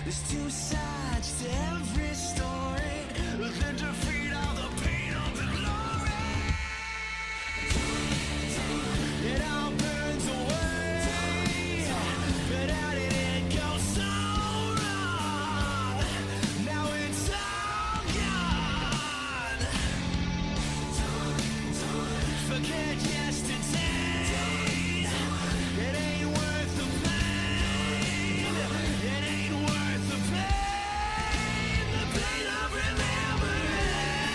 There's two sides to every story. The defeat of the pain of the glory. It all burns away, but how did it go so wrong? Now it's all gone. Forget yesterday. It ain't worth the pain. It ain't worth the pain. The pain of remembering.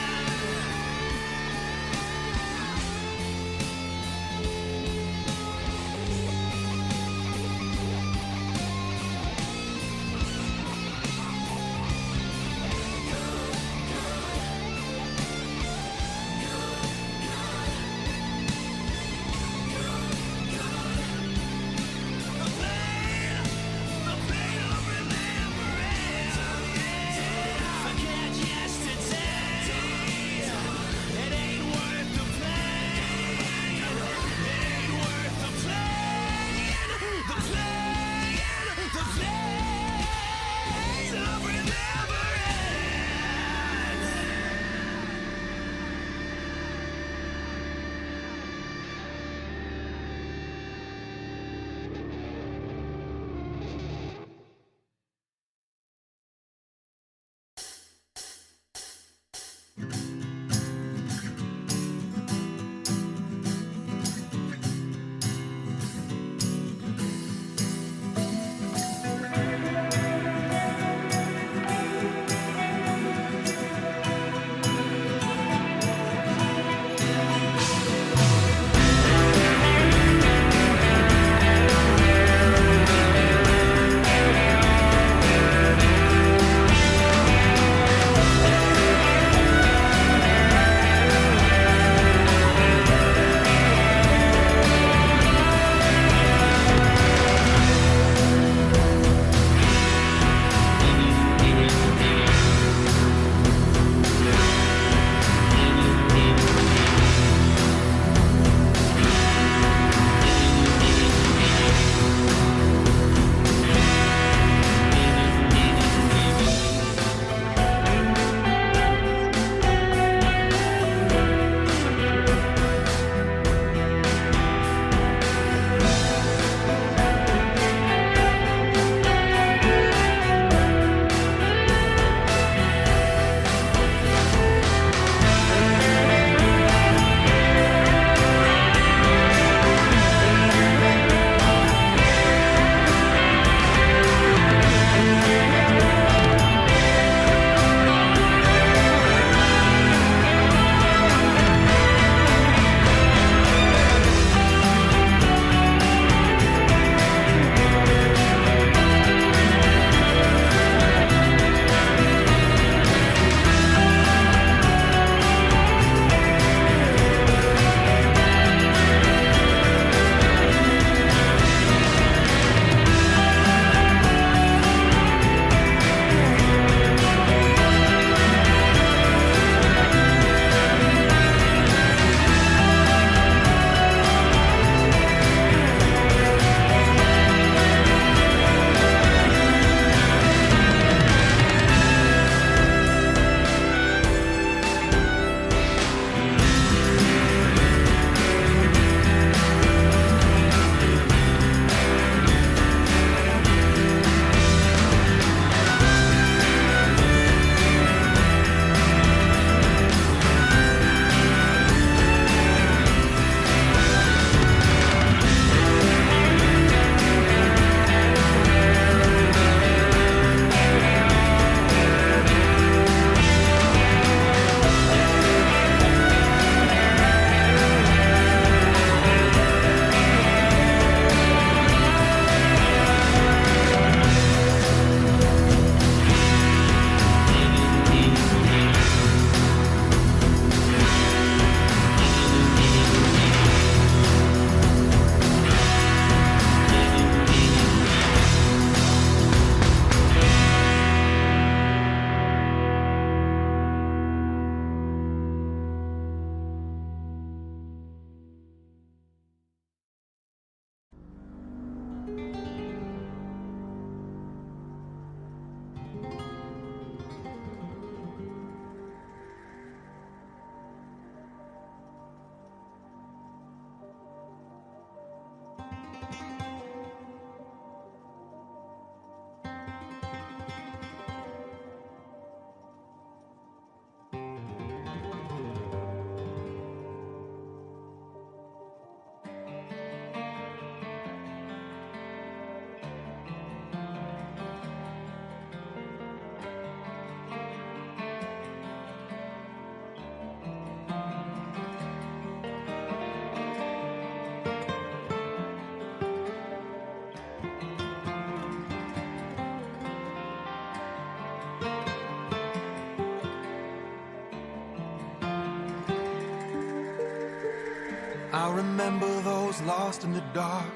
I remember those lost in the dark,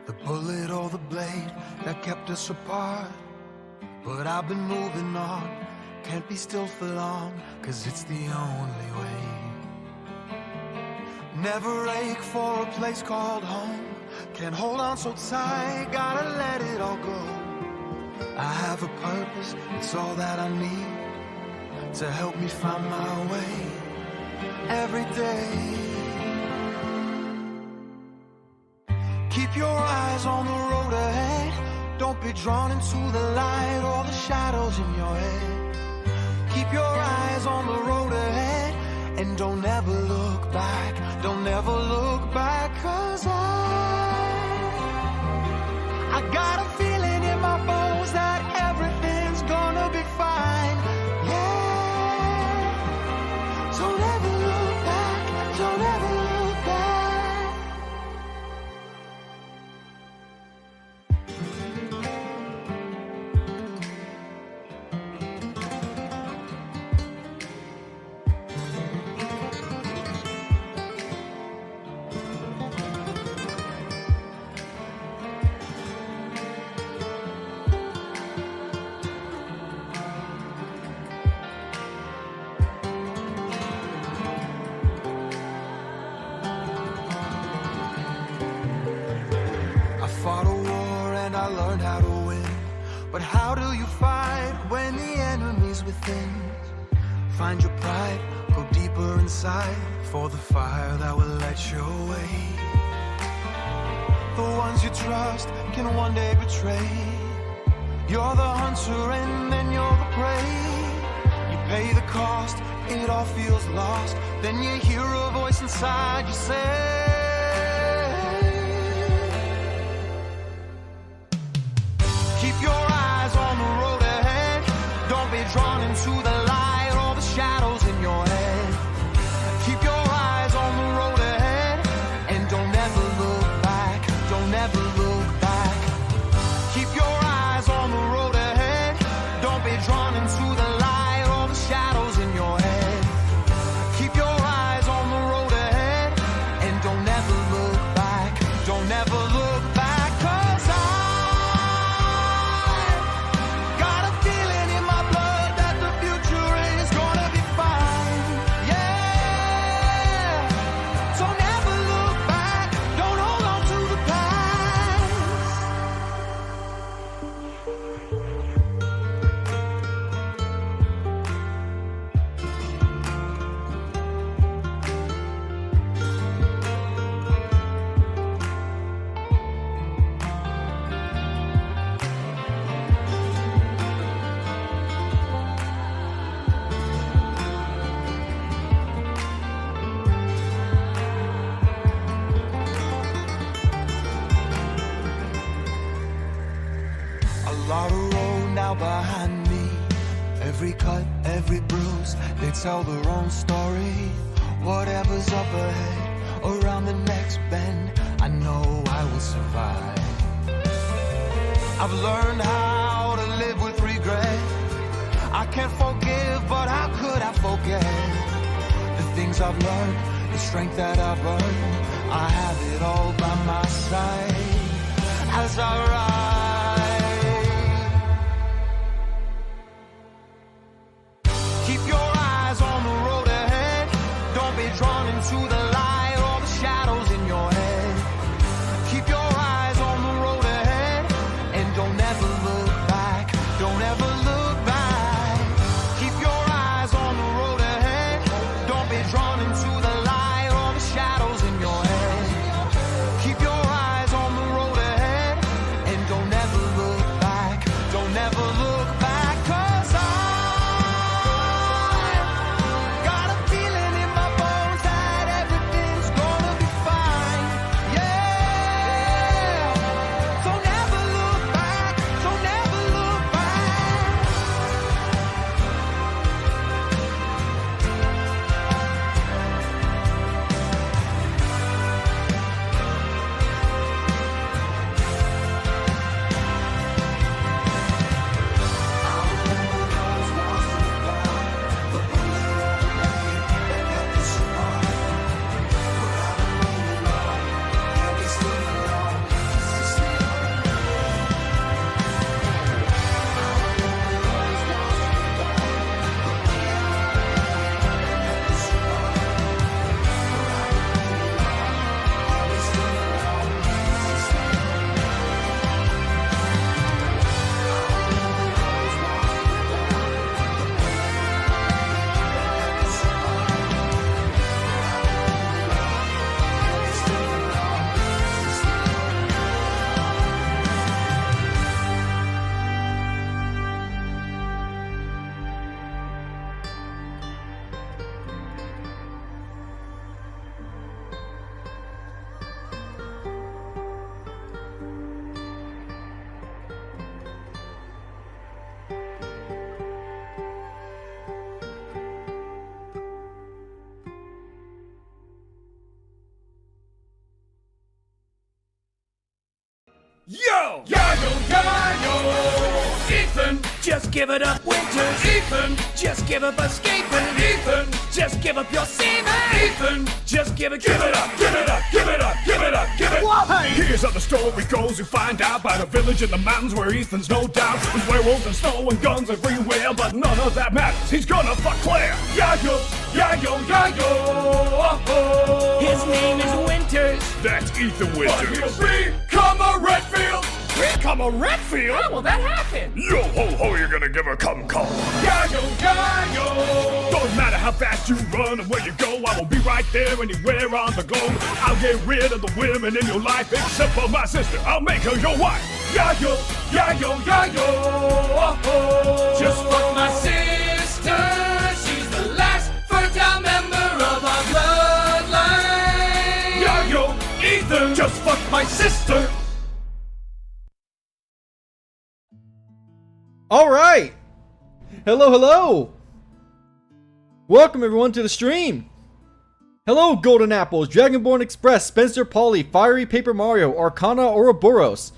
the bullet or the blade that kept us apart. But I've been moving on, can't be still for long, 'cause it's the only way. Never ache for a place called home, can't hold on so tight, gotta let it all go. I have a purpose, it's all that I need to help me find my way every day. Keep your eyes on the road ahead, don't be drawn into the light or the shadows in your head. Keep your eyes on the road ahead, and don't ever look back, don't ever look back, 'cause I got a feeling in my bones that everything's gonna be fine, yeah. Don't ever look back, don't ever look back. I fought a war and I learned how to win, but how do you fight when the enemy's within? Find your pride, go deeper inside, for the fire that will light your way. The ones you trust can one day betray. You're the hunter and then you're the prey. You pay the cost, it all feels lost, then you hear a voice inside you say, keep your eyes on the road ahead, don't be drawn into the light or the shadows in your head. Keep your eyes on the road ahead, and don't ever look back, don't ever look back. Keep your eyes on the road ahead, don't be drawn into the light or the shadows in your head. Keep your eyes on the road ahead, and don't ever look back, don't ever look back, 'cause I got a feeling in my blood that the future is gonna be fine, yeah. Don't ever look back, don't hold on to the past. A lot of road now behind me, every cut, every bruise, they tell their own story. Whatever's up ahead, around the next bend, I know I will survive. I've learned how to live with regret. I can't forgive, but how could I forget the things I've learned, the strength that I've earned? I have it all by my side as I ride. Keep your eyes on the road ahead, don't be drawn into the light or the shadows in your head. Keep your eyes on the road ahead, and don't ever look back, don't ever look back. Keep your eyes on the road ahead, don't be drawn into the light or the shadows in your head. Keep your eyes on the road ahead, and don't yayo. Ethan, just give it up, Winters. Ethan, just give up escaping. Ethan, just give up your semen. Ethan, just give it up, give it up, give it up, give it up, give it up. Hey. Here's how the story goes. You find out by the village in the mountains where Ethan's no doubt. With werewolves and snow and guns everywhere, but none of that matters. He's gonna fuck Claire. Yayo, yayo, yayo. Oh. His name is Winters. That's Ethan Winters. But he'll become a Redfield. Become a Redfield? How will that happen? Yo ho ho, you're gonna give a cum call. Yayo, yayo. Don't matter how fast you run and where you go, I will be right there anywhere on the globe. I'll get rid of the women in your life, except for my sister. I'll make her your wife. Yayo, yayo, yayo. Oh. Just fuck my sister. She's the last fertile member of our bloodline. Yayo, Ethan. Just fuck my sister. All right. Hello, hello. Welcome everyone to the stream. Hello, Golden Apples, Dragonborn Express, Spencer Polly, Fiery Paper Mario, Arcana Ouroboros,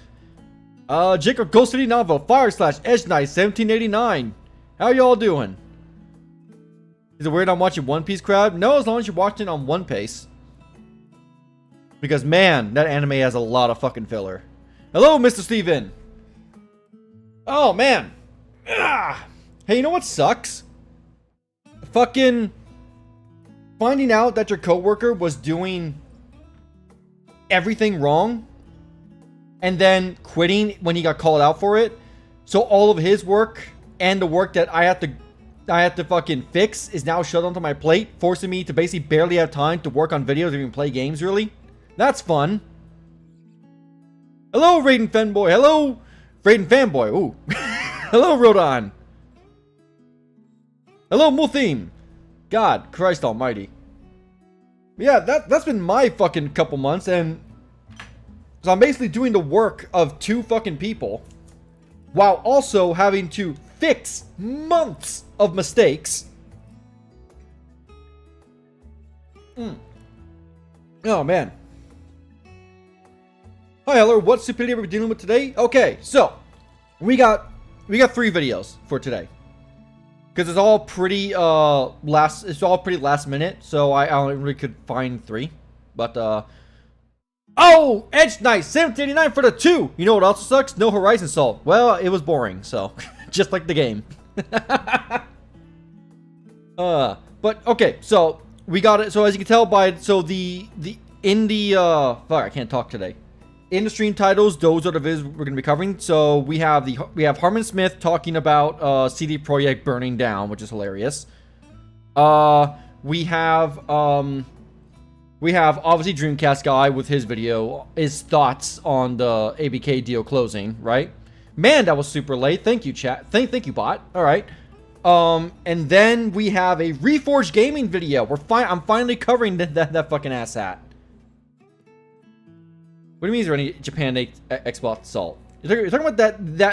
Jacob Ghost City Novel, / Edge Knight 1789. How y'all doing? Is it weird I'm watching One Piece crowd? No, as long as you're watching on One Piece. Because man, that anime has a lot of fucking filler. Hello, Mr. Steven. Oh man. Ah. Hey, you know what sucks? Fucking finding out that your coworker was doing everything wrong and then quitting when he got called out for it. So all of his work and the work that I have to fucking fix is now shoved onto my plate, forcing me to basically barely have time to work on videos or even play games really. That's fun. Hello, Raiden Fanboy. Hello, Raiden Fanboy. Ooh. Hello, Rodon. Hello, Multheme. God, Christ almighty. Yeah, that's been my fucking couple months, and so I'm basically doing the work of 2 fucking people while also having to fix months of mistakes. Oh, man. Hi, Heller. What stupidity are we dealing with today? Okay, so we got 3 videos for today because it's all pretty last minute. So I only really could find 3, but oh, Edge Knight 1789 for the 2. You know what also sucks? No Horizon Salt. Well, it was boring, so just like the game. But okay, so we got it. So as you can tell by fuck, I can't talk today. In the stream titles, those are the vids we're going to be covering. So we have Harmon Smith talking about CD Projekt burning down, which is hilarious. We have obviously Dreamcast guy with his video, his thoughts on the ABK deal closing, right? Man, that was super late. Thank you, chat. Thank you, bot. All right. And then we have a Reforged Gaming video. I'm finally covering that fucking asshat. What do you mean is there any Japan Xbox Salt? You're talking about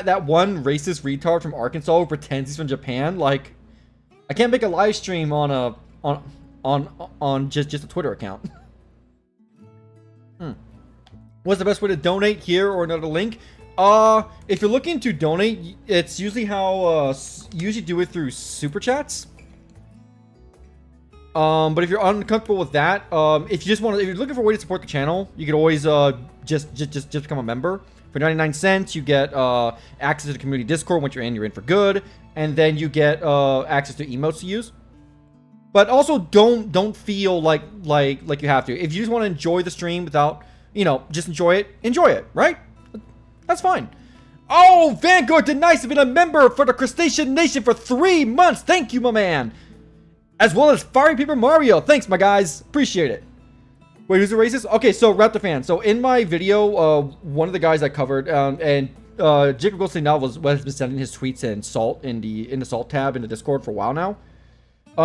that one racist retard from Arkansas who pretends he's from Japan? Like, I can't make a live stream on just a Twitter account. What's the best way to donate, here or another link? If you're looking to donate, it's usually how usually do it through super chats. But if you're uncomfortable with that, if you're looking for a way to support the channel, you can always just become a member. For 99 cents, you get access to the community Discord. Once you're in for good, and then you get access to emotes to use. But also don't feel like you have to. If you just want to enjoy the stream without, just enjoy it, right? That's fine. Oh, Vanguard Denice has been a member for the Crustacean Nation for 3 months. Thank you, my man. As well as Fiery Paper Mario. Thanks, my guys. Appreciate it. Wait, who's the racist? Okay, so Raptor fan. So in my video, one of the guys I covered, and Jacob Ghostly now has been sending his tweets and salt in the salt tab in the Discord for a while now.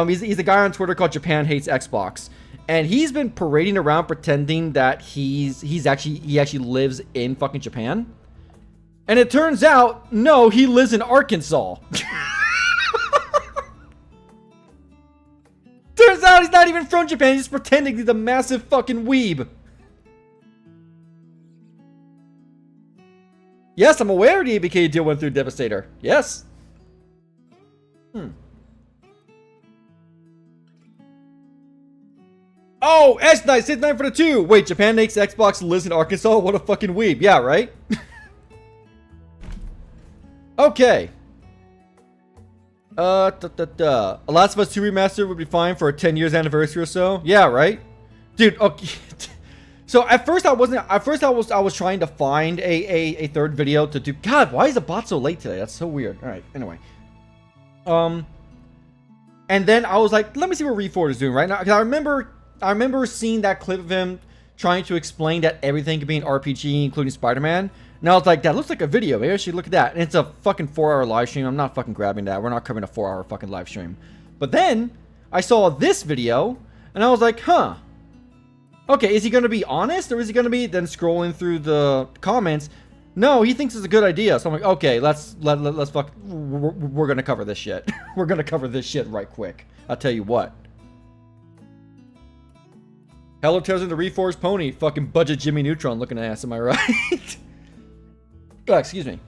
He's a guy on Twitter called Japan Hates Xbox, and he's been parading around pretending that he actually lives in fucking Japan. And it turns out, no, he lives in Arkansas. Turns out he's not even from Japan. He's just pretending he's a massive fucking weeb. Yes, I'm aware the ABK deal went through Devastator. Yes. Oh, S-Nice, hit 9 for the 2. Wait, Japan makes Xbox lives in Arkansas? What a fucking weeb. Yeah, right? Okay. A Last of Us 2 Remastered would be fine for a 10 years anniversary or so. Yeah, right? Dude, okay. So at first I was trying to find a third video to do. God, why is the bot so late today? That's so weird. All right, anyway. And then I was like, let me see what Reforged is doing right now, because I remember seeing that clip of him trying to explain that everything could be an RPG, including Spider-Man. And I was like, that looks like a video. Maybe I should look at that. And it's a fucking 4-hour live stream. I'm not fucking grabbing that. We're not covering a 4-hour fucking live stream. But then I saw this video, and I was like, huh. Okay, is he going to be honest, or is he going to be then scrolling through the comments? No, he thinks it's a good idea. So I'm like, okay, let's fuck. We're going to cover this shit. We're going to cover this shit right quick. I'll tell you what. Hello, Tails and the Reforged Pony. Fucking budget Jimmy Neutron looking ass, am I right? Oh, excuse me.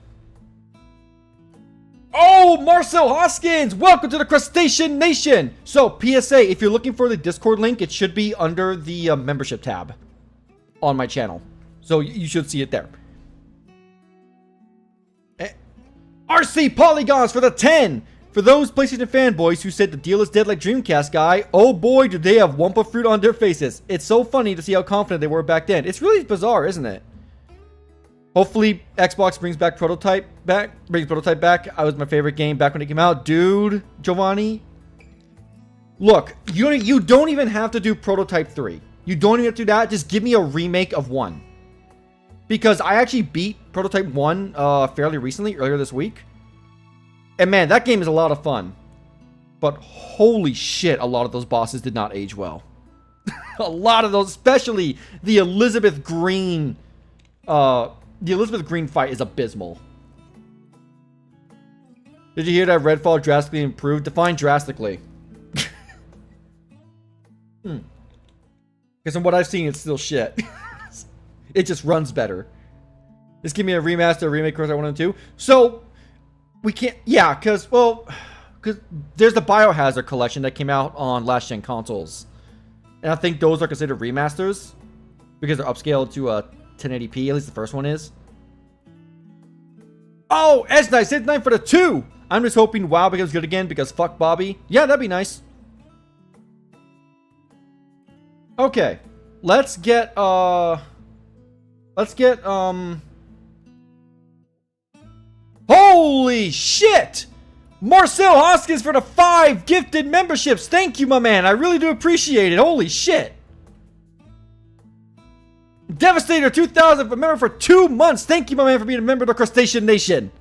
Oh, Marcel Hoskins! Welcome to the Crustacean Nation! So, PSA, if you're looking for the Discord link, it should be under the membership tab on my channel. So, you should see it there. RC Polygons for the 10! For those PlayStation fanboys who said the deal is dead like Dreamcast guy, oh boy, do they have Wumpa fruit on their faces. It's so funny to see how confident they were back then. It's really bizarre, isn't it? Hopefully, Xbox brings Prototype back. I was my favorite game back when it came out. Dude, Giovanni. Look, you don't even have to do Prototype 3. You don't even have to do that. Just give me a remake of 1. Because I actually beat Prototype 1 fairly recently, earlier this week. And man, that game is a lot of fun. But holy shit, a lot of those bosses did not age well. A lot of those, especially the Elizabeth Green... The Elizabeth Green fight is abysmal. Did you hear that Redfall drastically improved? Define drastically. Because from what I've seen, it's still shit. It just runs better. Just give me a remaster, remake, course I want to. So, we can't... Yeah, because, well... Because there's the Biohazard collection that came out on last-gen consoles. And I think those are considered remasters. Because they're upscaled to 1080p, at least the first one is. Oh, S-Nice, hit 9 for the 2! I'm just hoping WoW becomes good again because fuck Bobby. Yeah, that'd be nice. Okay. Let's get, Holy shit! Marcel Hoskins for the 5 gifted memberships. Thank you, my man. I really do appreciate it. Holy shit. Devastator 2000 for member for 2 months. Thank you, my man, for being a member of the Crustacean Nation.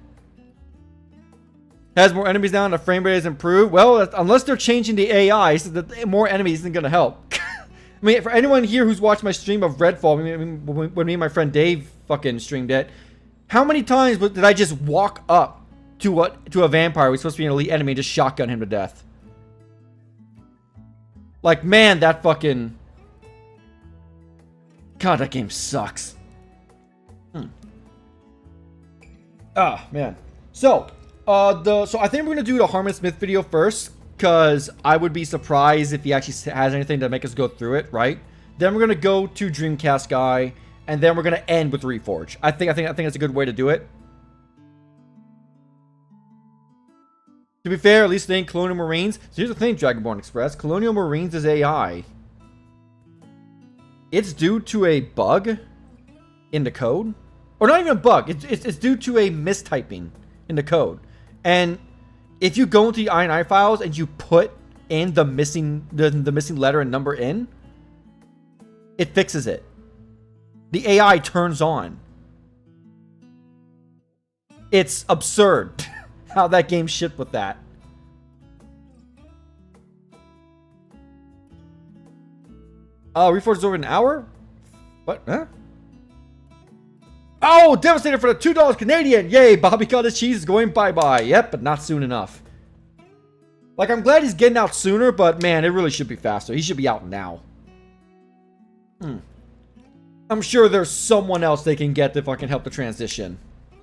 Has more enemies now and the frame rate has improved. Well, unless they're changing the AI, so that more enemies isn't going to help. I mean, for anyone here who's watched my stream of Redfall, when me and my friend Dave fucking streamed it, how many times did I just walk up to a vampire who's supposed to be an elite enemy and just shotgun him to death? Like, man, that fucking... God, that game sucks. Ah, man. So, so I think we're gonna do the Harmon Smith video first, because I would be surprised if he actually has anything to make us go through it, right? Then we're gonna go to Dreamcast guy, and then we're gonna end with Reforge. I think that's a good way to do it. To be fair, at least they ain't Colonial Marines. So here's the thing, Dragonborn Express. Colonial Marines is AI. It's due to a bug in the code. Or not even a bug. It's due to a mistyping in the code. And if you go into the INI files and you put in the missing letter and number in, it fixes it. The AI turns on. It's absurd how that game shipped with that. Reforged is over an hour? What? Huh? Oh, Devastator for the $2 Canadian! Yay, Bobby Cottage Cheese is going bye-bye. Yep, but not soon enough. Like, I'm glad he's getting out sooner, but man, it really should be faster. He should be out now. I'm sure there's someone else they can get to fucking help the transition.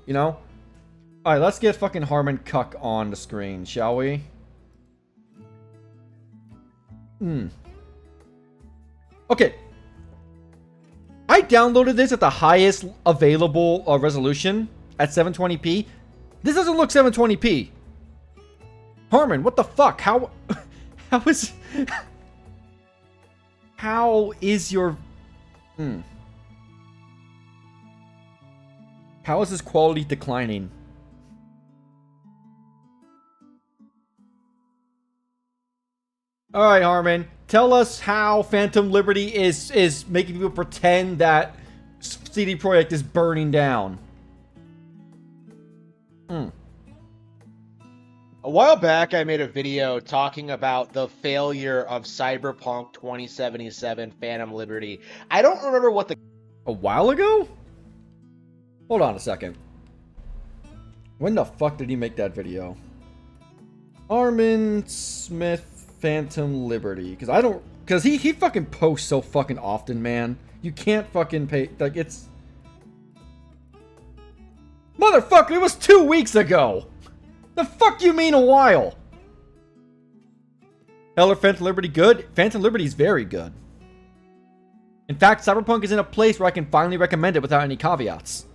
you know? Alright, let's get fucking Harmon Cuck on the screen, shall we? Okay. I downloaded this at the highest available resolution at 720p. This doesn't look 720p. Harmon, what the fuck? How is your... How is this quality declining? Alright, Harmon. Tell us how Phantom Liberty is making people pretend that CD Projekt is burning down. A while back, I made a video talking about the failure of Cyberpunk 2077 Phantom Liberty. I don't remember what the... A while ago? Hold on a second. When the fuck did he make that video? Armin Smith Phantom Liberty. Because I don't... Because he fucking posts so fucking often, man. You can't fucking pay... Like, it's... Motherfucker, it was 2 weeks ago! The fuck you mean a while? Hell, are Phantom Liberty good? Phantom Liberty is very good. In fact, Cyberpunk is in a place where I can finally recommend it without any caveats.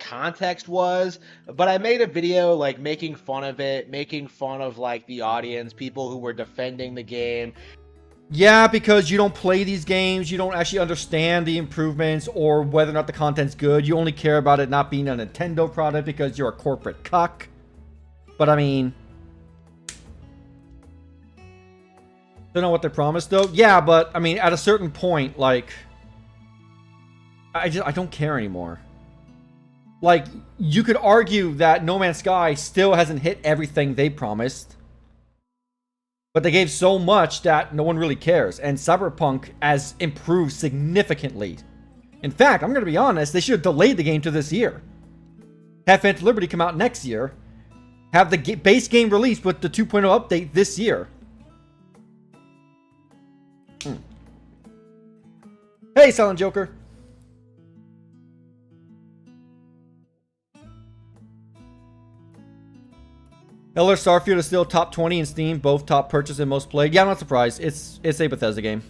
context was, but I made a video like making fun of it, making fun of like the audience, people who were defending the game. Yeah, because you don't play these games, you don't actually understand the improvements or whether or not the content's good. You only care about it not being a Nintendo product because you're a corporate cuck. But I mean... don't know what they promised though. Yeah, but I mean, at a certain point, like... I don't care anymore. Like, you could argue that No Man's Sky still hasn't hit everything they promised. But they gave so much that no one really cares. And Cyberpunk has improved significantly. In fact, I'm going to be honest, they should have delayed the game to this year. Have Phantom Liberty come out next year. Have the base game released with the 2.0 update this year. Hey, Silent Joker. Elder Starfield is still top 20 in Steam, both top purchase and most played. Yeah, I'm not surprised. It's a Bethesda game.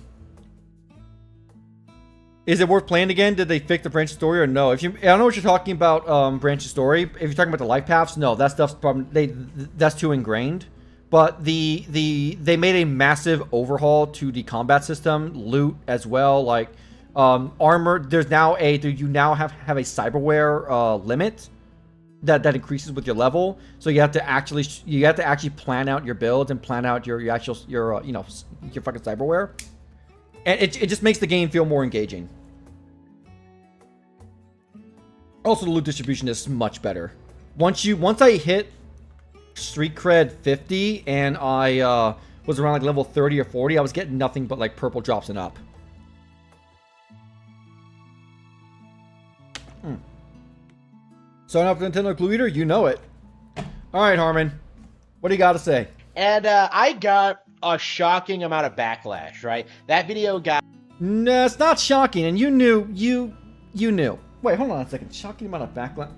Is it worth playing again? Did they fix the branch story or no? I don't know what you're talking about, branch story. If you're talking about the life paths, no, that stuff's probably that's too ingrained. But they made a massive overhaul to the combat system, loot as well, like armor. There's now you now have a cyberware limit that increases with your level. So you have to actually plan out your builds and plan out your fucking cyberware. And it just makes the game feel more engaging. Also, the loot distribution is much better. Once I hit Street Cred 50 and I was around like level 30 or 40, I was getting nothing but like purple drops and up. Sign up for Nintendo Clue Eater, you know it. Alright, Harmon. What do you got to say? And I got a shocking amount of backlash, right? That video got... No, it's not shocking, and you knew. You knew. Wait, hold on a second. Shocking amount of backlash.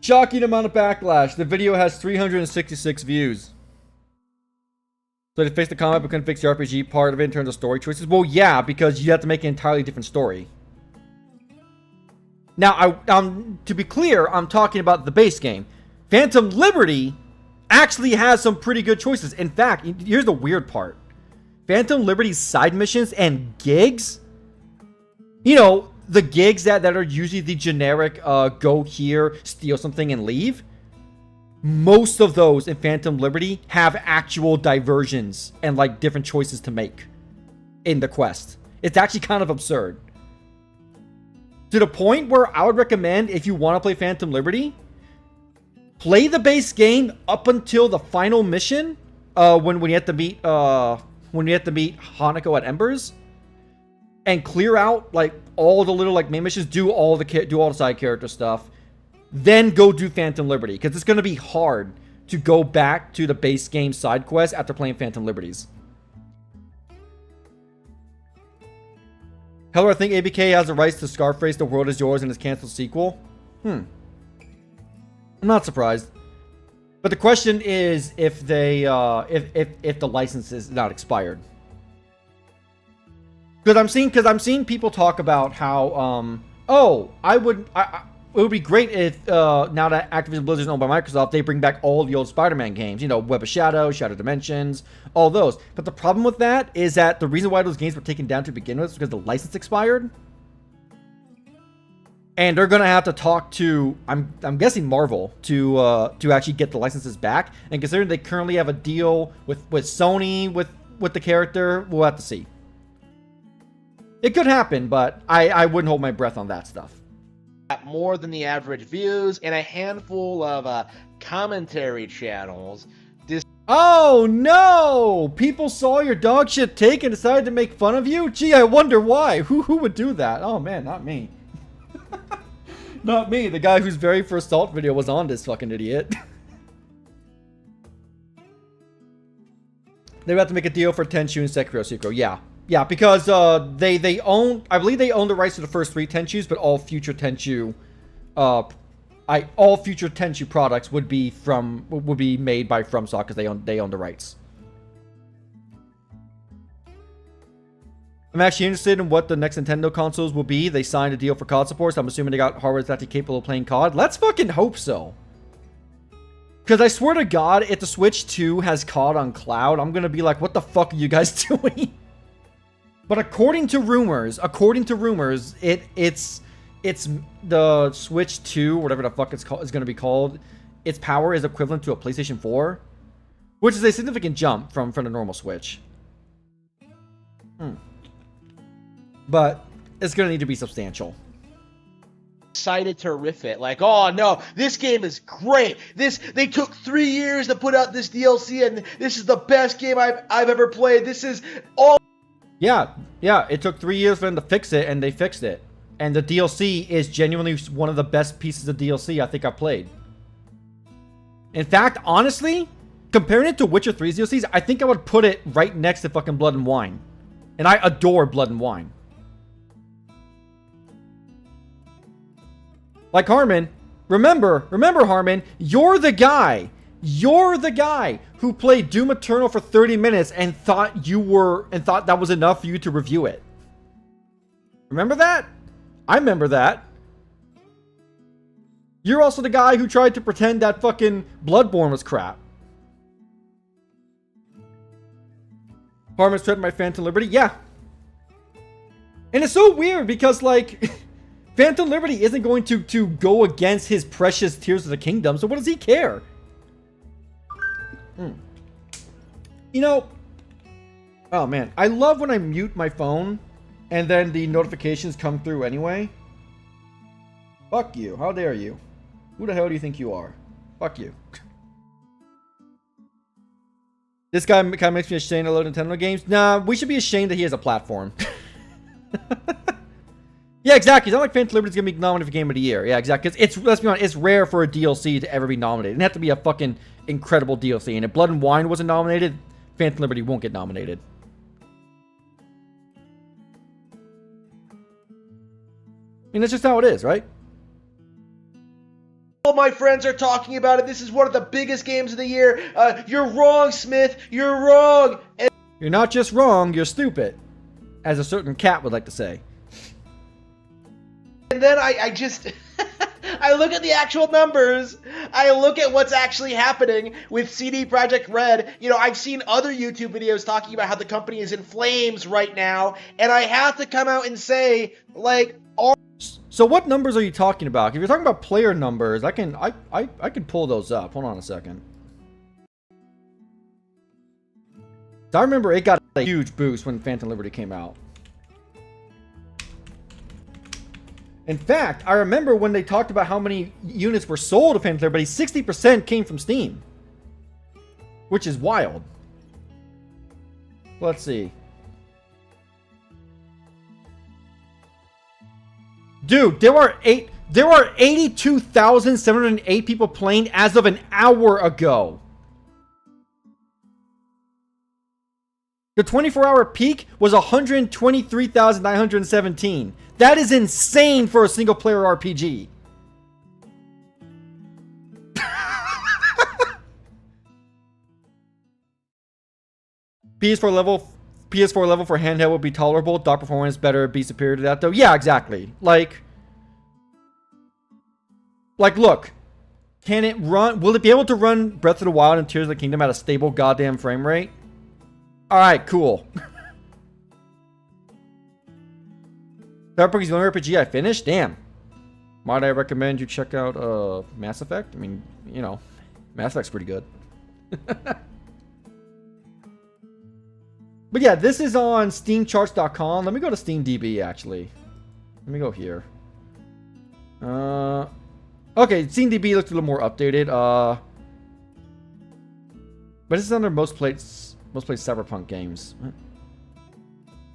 Shocking amount of backlash. The video has 366 views. So they fixed the combat but couldn't fix the RPG part of it in terms of story choices? Well, yeah, because you have to make an entirely different story. Now, to be clear, I'm talking about the base game. Phantom Liberty actually has some pretty good choices. In fact, here's the weird part. Phantom Liberty's side missions and gigs, you know, the gigs that are usually the generic go here, steal something, and leave. Most of those in Phantom Liberty have actual diversions and like different choices to make in the quest. It's actually kind of absurd. To the point where I would recommend, if you want to play Phantom Liberty, play the base game up until the final mission, when you have to meet Hanako at Embers, and clear out like all the little like main missions, do all the side character stuff. Then go do Phantom Liberty, because it's going to be hard to go back to the base game side quest after playing Phantom Liberties. However, I think ABK has the rights to Scarface The World Is Yours and his canceled sequel. I'm not surprised. But the question is if they if the license is not expired. Because I'm seeing people talk about how it would be great if now that Activision-Blizzard is owned by Microsoft, they bring back all the old Spider-Man games, you know, Web of Shadow, Shadow Dimensions, all those. But the problem with that is that the reason why those games were taken down to begin with is because the license expired. And they're gonna have to talk to, I'm guessing Marvel to actually get the licenses back. And considering they currently have a deal with Sony with the character, we'll have to see. It could happen, but I wouldn't hold my breath on that stuff. More than the average views, and a handful of commentary channels. Oh no! People saw your dog shit take and decided to make fun of you? Gee, I wonder why. Who would do that? Oh man, not me. Not me. The guy whose very first Salt video was on this fucking idiot. They would have to make a deal for Tenchu and Sekiro Secret. Yeah. Yeah, because they own, I believe they own the rights to the first 3 Tenchus, but all future Tenchu all future Tenchu products would be made by FromSoft because they own the rights. I'm actually interested in what the next Nintendo consoles will be. They signed a deal for COD support, so I'm assuming they got hardware that's actually capable of playing COD. Let's fucking hope so. Because I swear to God, if the Switch 2 has COD on cloud, I'm gonna be like, what the fuck are you guys doing? But according to rumors, it's the Switch 2, whatever the fuck it's called, is going to be called. Its power is equivalent to a PlayStation 4, which is a significant jump from the normal Switch. But it's going to need to be substantial. Excited to riff it, like, oh no, this game is great. They took 3 years to put out this DLC, and this is the best game I've ever played. This is all. Yeah, it took 3 years for them to fix it, and they fixed it. And the DLC is genuinely one of the best pieces of DLC I think I've played. In fact, honestly, comparing it to Witcher 3's DLCs, I think I would put it right next to fucking Blood and Wine. And I adore Blood and Wine. Like Harmon, remember Harmon, you're the guy who played Doom Eternal for 30 minutes and thought that was enough for you to review it. Remember that? I remember that. You're also the guy who tried to pretend that fucking Bloodborne was crap. Harmon's threatened by Phantom Liberty? Yeah. And it's so weird because, like, Phantom Liberty isn't going to go against his precious Tears of the Kingdom, so what does he care? You know, oh man, I love when I mute my phone and then the notifications come through anyway. Fuck you. How dare you? Who the hell do you think you are? Fuck you. This guy kind of makes me ashamed of low Nintendo games. Nah, we should be ashamed that he has a platform. Yeah, exactly. It's not like Phantom Liberty's gonna be nominated for Game of the Year. Yeah, exactly. It's let's be honest, it's rare for a DLC to ever be nominated. It'd have to be a fucking incredible DLC. And if Blood and Wine wasn't nominated, Phantom Liberty won't get nominated. I mean, that's just how it is, right? All my friends are talking about it. This is one of the biggest games of the year. You're wrong, Smith. You're wrong. And you're not just wrong, you're stupid. As a certain cat would like to say. And then I just, I look at the actual numbers. I look at what's actually happening with CD Projekt Red. You know, I've seen other YouTube videos talking about how the company is in flames right now. And I have to come out and say, like, so what numbers are you talking about? If you're talking about player numbers, I can pull those up. Hold on a second. So I remember it got a huge boost when Phantom Liberty came out. In fact, I remember when they talked about how many units were sold of Phantom Liberty, 60% came from Steam. Which is wild. Let's see. Dude, there are There are 82,708 people playing as of an hour ago. The 24-hour peak was 123,917. That is insane for a single-player RPG. PS4 level for handheld will be tolerable. Dock performance better, be superior to that though. Yeah, exactly. Like, look, can it run? Will it be able to run Breath of the Wild and Tears of the Kingdom at a stable goddamn frame rate? All right, cool. Cyberpunk is the only RPG I finished. Damn. Might I recommend you check out Mass Effect? I mean, you know, Mass Effect's pretty good. But yeah, this is on SteamCharts.com. Let me go to SteamDB actually. Let me go here. Okay, SteamDB looks a little more updated. But this is under most played Cyberpunk games.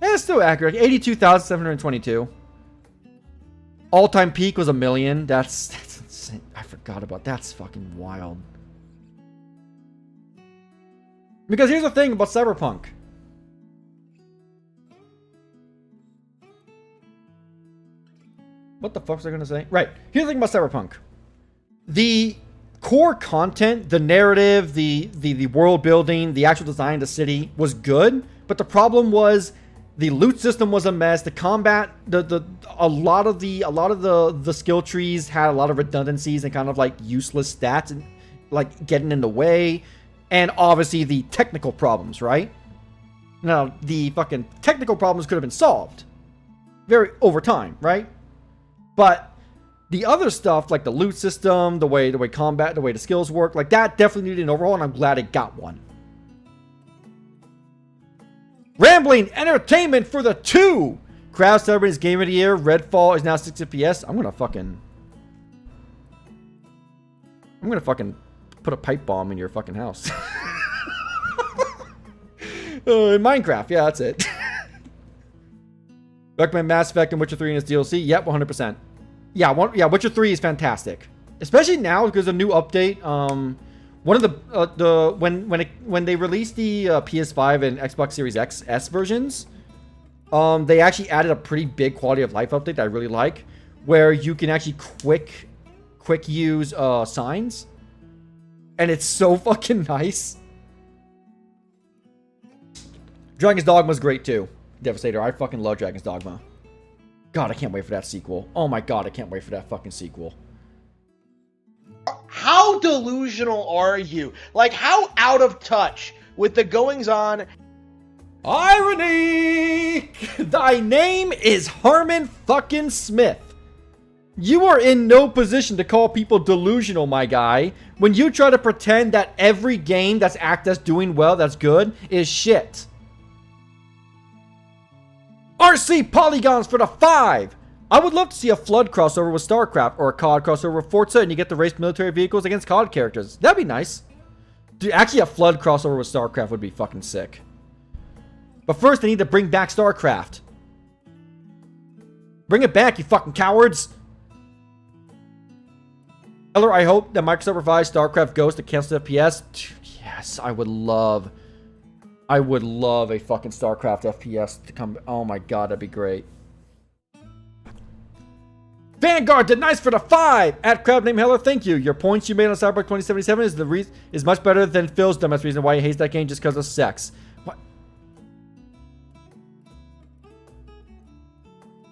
It's still accurate. 82,722. All-time peak was 1 million. That's insane. I forgot about that. That's fucking wild. Because here's the thing about Cyberpunk. What the fuck was I gonna say? Right. Here's the thing about Cyberpunk. The core content, the narrative, the world building, the actual design of the city was good, but the problem was the loot system was a mess. The combat, a lot of the skill trees had a lot of redundancies and kind of like useless stats and like getting in the way, and obviously the technical problems, right? Now the fucking technical problems could have been solved very over time, right? But the other stuff, like the loot system, the way combat, the way the skills work, like that definitely needed an overhaul, and I'm glad it got one. Rambling entertainment for the 2! Crowd celebrates Game of the Year. Redfall is now 60 FPS. I'm gonna fucking put a pipe bomb in your fucking house. In Minecraft, yeah, that's it. Recommend Mass Effect and Witcher 3 in its DLC? Yep, 100%. Yeah, Witcher 3 is fantastic, especially now because a new update. One of the when they released the PS5 and Xbox Series S versions, they actually added a pretty big quality of life update that I really like, where you can actually quick use signs, and it's so fucking nice. Dragon's Dogma is great too. Devastator. I fucking love Dragon's Dogma. God, I can't wait for that sequel. Oh my god, I can't wait for that fucking sequel. How delusional are you? Like, how out of touch with the goings-on? Irony! Thy name is Harmon fucking Smith. You are in no position to call people delusional, my guy, when you try to pretend that every game that's doing well, that's good, is shit. RC Polygons for the 5! I would love to see a Flood crossover with StarCraft, or a COD crossover with Forza, and you get to race military vehicles against COD characters. That'd be nice. Dude, actually a Flood crossover with StarCraft would be fucking sick. But first, they need to bring back StarCraft. Bring it back, you fucking cowards! Heller, I hope that Microsoft revives StarCraft Ghost to cancel FPS. Dude, yes, I would love a fucking StarCraft FPS to come. Oh my god, that'd be great. Vanguard did nice for the 5! At Crowd Name Heller, thank you. Your points you made on Cyberpunk 2077 is much better than Phil's dumbest reason why he hates that game just because of sex. What?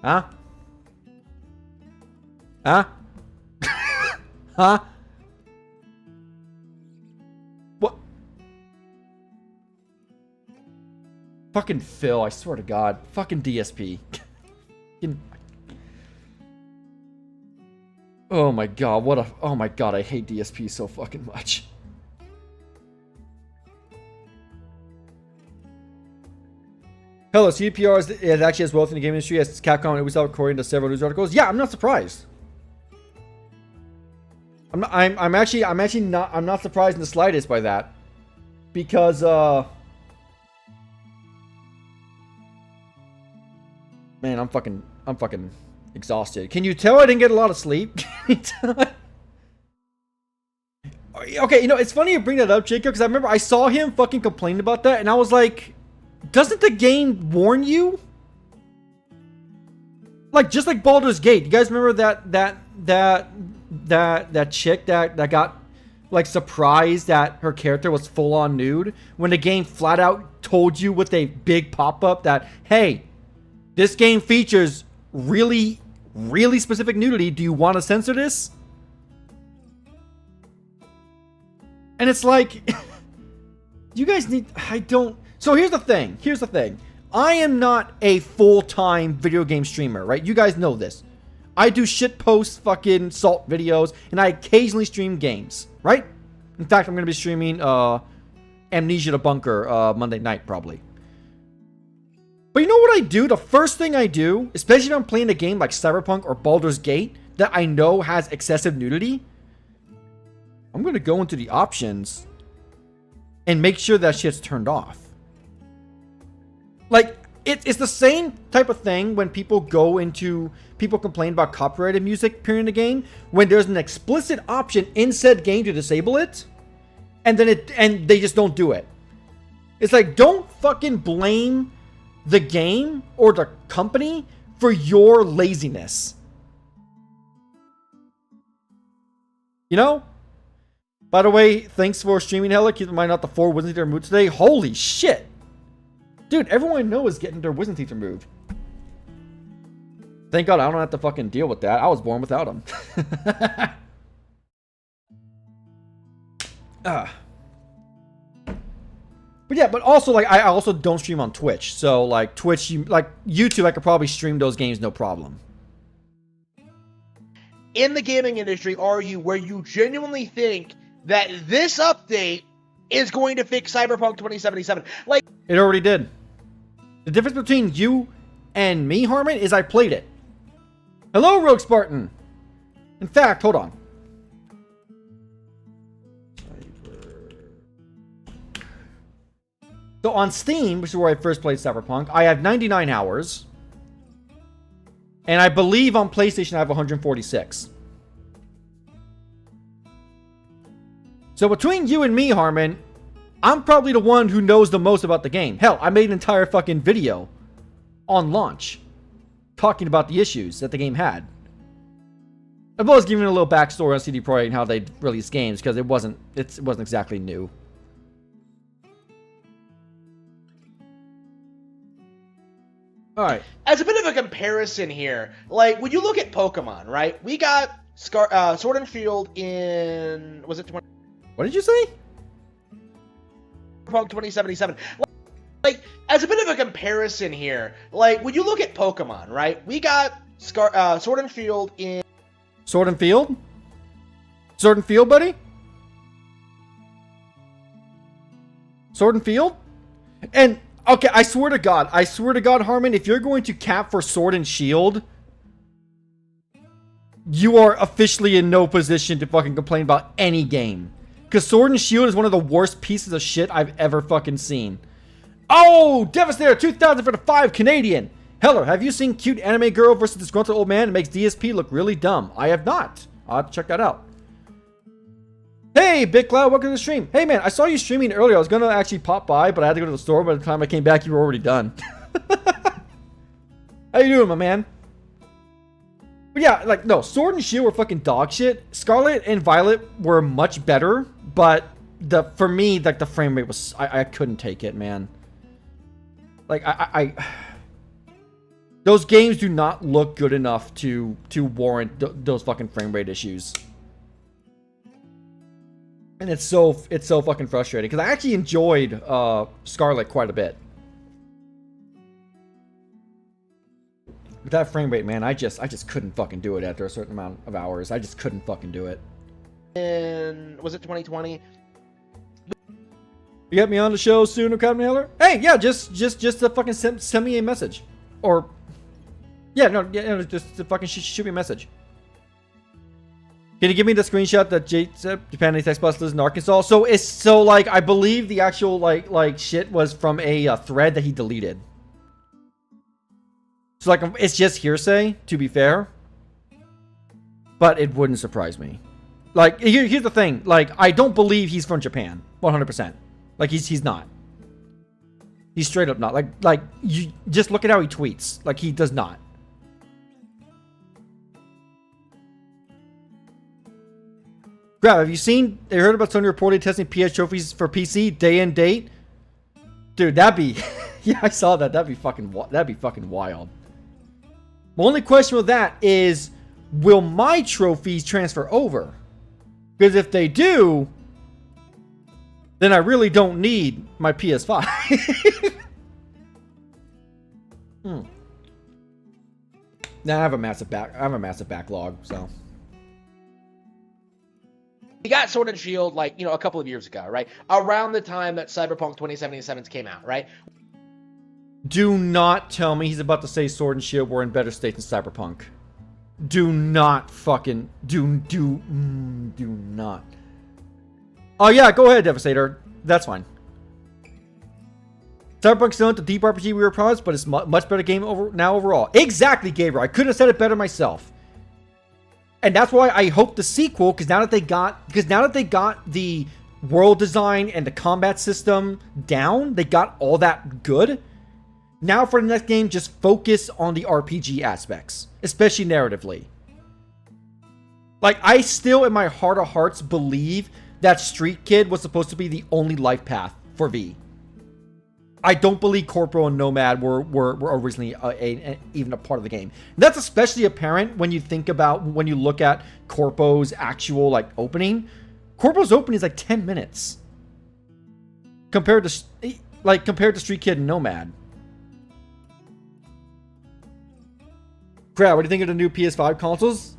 Huh? Huh? Huh? What? Fucking Phil, I swear to God. Fucking DSP. Oh my god, oh my god, I hate DSP so fucking much. Hello, CDPR is actually as well within the game industry as Capcom and Ubisoft, according to several news articles. Yeah, I'm not surprised. I'm actually not surprised in the slightest by that. Because man, I'm fucking Exhausted. Can you tell I didn't get a lot of sleep? Okay, you know, it's funny you bring that up, Jacob, because I remember I saw him fucking complain about that, and I was like, doesn't the game warn you? Like, just like Baldur's Gate. You guys remember that chick that got, like, surprised that her character was full-on nude? When the game flat out told you with a big pop-up that, hey, this game features really, really specific nudity. Do you want to censor this? And it's like, you guys need, I don't. So here's the thing. Here's the thing. I am not a full-time video game streamer, right? You guys know this. I do shitpost fucking salt videos, and I occasionally stream games, right? In fact, I'm going to be streaming Amnesia the Bunker Monday night, probably. But you know what I do? The first thing I do, especially if I'm playing a game like Cyberpunk or Baldur's Gate that I know has excessive nudity, I'm going to go into the options and make sure that shit's turned off. Like, it's the same type of thing when people complain about copyrighted music appearing in the game, when there's an explicit option in said game to disable it, and they just don't do it. It's like, don't fucking blame the game or the company for your laziness. You know? By the way, thanks for streaming, Hella. Keep in mind not the 4 wisdom teeth removed today. Holy shit! Dude, everyone I know is getting their wisdom teeth removed. Thank God I don't have to fucking deal with that. I was born without them. But yeah, but also, like, I also don't stream on Twitch. So, like, Twitch, like, YouTube, I could probably stream those games no problem. In the gaming industry, are you where you genuinely think that this update is going to fix Cyberpunk 2077? Like, it already did. The difference between you and me, Harmon, is I played it. Hello, Rogue Spartan. In fact, hold on. So on Steam, which is where I first played Cyberpunk, I have 99 hours. And I believe on PlayStation I have 146. So between you and me, Harmon, I'm probably the one who knows the most about the game. Hell, I made an entire fucking video on launch talking about the issues that the game had. As well as giving a little backstory on CD Projekt and how they released games, because it wasn't exactly new. Alright. As a bit of a comparison here, like, when you look at Pokemon, right? We got Sword and Shield in, was it 20? What did you say? Cyberpunk 2077. Like, as a bit of a comparison here, like, when you look at Pokemon, right? We got Sword and Shield in... Sword and Field? Sword and Field, buddy? Sword and Field? And, okay, I swear to God, Harmon, if you're going to cap for Sword and Shield, you are officially in no position to fucking complain about any game. Because Sword and Shield is one of the worst pieces of shit I've ever fucking seen. Oh, Devastator 2000 for the 5 Canadian. Heller, have you seen Cute Anime Girl versus Disgruntled Old Man? It makes DSP look really dumb. I have not. I'll have to check that out. Hey, Big Cloud, welcome to the stream. Hey, man, I saw you streaming earlier. I was going to actually pop by, but I had to go to the store. By the time I came back, you were already done. How you doing, my man? But yeah, like, no, Sword and Shield were fucking dog shit. Scarlet and Violet were much better, but for me, like, the frame rate was, I couldn't take it, man. Like, those games do not look good enough to warrant those fucking frame rate issues. And it's so fucking frustrating, because I actually enjoyed Scarlet quite a bit. With that frame rate, man, I just couldn't fucking do it after a certain amount of hours. I just couldn't fucking do it. And was it 2020? You get me on the show soon, Captain Heller? Hey, yeah, just to fucking send me a message, or just to fucking shoot me a message. Can you give me the screenshot that Japan Text Bus lives in Arkansas? So like, I believe the actual like shit was from a thread that he deleted. So, like, it's just hearsay, to be fair. But it wouldn't surprise me. Like, here's the thing. Like, I don't believe he's from Japan. 100%. Like, he's not. He's straight up not. Like, you just look at how he tweets. Like, he does not. Grab, have you heard about Sony reportedly testing PS trophies for PC day and date? Dude, that'd be... yeah, I saw that. That'd be fucking wild. My only question with that is, will my trophies transfer over? Because if they do, then I really don't need my PS5. Now I have a massive backlog, so. We got Sword and Shield, like, a couple of years ago, right? Around the time that Cyberpunk 2077 came out, right? Do not tell me he's about to say Sword and Shield were in better state than Cyberpunk. Do not fucking... Do not. Oh, yeah, go ahead, Devastator. That's fine. Cyberpunk's still not the deep RPG we were promised, but it's much better game overall. Exactly, Gabriel. I couldn't have said it better myself. And that's why I hope the sequel, because now that they got the world design and the combat system down, they got all that good. Now for the next game, just focus on the RPG aspects, especially narratively. Like, I still, in my heart of hearts, believe that Street Kid was supposed to be the only life path for V. I don't believe Corporal and Nomad were originally even a part of the game. That's especially apparent when you look at Corpo's actual, like, opening. Corpo's opening is like 10 minutes. Compared to Street Kid and Nomad. Crap, what do you think of the new PS5 consoles?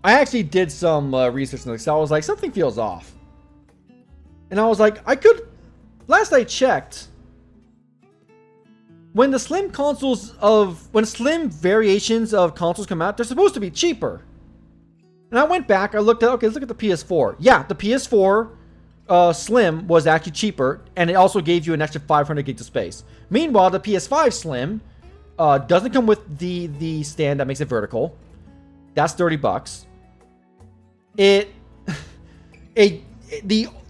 I actually did some research on this. I was like, something feels off. And I was like, last I checked, when slim variations of consoles come out, they're supposed to be cheaper. And I went back, let's look at the PS4. Yeah, the PS4 Slim was actually cheaper, and it also gave you an extra 500 gigs of space. Meanwhile, the PS5 Slim doesn't come with the stand that makes it vertical. That's $30.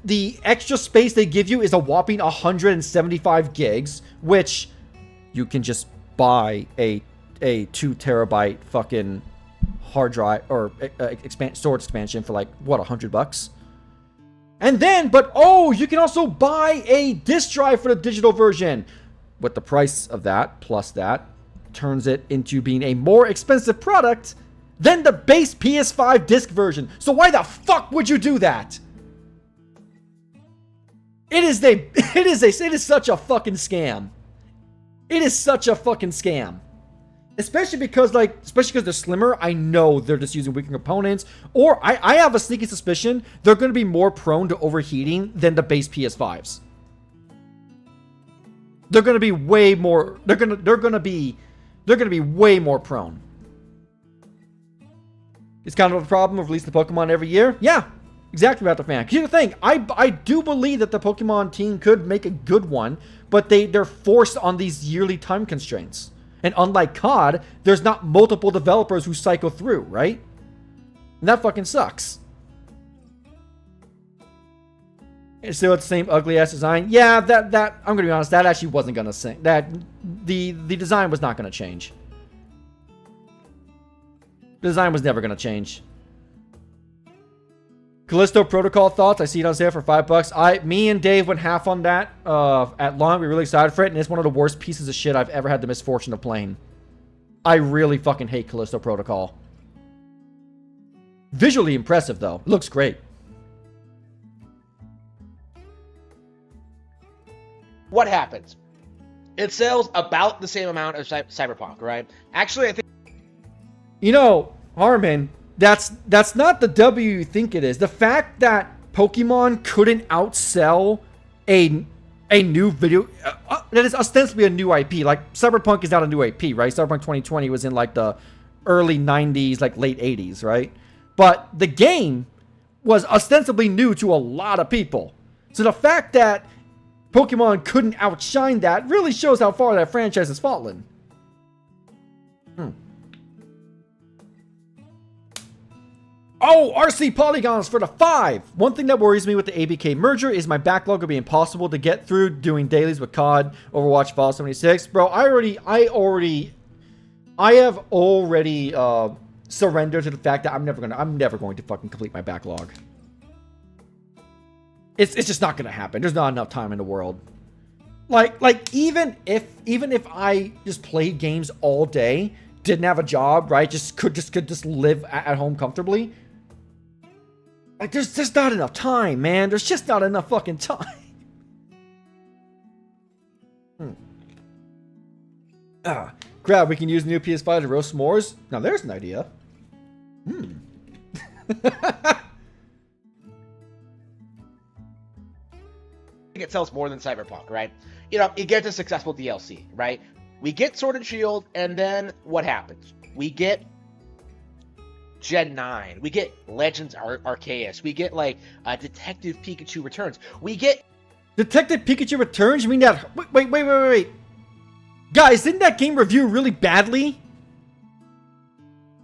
The extra space they give you is a whopping 175 gigs, which you can just buy a 2 terabyte fucking hard drive or storage expansion for like what, $100? And then, you can also buy a disk drive for the digital version. With the price of that plus that turns it into being a more expensive product than the base PS5 disc version. So why the fuck would you do that? It is such a fucking scam. It is such a fucking scam. Especially because they're slimmer, I know they're just using weaker components. Or I have a sneaky suspicion they're going to be more prone to overheating than the base PS5s. They're going to be way more. They're going to be way more prone. It's kind of a problem of releasing the Pokemon every year. Yeah. Exactly about the fan. Here's the thing, I do believe that the Pokemon team could make a good one, but they're forced on these yearly time constraints. And unlike COD, there's not multiple developers who cycle through, right? And that fucking sucks. It's still the same ugly ass design. Yeah, that I'm gonna be honest, that actually wasn't gonna sing. That the design was not gonna change. The design was never gonna change. Callisto Protocol thoughts. I see it on sale for $5. Me and Dave went half on that at launch. We were really excited for it, and it's one of the worst pieces of shit I've ever had the misfortune of playing. I really fucking hate Callisto Protocol. Visually impressive, though. It looks great. What happens? It sells about the same amount as Cyberpunk, right? Actually, I think... Harmon... That's not the W you think it is. The fact that Pokemon couldn't outsell a new video that is ostensibly a new IP. Like Cyberpunk is not a new IP, right? Cyberpunk 2020 was in like the early 90s, like late 80s, right? But the game was ostensibly new to a lot of people. So the fact that Pokemon couldn't outshine that really shows how far that franchise has fallen. Oh, RC polygons for the 5. One thing that worries me with the ABK merger is my backlog will be impossible to get through doing dailies with COD, Overwatch, Fallout 76. Bro, I have already surrendered to the fact that I'm never going to fucking complete my backlog. It's just not gonna happen. There's not enough time in the world. Like even if I just played games all day, didn't have a job, right? Could just live at home comfortably. Like there's just not enough time, man. There's just not enough fucking time. Crap, we can use the new PS5 to roast s'mores. Now there's an idea. It sells more than Cyberpunk, right? You know, it gets a successful DLC, right? We get Sword and Shield, and then what happens? We get Gen 9. We get Legends Arceus. We get, like, Detective Pikachu Returns. We get... Detective Pikachu Returns? You mean that... Wait. Guys, didn't that game review really badly?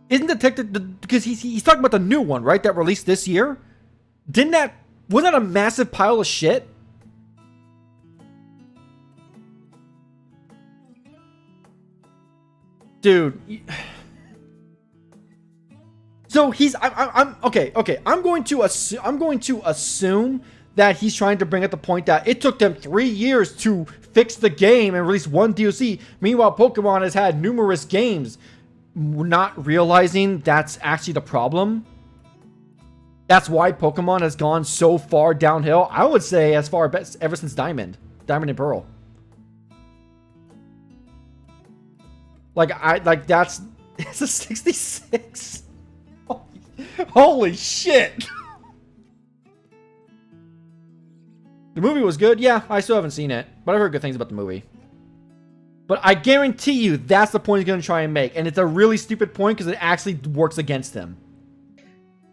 Isn't Detective... Because he's talking about the new one, right? That released this year? Didn't that... Wasn't that a massive pile of shit? Dude... So I'm okay. I'm going to assume that he's trying to bring up the point that it took them 3 years to fix the game and release one DLC. Meanwhile, Pokemon has had numerous games, not realizing that's actually the problem. That's why Pokemon has gone so far downhill. I would say as far as ever since Diamond and Pearl. That's it's a 66. Holy shit! The movie was good. Yeah, I still haven't seen it, but I've heard good things about the movie. But I guarantee you that's the point he's going to try and make, and it's a really stupid point because it actually works against him.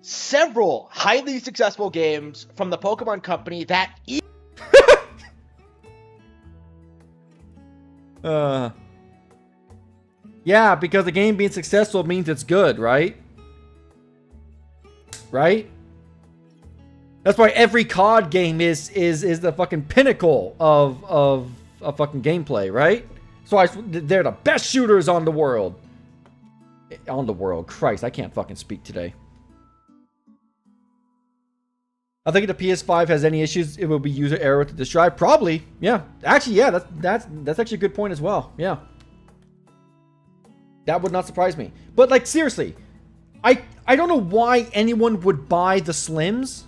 Several highly successful games from the Pokemon Company that... Yeah, because the game being successful means it's good, right? Right? That's why every COD game is the fucking pinnacle of fucking gameplay, right? So they're the best shooters on the world. Christ, I can't fucking speak today. I think if the PS5 has any issues, it will be user error with the disk drive. Probably, yeah. Actually, yeah, that's actually a good point as well. Yeah. That would not surprise me. But like seriously, I don't know why anyone would buy the Slims,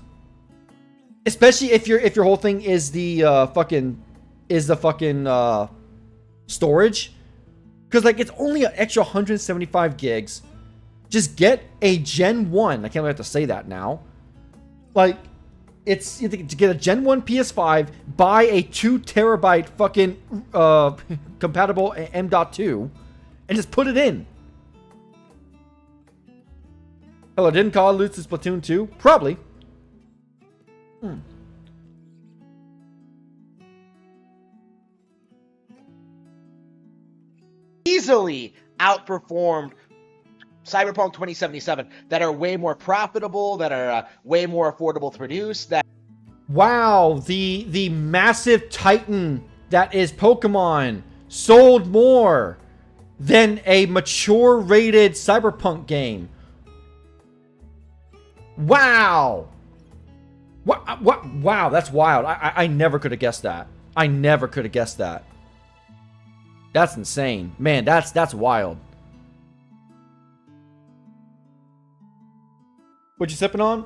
especially if your whole thing is the fucking storage, because like it's only an extra 175 gigs. Just get a Gen 1. I can't believe I have to say that now. Like it's to get a Gen 1 PS5, buy a 2 terabyte fucking compatible M.2, and just put it in. Hello, didn't Call lose to Splatoon 2? Probably. Easily outperformed Cyberpunk 2077 that are way more profitable, that are way more affordable to produce. That wow, the massive titan that is Pokemon sold more than a mature rated Cyberpunk game. Wow. What? Wow, that's wild. I never could have guessed that. I never could have guessed that. That's insane. Man, that's wild. What you sipping on?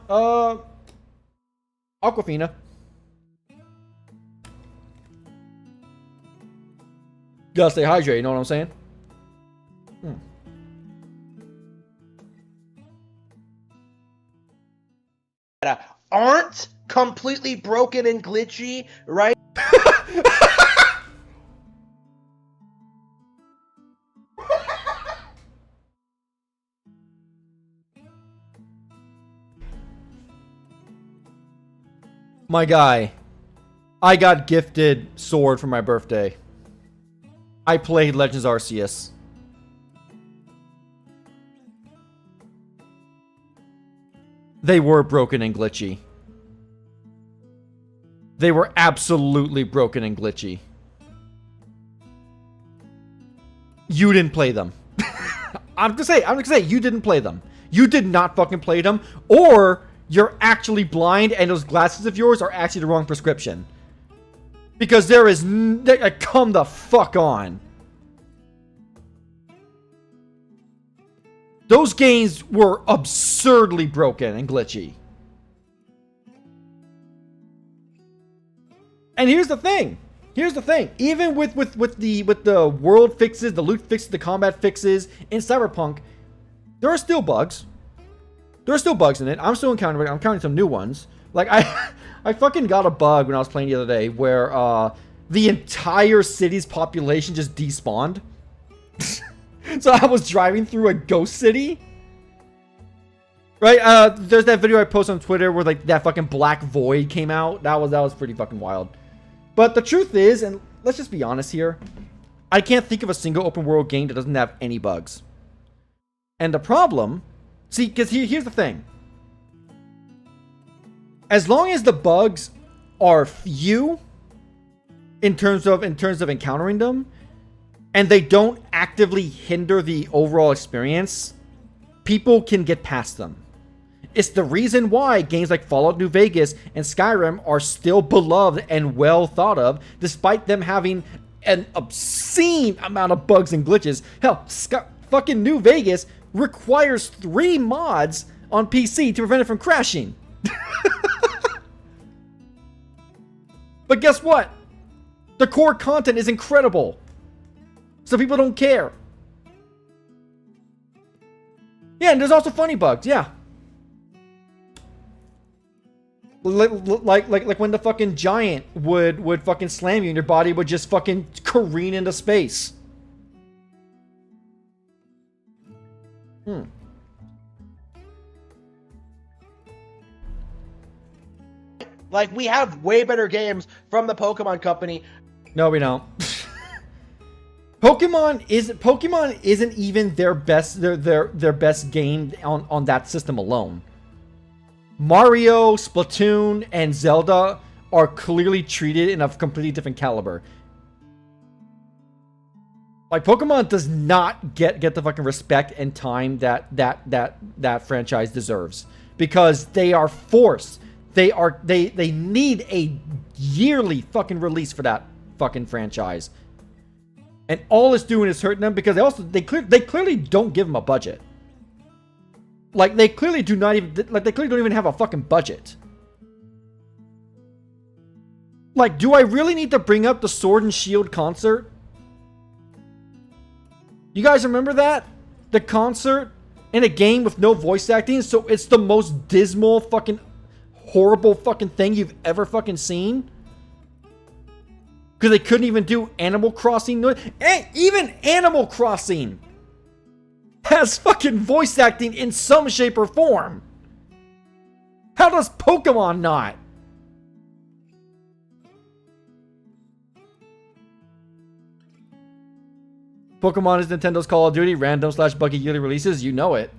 Aquafina. Gotta stay hydrated, you know what I'm saying? aren't completely broken and glitchy, right? My guy. I got gifted Sword for my birthday. I played Legends Arceus. They were broken and glitchy. They were absolutely broken and glitchy. You didn't play them. I'm gonna say, you didn't play them. You did not fucking play them, or you're actually blind and those glasses of yours are actually the wrong prescription. Because there is, come the fuck on. Those games were absurdly broken and glitchy. And here's the thing. Even with the world fixes, the loot fixes, the combat fixes in Cyberpunk, there are still bugs. There are still bugs in it. I'm still encountering some new ones. Like I fucking got a bug when I was playing the other day where the entire city's population just despawned. So I was driving through a ghost city. Right? There's that video I posted on Twitter where like that fucking black void came out. That was pretty fucking wild. But the truth is, and let's just be honest here, I can't think of a single open world game that doesn't have any bugs. And the problem, see, because here's the thing. As long as the bugs are few in terms of encountering them, and they don't actively hinder the overall experience, people can get past them. It's the reason why games like Fallout New Vegas and Skyrim are still beloved and well thought of, despite them having an obscene amount of bugs and glitches. Hell, fucking New Vegas requires 3 mods on PC to prevent it from crashing. But guess what? The core content is incredible. So people don't care. Yeah, and there's also funny bugs, yeah. Like when the fucking giant would fucking slam you and your body would just fucking careen into space. Like, we have way better games from the Pokemon Company. No, we don't. Pokemon isn't even their best their best game on that system alone. Mario, Splatoon, and Zelda are clearly treated in a completely different caliber. Like, Pokemon does not get the fucking respect and time that franchise deserves, because they are forced. They need a yearly fucking release for that fucking franchise. And all it's doing is hurting them, because they clearly don't give them a budget. Like, they clearly don't even have a fucking budget. Like, do I really need to bring up the Sword and Shield concert? You guys remember that? The concert in a game with no voice acting, so it's the most dismal fucking horrible fucking thing you've ever fucking seen? Because they couldn't even do Animal Crossing. Even Animal Crossing has fucking voice acting in some shape or form. How does Pokemon not? Pokemon is Nintendo's Call of Duty, random/buggy yearly releases. You know it.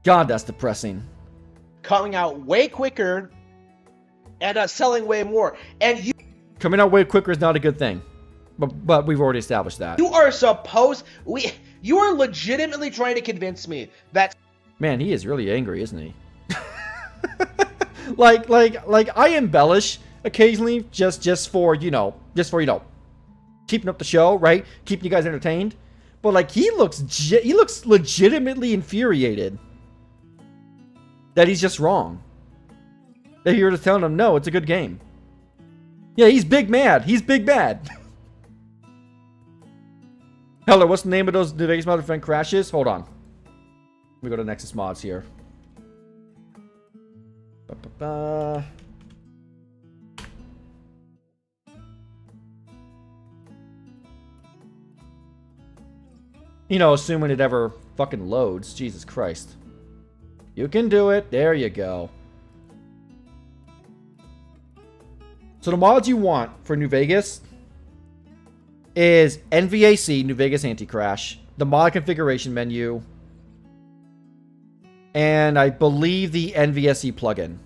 God, that's depressing. Coming out way quicker and selling way more. And you... Coming out way quicker is not a good thing. But we've already established that. You are supposed... You are legitimately trying to convince me that... Man, he is really angry, isn't he? like I embellish occasionally just for keeping up the show, right? Keeping you guys entertained. But like, he looks legitimately infuriated that he's just wrong. That you're just telling him, no, it's a good game. Yeah, he's big mad. He's big bad. Heller, what's the name of those New Vegas mod event crashes? Hold on. Let me go to Nexus Mods here. You know, assuming it ever fucking loads. Jesus Christ. You can do it. There you go. So the mods you want for New Vegas is NVAC, New Vegas Anti-Crash, the mod configuration menu, and I believe the NVSC plugin.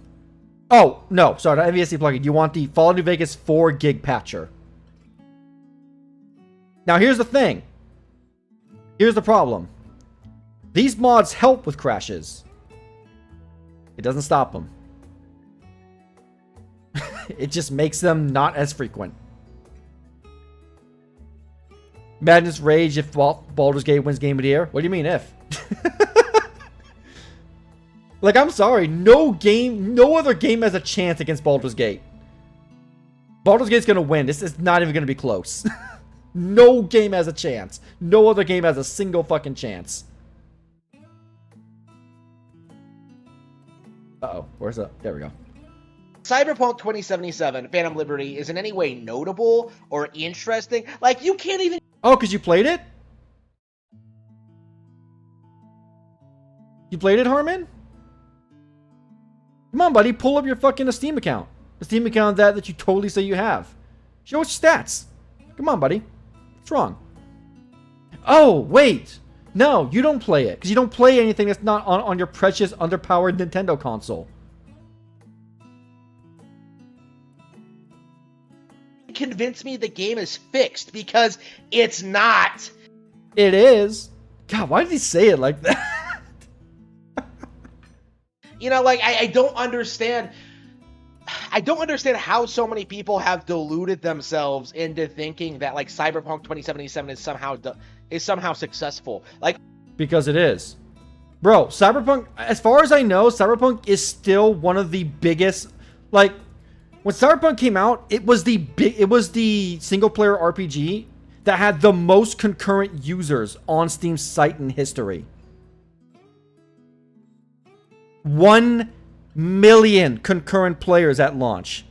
Oh, no, sorry, not NVSC plugin. You want the Fallout New Vegas 4 gig patcher. Now, here's the thing. Here's the problem. These mods help with crashes. It doesn't stop them. It just makes them not as frequent. Madness Rage if Baldur's Gate wins Game of the Year. What do you mean if? Like, I'm sorry. No other game has a chance against Baldur's Gate. Baldur's Gate's gonna win. This is not even gonna be close. No game has a chance. No other game has a single fucking chance. Uh-oh. Where's that? There we go. Cyberpunk 2077, Phantom Liberty, is in any way notable or interesting. Like, you can't even... Oh, because you played it? You played it, Harmon? Come on, buddy. Pull up your fucking Steam account. The Steam account that you totally say you have. Show us your stats. Come on, buddy. What's wrong? Oh, wait. No, you don't play it. Because you don't play anything that's not on your precious, underpowered Nintendo console. Convince me the game is fixed, because it's not. It is. God, why did he say it like that? You know, like, I don't understand. I don't understand how so many people have deluded themselves into thinking that, like, Cyberpunk 2077 is somehow successful. Like, because it is. Bro, Cyberpunk, as far as I know, Cyberpunk is still one of the biggest, like, when Cyberpunk came out, it was the single player RPG that had the most concurrent users on Steam's site in history. 1 million concurrent players at launch.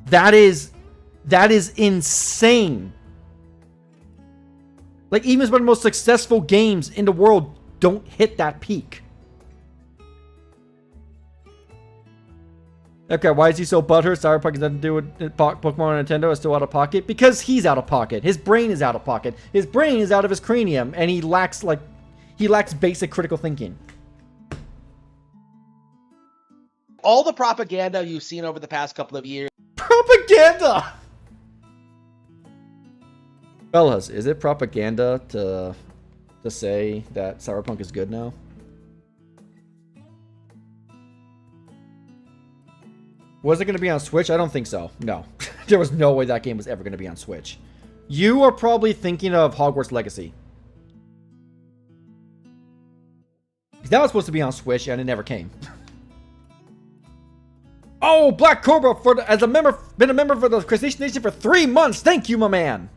That is insane. Like, even some of the most successful games in the world don't hit that peak. Okay, why is he so butthurt? Cyberpunk has nothing to do with Pokemon on Nintendo. Is still out of pocket because he's out of pocket. His brain is out of pocket. His brain is out of his cranium, and he lacks basic critical thinking. all the propaganda you've seen over the past couple of years. Propaganda! Fellas, is it propaganda to say that Cyberpunk is good now? Was it going to be on Switch? I don't think so. No. There was no way that game was ever going to be on Switch. You are probably thinking of Hogwarts Legacy. That was supposed to be on Switch and it never came. Oh, Black Cobra been a member for the Crustacean Nation for 3 months. Thank you, my man.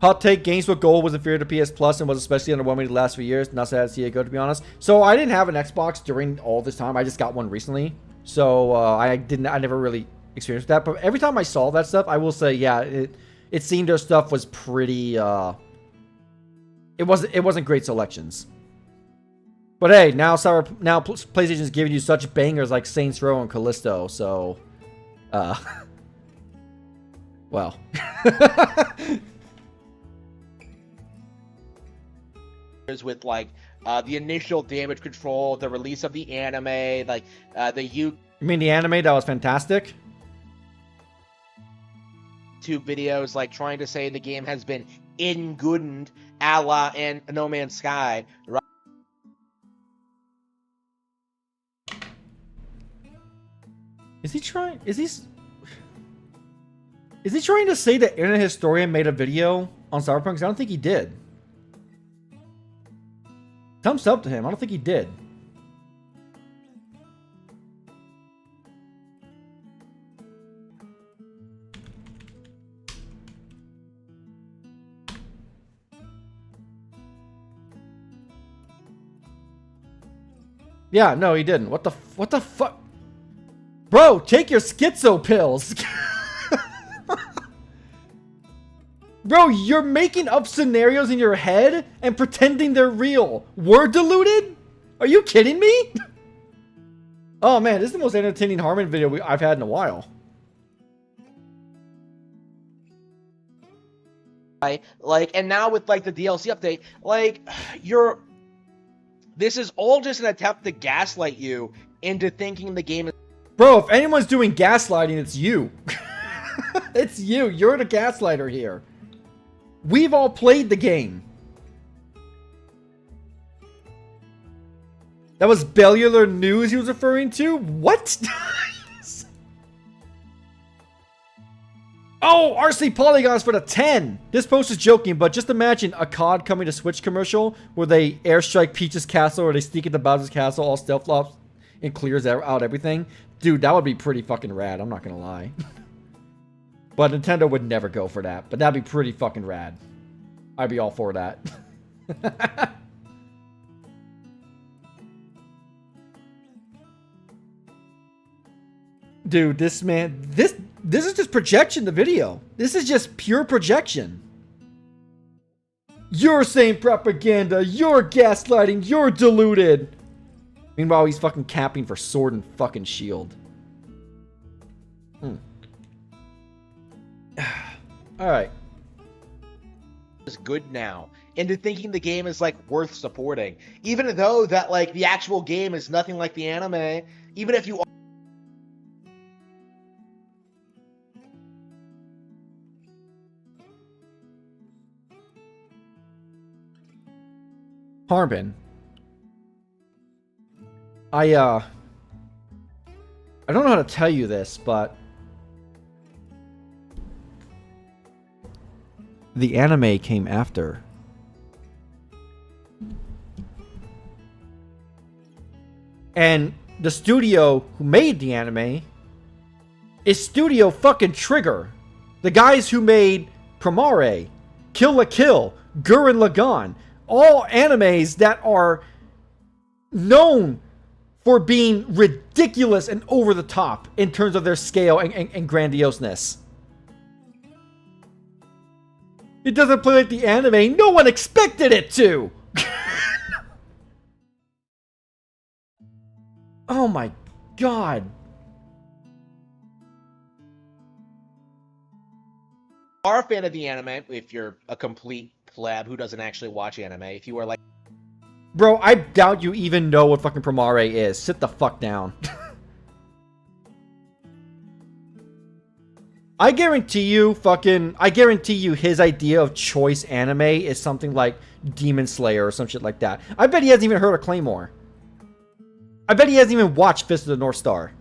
Hot take, games with gold was inferior to PS Plus and was especially underwhelming the last few years. Not sad to see it go, to be honest. So I didn't have an Xbox during all this time. I just got one recently. So I never really experienced that. But every time I saw that stuff, I will say, yeah, it seemed their stuff was pretty, it wasn't great selections. But hey, now PlayStation is giving you such bangers like Saints Row and Callisto, so well. With like the initial damage control, the release of the anime, like You mean the anime that was fantastic? YouTube videos like trying to say the game has been in-goodened, a la and No Man's Sky. Right? Is he trying to say that Internet Historian made a video on Cyberpunk? 'Cause I don't think he did. Thumbs up to him. I don't think he did. Yeah, no, he didn't. What the fuck? Bro, take your schizo pills. Bro, you're making up scenarios in your head and pretending they're real. Word deluded? Are you kidding me? Oh man, this is the most entertaining Harmon video I've had in a while. Like, and now with like the DLC update, like this is all just an attempt to gaslight you into thinking the game is. Bro, if anyone's doing gaslighting, it's you. It's you. You're the gaslighter here. We've all played the game. That was Bellular News he was referring to? What? Oh, RC Polygons for the 10. This post is joking, but just imagine a COD coming to Switch commercial where they airstrike Peach's castle or they sneak into Bowser's castle, all stealth flops, and clears out everything. Dude, that would be pretty fucking rad. I'm not gonna lie. But Nintendo would never go for that. But that'd be pretty fucking rad. I'd be all for that. Dude, this man, this is just projection, the video. This is just pure projection. You're saying propaganda, you're gaslighting, you're deluded. Meanwhile, he's fucking capping for Sword and fucking Shield. Alright. Is good now into thinking the game is like worth supporting, even though that like the actual game is nothing like the anime. Even if you Harbin. I don't know how to tell you this, but the anime came after. And the studio who made the anime is Studio fucking Trigger. The guys who made Promare, Kill la Kill, Gurren Lagann. All animes that are known for being ridiculous and over the top in terms of their scale and grandioseness. It doesn't play like the anime. No one expected it to. Oh my god. are a fan of the anime, if you're a complete pleb who doesn't actually watch anime, if you are like... Bro, I doubt you even know what fucking Promare is. Sit the fuck down. I guarantee you his idea of choice anime is something like Demon Slayer or some shit like that. I bet he hasn't even heard of Claymore. I bet he hasn't even watched Fist of the North Star.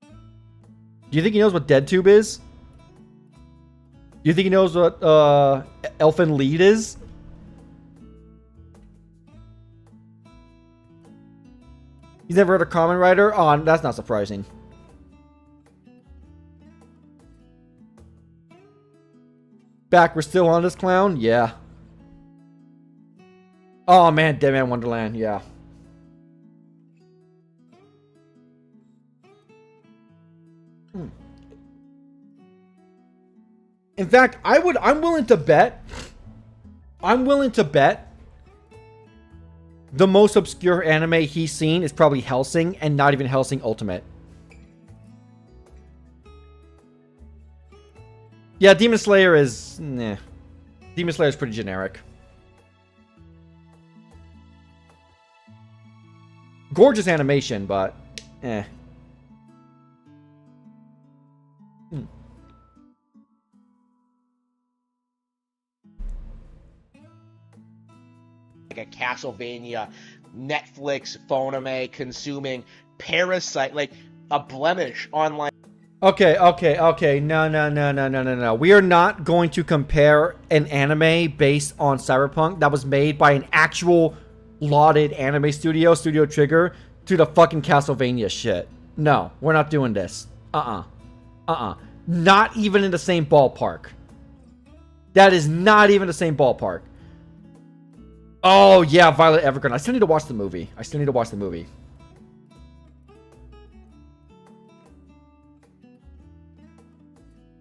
Do you think he knows what DeadTube is? Do you think he knows what Elfen Lied is? He's never heard of Kamen Rider? Oh, that's not surprising. Back, we're still on this clown? Yeah. Oh man, Dead Man Wonderland, yeah. In fact, I'm willing to bet the most obscure anime he's seen is probably Hellsing, and not even Hellsing Ultimate. Yeah, Demon Slayer is... Nah. Demon Slayer is pretty generic. Gorgeous animation, but... eh. Like a Castlevania, Netflix, phoneme consuming parasite, like a blemish on like... Okay. No. We are not going to compare an anime based on Cyberpunk that was made by an actual lauded anime studio, Studio Trigger, to the fucking Castlevania shit. No, we're not doing this. Not even in the same ballpark. That is not even the same ballpark. Oh, yeah, Violet Evergarden. I still need to watch the movie.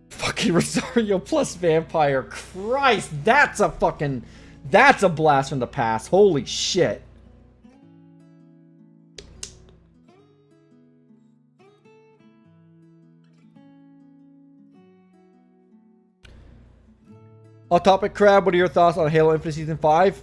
Fucking Rosario plus Vampire. Christ, that's a fucking... That's a blast from the past. Holy shit. Off topic, Crab, what are your thoughts on Halo Infinite Season 5?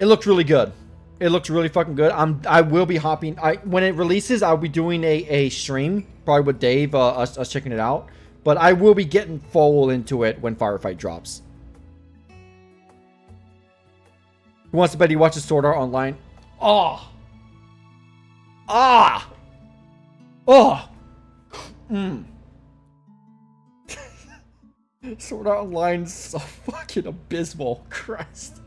It looks really good. It looks really fucking good. I will be hopping. When it releases, I'll be doing a stream, probably with Dave, us checking it out. But I will be getting full into it when Firefight drops. Who wants to bet he watches Sword Art Online? Oh. Ah. Oh. Sword Art Online's so fucking abysmal. Christ.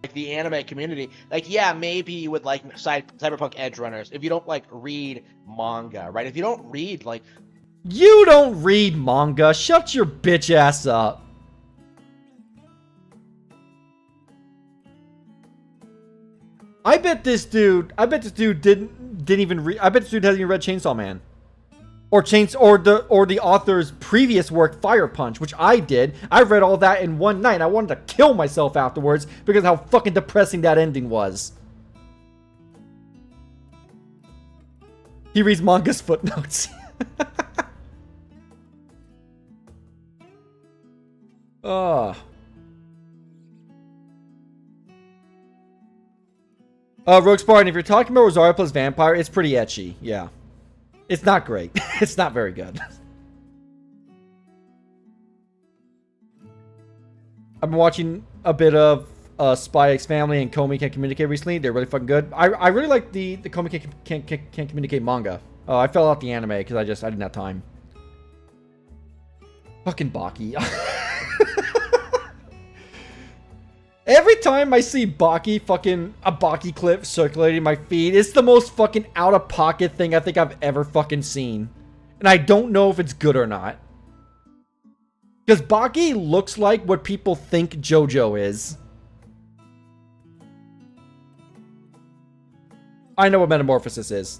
Like the anime community, like, yeah, maybe you would like Cyberpunk Edge Runners if you don't like read manga, right? If you don't read, like, you don't read manga, shut your bitch ass up. I bet this dude didn't even read. I bet this dude hasn't even read Chainsaw Man. Or the author's previous work, Fire Punch, which I did. I read all that in one night. I wanted to kill myself afterwards because how fucking depressing that ending was. He reads manga's footnotes. Rogue Spartan, if you're talking about Rosario plus Vampire, it's pretty ecchi, yeah. It's not great. It's not very good. I've been watching a bit of Spy X Family and Komi Can't Communicate recently. They're really fucking good. I really like the Komi Can't Communicate manga. I fell out the anime because I didn't have time. Fucking Baki. Every time I see Baki, a Baki clip circulating my feed, it's the most fucking out-of-pocket thing I think I've ever fucking seen. And I don't know if it's good or not. Because Baki looks like what people think JoJo is. I know what Metamorphosis is.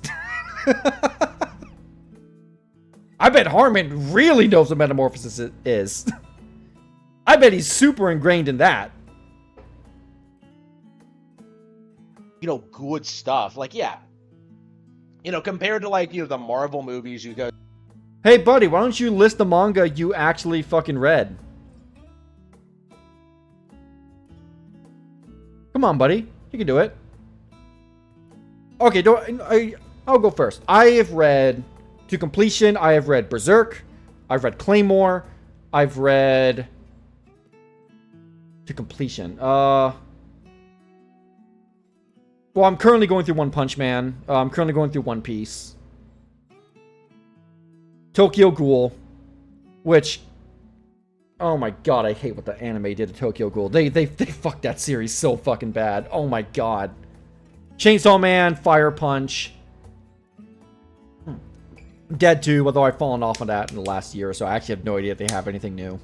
I bet Harmon really knows what Metamorphosis is. I bet he's super ingrained in that. you know, good stuff. Like, yeah, you know, compared to, like, you know, the Marvel movies, you go, hey, buddy, why don't you list the manga you actually fucking read? Come on, buddy. You can do it. Okay, I'll go first. I have read to completion. I have read Berserk. I've read Claymore. I've read to completion. Well, I'm currently going through One Punch Man. I'm currently going through One Piece. Tokyo Ghoul, which, oh my god, I hate what the anime did to Tokyo Ghoul. They fucked that series so fucking bad. Oh my god. Chainsaw Man, Fire Punch. Dead 2, although I've fallen off on that in the last year, so I actually have no idea if they have anything new.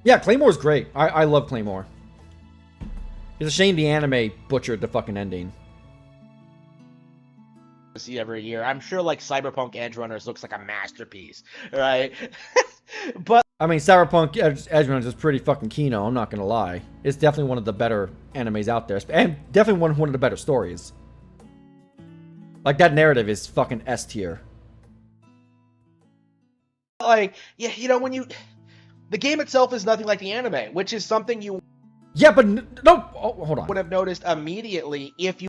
Yeah, Claymore's great. I love Claymore. It's a shame the anime butchered the fucking ending. see every year. I'm sure, like, Cyberpunk Edge Runners looks like a masterpiece, right? But I mean, Cyberpunk Edge Runners is pretty fucking kino, I'm not gonna lie. It's definitely one of the better animes out there, and definitely one of the better stories. Like, that narrative is fucking S tier. like, yeah, you know, when you, the game itself is nothing like the anime, which is something you Yeah, but no, oh, hold on. would have noticed immediately if you.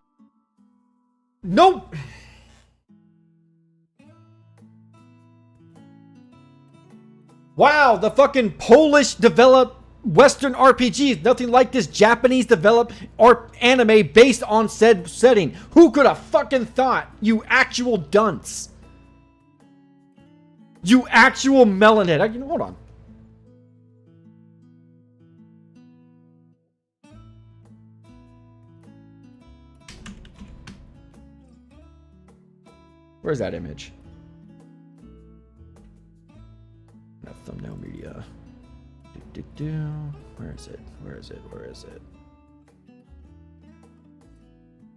No. Wow, the fucking Polish developed Western RPGs. Nothing like this Japanese developed anime based on said setting. Who could have fucking thought? You actual dunce. You actual melonhead. You know, hold on. Where's that image? That thumbnail media. Where is it? Where is it? Where is it?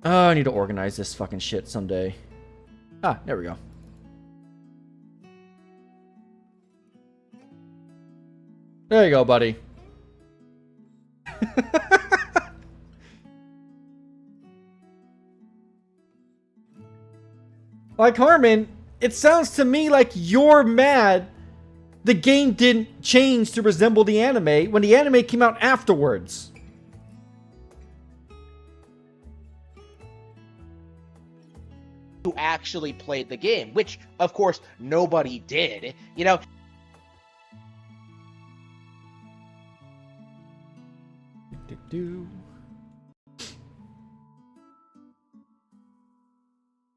Oh, I need to organize this fucking shit someday. Ah, there we go. There you go, buddy. Like, Harmon, it sounds to me like you're mad the game didn't change to resemble the anime when the anime came out afterwards. Who actually played the game, which, of course, nobody did. You know,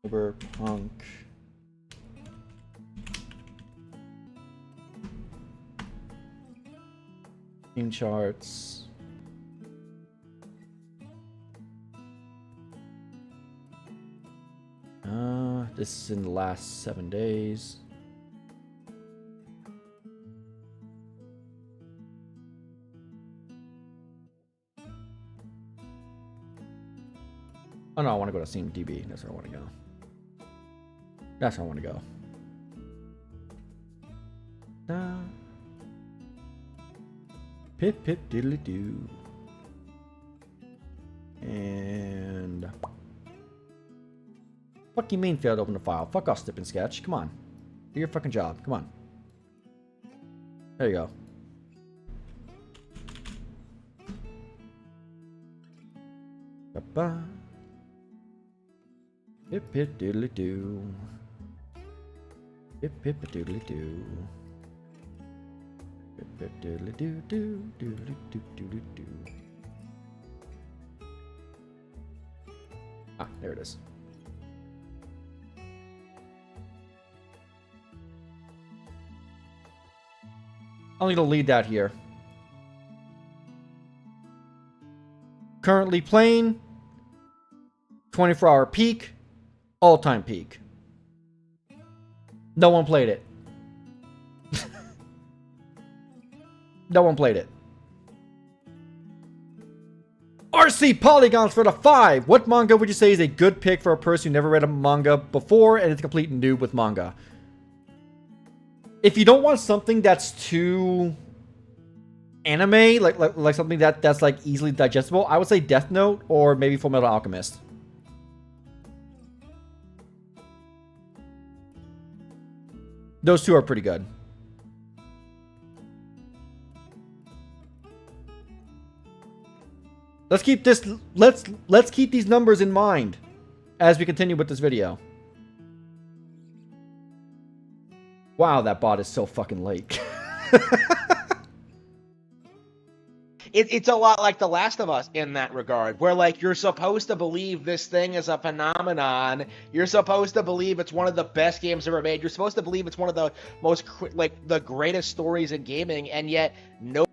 Cyberpunk. Game charts. This is in the last 7 days. Oh no, I want to go to smdh. That's where I want to go. That's where I want to go. Pip pip diddly doo. And fuck you mean failed to open the file? Fuck off, Stip and Sketch. Come on. Do your fucking job. Come on. There you go. Ba-ba. Pip pip diddly doo. Pip pip diddly doo. Pip pip diddly doo doo doodly doo doodly doo. Ah, there it is. I'll need to lead that here. Currently playing 24-hour peak, all-time peak. No one played it. No one played it. RC Polygons for the 5. What manga would you say is a good pick for a person who never read a manga before and is a complete noob with manga? If you don't want something that's too anime, like something that's like easily digestible, I would say Death Note or maybe Fullmetal Alchemist. Those two are pretty good. Let's keep this. Let's keep these numbers in mind as we continue with this video. Wow, that bot is so fucking late. it's a lot like The Last of Us in that regard, where like you're supposed to believe this thing is a phenomenon. You're supposed to believe it's one of the best games ever made. You're supposed to believe it's one of the most the greatest stories in gaming, and yet no.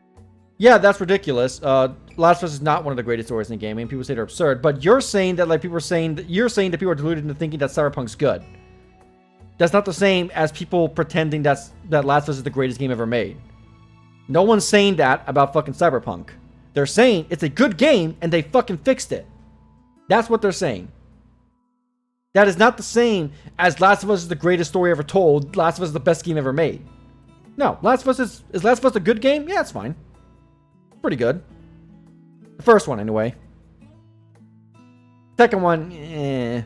Yeah, that's ridiculous. Last of Us is not one of the greatest stories in gaming. People say they're absurd, but you're saying that like people are saying that you're saying that people are deluded into thinking that Cyberpunk's good. That's not the same as people pretending that Last of Us is the greatest game ever made. No one's saying that about fucking Cyberpunk. They're saying it's a good game and they fucking fixed it. That's what they're saying. That is not the same as Last of Us is the greatest story ever told. Last of Us is the best game ever made. No, Last of Us is Last of Us a good game? Yeah, it's fine. Pretty good. The first one, anyway. Second one, eh.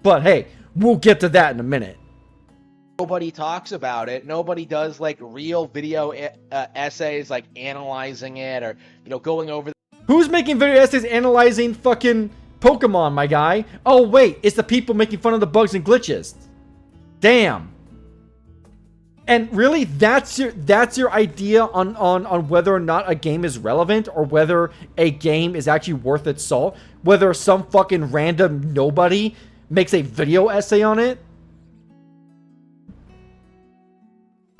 But hey, we'll get to that in a minute. Nobody talks about it. Nobody does like real video essays, like analyzing it or going over. Who's making video essays analyzing fucking Pokemon, my guy? Oh wait, it's the people making fun of the bugs and glitches. Damn. And really, that's your idea on whether or not a game is relevant or whether a game is actually worth its salt? Whether some fucking random nobody makes a video essay on it?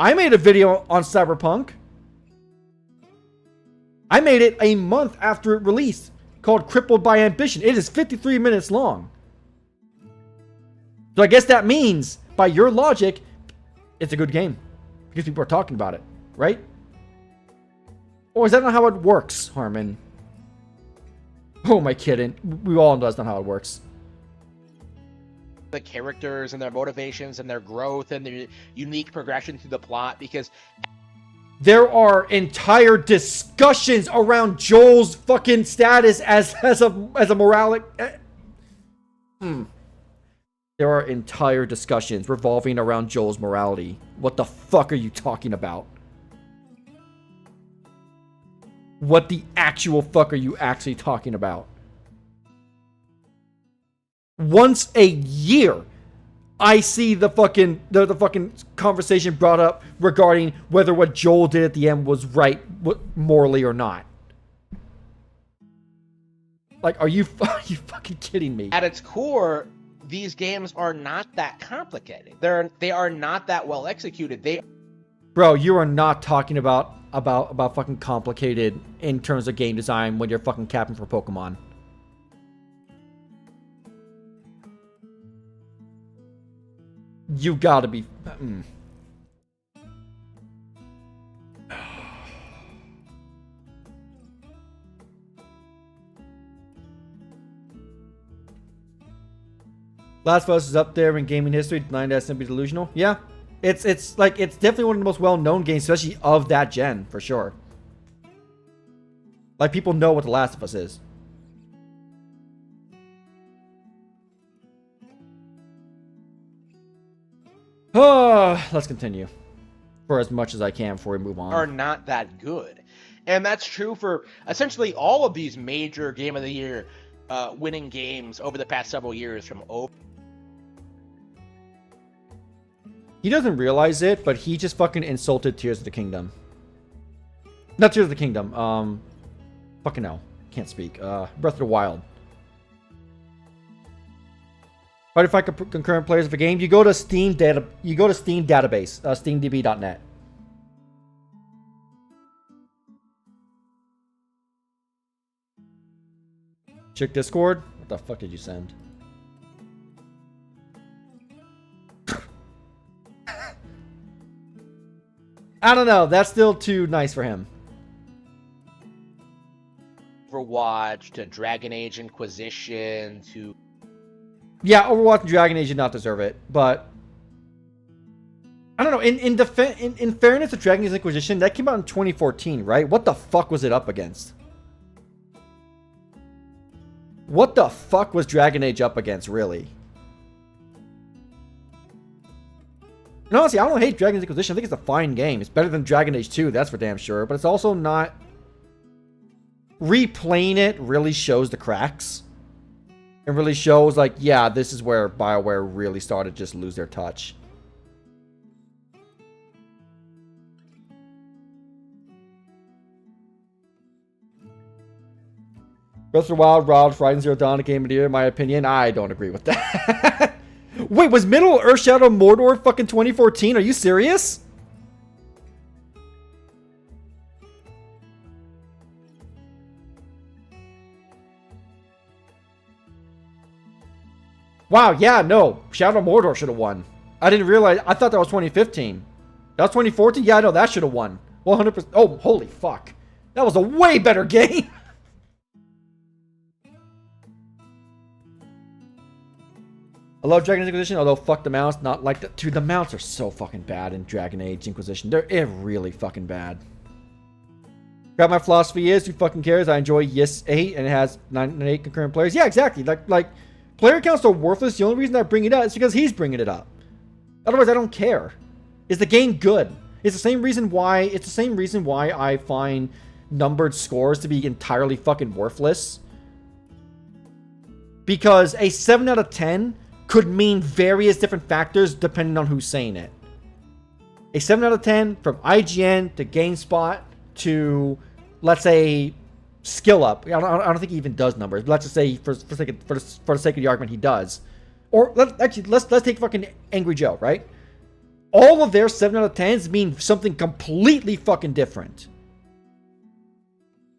I made a video on Cyberpunk. I made it a month after it released, called Crippled by Ambition. It is 53 minutes long. So I guess that means, by your logic, it's a good game. Because people are talking about it, right? Or is that not how it works, Harmon? Oh, am I kidding? We all know that's not how it works. The characters and their motivations and their growth and their unique progression through the plot, because There are entire discussions around Joel's fucking status as a moralic. There are entire discussions revolving around Joel's morality. What the fuck are you talking about? What the actual fuck are you actually talking about? Once a year, I see the fucking conversation brought up regarding whether what Joel did at the end was right morally or not. Like, are you fucking kidding me? At its core, these games are not that complicated. They are not that well executed. Bro, you are not talking about fucking complicated in terms of game design when you're fucking capping for Pokemon. You gotta be. Last of Us is up there in gaming history, denying that simply delusional. Yeah, it's definitely one of the most well-known games, especially of that gen, for sure. Like, people know what The Last of Us is. Let's continue for as much as I can before we move on. Are not that good, and that's true for essentially all of these major Game of the Year winning games over the past several years. He doesn't realize it, but he just fucking insulted Tears of the Kingdom. Not Tears of the Kingdom. Fucking hell, can't speak. Breath of the Wild. How do you find concurrent players of a game? You go to Steam database, steamdb.net. Check Discord. What the fuck did you send? I don't know. That's still too nice for him. Overwatch to Dragon Age Inquisition to... Yeah, Overwatch and Dragon Age did not deserve it, but I don't know. In fairness to Dragon Age Inquisition, that came out in 2014, right? What the fuck was it up against? What the fuck was Dragon Age up against, really? And honestly, I don't hate Dragon Age Inquisition. I think it's a fine game. It's better than Dragon Age 2, that's for damn sure. But it's also not... Replaying it really shows the cracks. It really shows, like, yeah, this is where BioWare really started to just lose their touch. Breath of the Wild, Horizon Zero Dawn, a game of the year, in my opinion. I don't agree with that. Wait, was Middle Earth Shadow Mordor fucking 2014? Are you serious? Wow, yeah, no. Shadow Mordor should have won. I didn't realize. I thought that was 2015. That was 2014? Yeah, no, that should have won. 100%. Oh, holy fuck. That was a way better game. I love Dragon Age Inquisition, although fuck the mounts. Not like that. Dude, the mounts are so fucking bad in Dragon Age Inquisition. They're really fucking bad. Grab my philosophy is, who fucking cares? I enjoy Yes 8 and it has 9 concurrent players. Yeah, exactly. Like player counts are worthless. The only reason I bring it up is because he's bringing it up. Otherwise, I don't care. Is the game good? It's the same reason why I find numbered scores to be entirely fucking worthless. Because a 7 out of 10 could mean various different factors depending on who's saying it. A 7 out of 10 from IGN to GameSpot to, let's say, Skill Up. I don't think he even does numbers. But let's just say, for the sake of the argument, he does. Or let's take fucking Angry Joe, right? All of their 7 out of 10s mean something completely fucking different.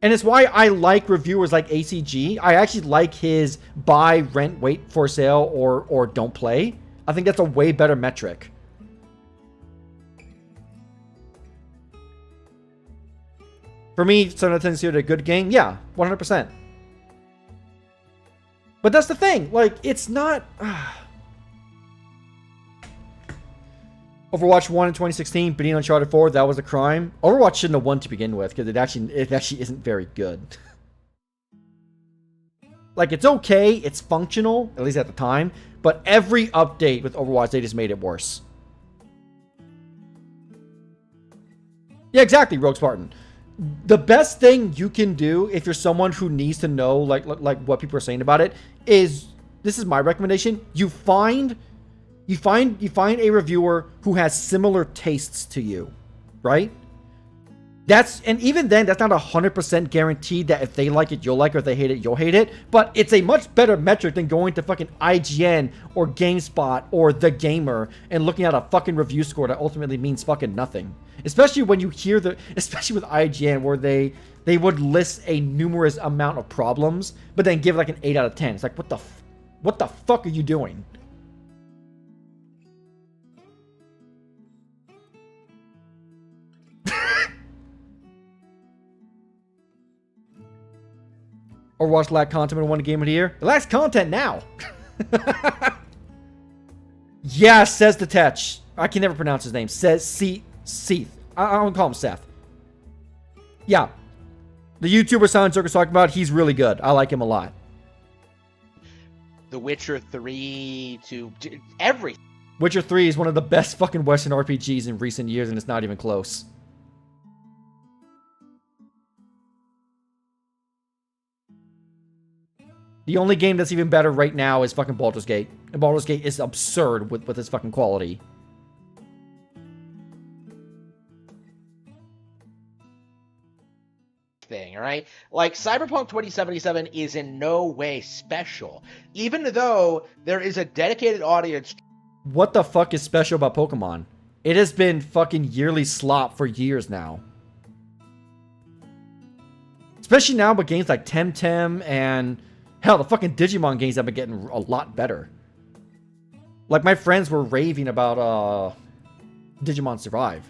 And it's why I like reviewers like ACG. I actually like his buy, rent, wait for sale, or don't play. I think that's a way better metric. For me, 7 out of 10 is a good game. Yeah, 100%. But that's the thing. Like, it's not... Overwatch 1 in 2016, beating Uncharted 4, that was a crime. Overwatch shouldn't have won to begin with, because it actually isn't very good. Like, it's okay, it's functional, at least at the time, but every update with Overwatch, they just made it worse. Yeah, exactly, Rogue Spartan. The best thing you can do if you're someone who needs to know, like what people are saying about it, is, this is my recommendation, you find a reviewer who has similar tastes to you, right? And even then, that's not 100% guaranteed that if they like it, you'll like it, or if they hate it, you'll hate it. But it's a much better metric than going to fucking IGN or GameSpot or The Gamer and looking at a fucking review score that ultimately means fucking nothing. Especially when you hear especially with IGN, where they would list a numerous amount of problems, but then give it like an 8 out of 10. It's like, what the fuck are you doing? Overwatch lack content and won a game of the year. It lacks content now. Yeah, says the Tetch. I can never pronounce his name. Says Seth. I don't call him Seth. Yeah. The YouTuber Silent Circus talking about, he's really good. I like him a lot. The Witcher 3 to everything. Witcher 3 is one of the best fucking Western RPGs in recent years, and it's not even close. The only game that's even better right now is fucking Baldur's Gate. And Baldur's Gate is absurd with its fucking quality. Thing, right? Like, Cyberpunk 2077 is in no way special, even though there is a dedicated audience. What the fuck is special about Pokemon? It has been fucking yearly slop for years now. Especially now with games like Temtem and... hell, the fucking Digimon games have been getting a lot better. Like, my friends were raving about, Digimon Survive.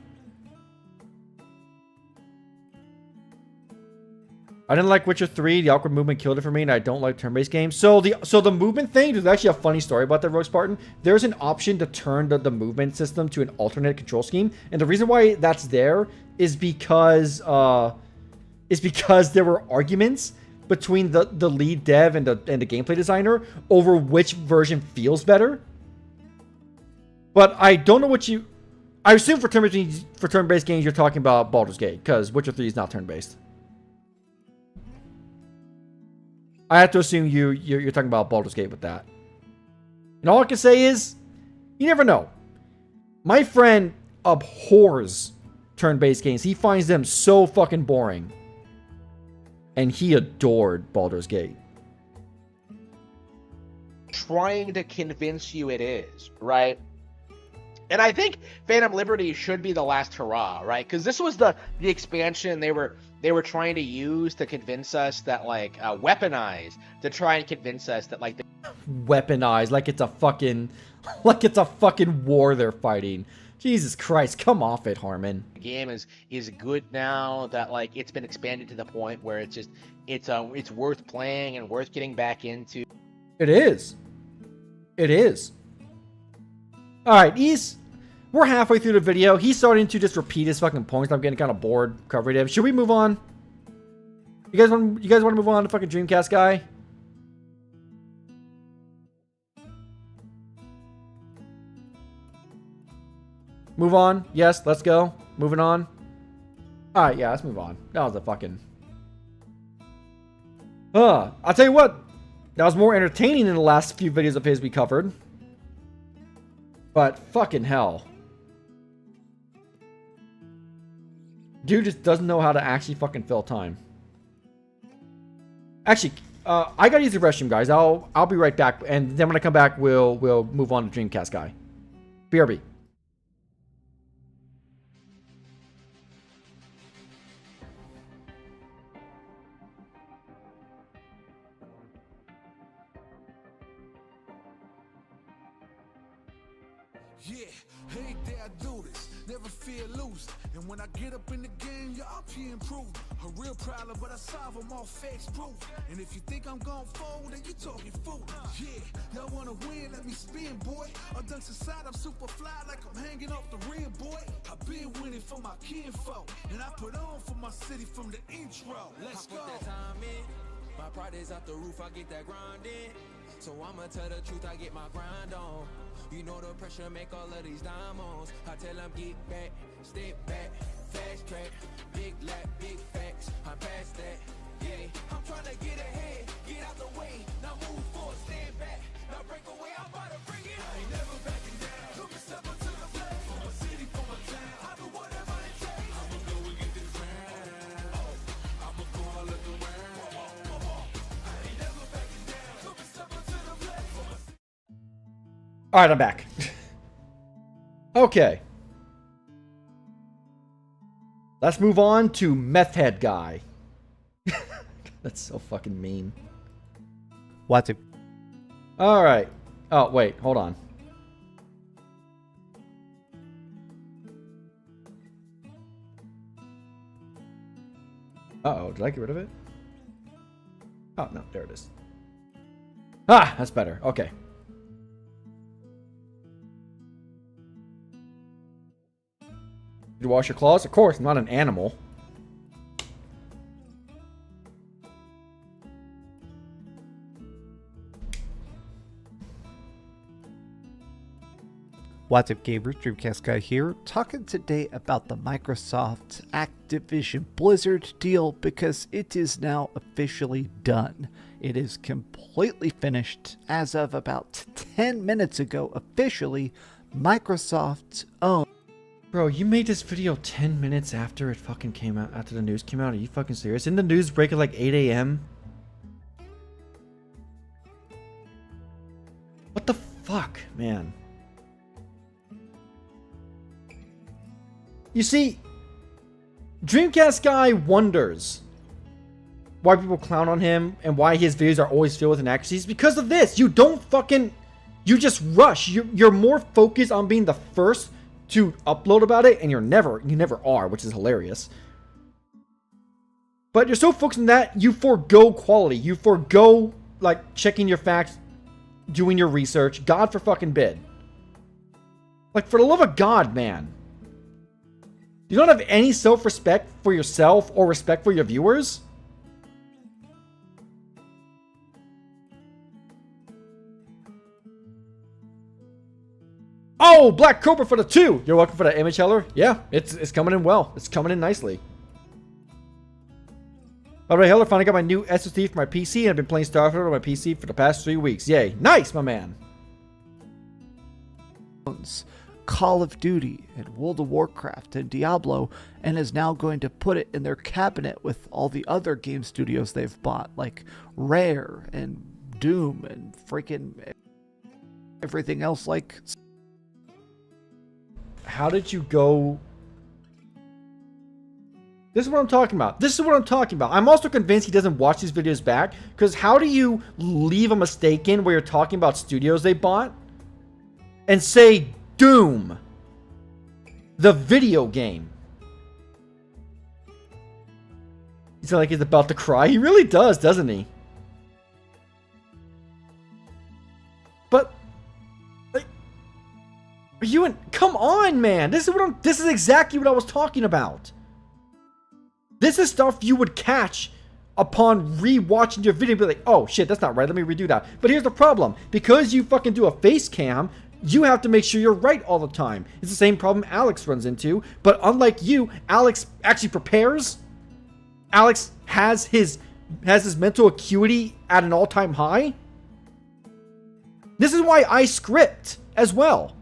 I didn't like Witcher 3. The awkward movement killed it for me, and I don't like turn-based games. So the movement thing, there's actually a funny story about that, Rogue Spartan. There's an option to turn the movement system to an alternate control scheme, and the reason why that's there is because there were arguments between the lead dev and the gameplay designer over which version feels better. But I don't know what I assume for turn-based games you're talking about Baldur's Gate, because Witcher 3 is not turn-based. I have to assume you're talking about Baldur's Gate with that. And all I can say is, you never know. My friend abhors turn-based games. He finds them so fucking boring. And he adored Baldur's Gate. Trying to convince you it is, right? And I think Phantom Liberty should be the last hurrah, right? Because this was the expansion they were trying to use to convince us that, like, weaponize, to try and convince us that, like, weaponize, like it's a fucking war they're fighting. Jesus Christ, come off it, Harmon. The game is good now that, like, it's been expanded to the point where it's worth playing and worth getting back into. It is. It is. All right, we're halfway through the video. He's starting to just repeat his fucking points. I'm getting kind of bored covering him. Should we move on? You guys want to move on to fucking Dreamcast guy? Move on. Yes, let's go. Moving on. All right, yeah, let's move on. That was a fucking... I'll tell you what. That was more entertaining than the last few videos of his we covered. But fucking hell. Dude just doesn't know how to actually fucking fill time. Actually, I gotta use the restroom, guys. I'll be right back, and then when I come back, we'll move on to Dreamcast guy. BRB. Yeah, hey there, I do this. Never fear losing. And when I get up in the game, y'all be improving. A real problem, but I solve them all facts proof. And if you think I'm gonna fold, then you talking fool. Yeah, y'all wanna wanna win, let me spin, boy. On dunks aside, I'm super fly like I'm hanging off the rim, boy. I've been winning for my kinfolk, and I put on for my city from the intro. Let's go. Put that time in. My pride is out the roof, I get that grind in. So I'ma tell the truth, I get my grind on. You know the pressure make all of these diamonds. I tell them get back, step back, fast track, big lap, big facts. I'm past that, yeah. I'm trying to get ahead, get out the way. Now move forward, stand back, now break away. I'm about to bring it. I ain't never backing down. Took a step up to the plate. For my city, for my town. I do whatever it takes. I'ma go and get this round. I'ma go all of the round. I ain't never backing down. Took a step up to the plate. For my city. All right, I'm back. Okay. Let's move on to Meth Head Guy. That's so fucking mean. What's it? All right. Oh, wait. Hold on. Uh-oh. Did I get rid of it? Oh, no. There it is. Ah, that's better. Okay. Did you wash your claws? Of course, I'm not an animal. What's up, gamers? Dreamcast Guy here, talking today about the Microsoft Activision-Blizzard deal because it is now officially done. It is completely finished as of about 10 minutes ago. Officially, Microsoft owns. Bro, you made this video 10 minutes after it fucking came out, after the news came out. Are you fucking serious? Didn't the news break at like 8 a.m.? What the fuck, man? You see, Dreamcast Guy wonders why people clown on him and why his videos are always filled with inaccuracies. Because of this. You don't fucking... You just rush. You're more focused on being the first to upload about it, and you never are, which is hilarious. But you're so focused on that, you forego quality. You forego, like, checking your facts, doing your research. God for fucking bid. Like, for the love of God, man. You don't have any self-respect for yourself or respect for your viewers? Oh, Black Cobra for the 2. You're welcome for that image, Heller. Yeah, it's coming in well. It's coming in nicely. By the way, Heller, finally got my new SSD for my PC, and I've been playing Starfield on my PC for the past 3 weeks. Yay. Nice, my man. Call of Duty and World of Warcraft and Diablo, and is now going to put it in their cabinet with all the other game studios they've bought, like Rare and Doom and freaking everything else. Like, how did you go? This is what I'm talking about. This is what I'm talking about. I'm also convinced he doesn't watch these videos back, because how do you leave a mistake in where you're talking about studios they bought and say Doom, the video game? He's like he's about to cry. He really does, doesn't he? But like, are you in? Come on, man. This is exactly what I was talking about. This is stuff you would catch upon re-watching your video and be like, oh shit, that's not right. Let me redo that. But here's the problem. Because you fucking do a face cam, you have to make sure you're right all the time. It's the same problem Alex runs into. But unlike you, Alex actually prepares. Alex has his mental acuity at an all-time high. This is why I script as well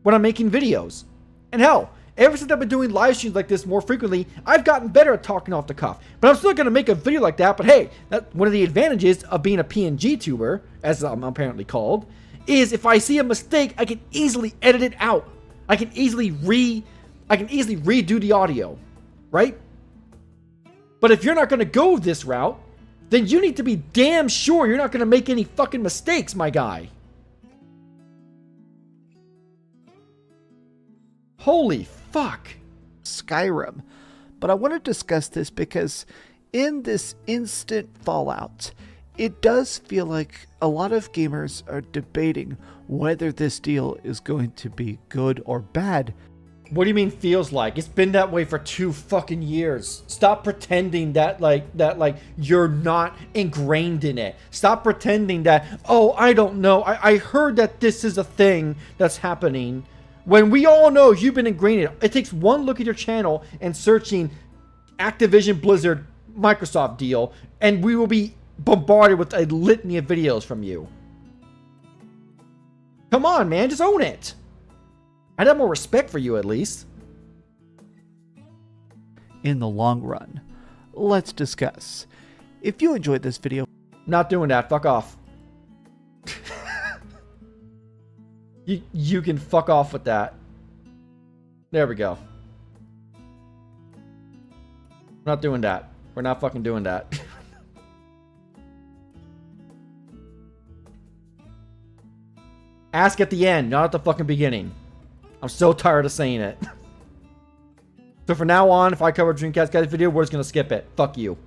when I'm making videos. And hell, ever since I've been doing live streams like this more frequently, I've gotten better at talking off the cuff. But I'm still going to make a video like that. But hey, that's one of the advantages of being a PNG tuber, as I'm apparently called, is if I see a mistake, I can easily edit it out. I can easily redo the audio, right? But if you're not going to go this route, then you need to be damn sure you're not going to make any fucking mistakes, my guy. Holy fuck. Skyrim. But I want to discuss this because in this instant fallout, it does feel like a lot of gamers are debating whether this deal is going to be good or bad. What do you mean feels like? It's been that way for 2 fucking years. Stop pretending that like you're not ingrained in it. Stop pretending that, oh, I don't know. I heard that this is a thing that's happening. When we all know you've been ingrained in it. It takes one look at your channel and searching Activision Blizzard Microsoft deal, and we will be bombarded with a litany of videos from you. Come on, man, just own it. I'd have more respect for you, at least. In the long run, let's discuss. If you enjoyed this video, Not doing that. Fuck off. You can fuck off with that. There we go. We're not doing that. We're not fucking doing that. Ask at the end, not at the fucking beginning. I'm so tired of saying it. So from now on, if I cover Dreamcast guys video, we're just gonna skip it. Fuck you.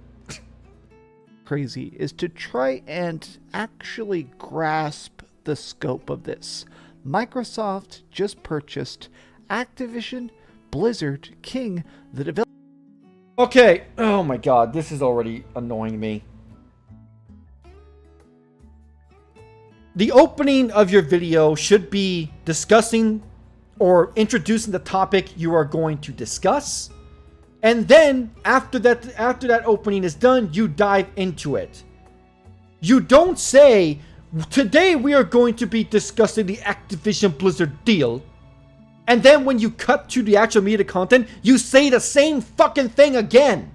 crazy is to try and actually grasp the scope of this. Microsoft just purchased Activision, Blizzard, King, the developer. Okay. Oh my god, this is already annoying me. The opening of your video should be discussing or introducing the topic you are going to discuss. And then after that opening is done, you dive into it. You don't say, today we are going to be discussing the Activision Blizzard deal. And then when you cut to the actual media content, you say the same fucking thing again.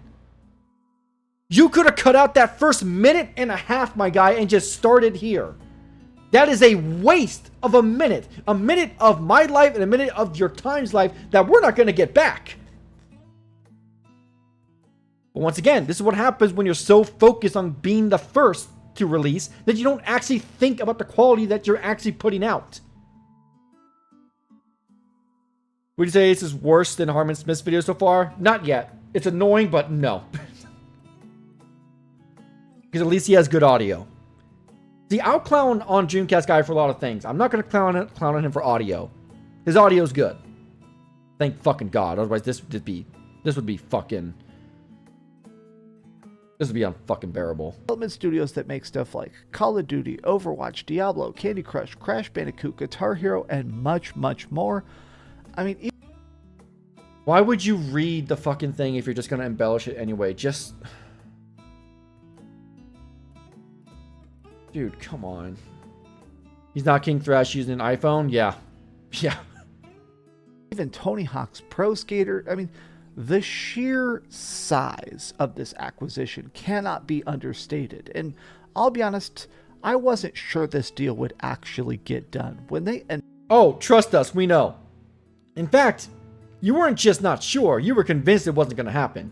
You could have cut out that first minute and a half, my guy, and just started here. That is a waste of a minute of my life and a minute of your time's life that we're not going to get back. But once again, this is what happens when you're so focused on being the first to release that you don't actually think about the quality that you're actually putting out. Would you say this is worse than Harmon Smith's video so far? Not yet. It's annoying, but no. Because at least he has good audio. See, I'll clown on Dreamcast Guy for a lot of things. I'm not going to clown on him for audio. His audio's good. Thank fucking God. Otherwise, this would be unfucking bearable. Development studios that make stuff like Call of Duty, Overwatch, Diablo, Candy Crush, Crash Bandicoot, Guitar Hero, and much, much more. I mean, why would you read the fucking thing if you're just going to embellish it anyway? Just... Dude, come on. He's not King Thrash using an iPhone? Yeah. Yeah. Even Tony Hawk's Pro Skater. I mean, the sheer size of this acquisition cannot be understated. And I'll be honest, I wasn't sure this deal would actually get done. When they... Oh, trust us, we know. In fact, you weren't just not sure, you were convinced it wasn't going to happen.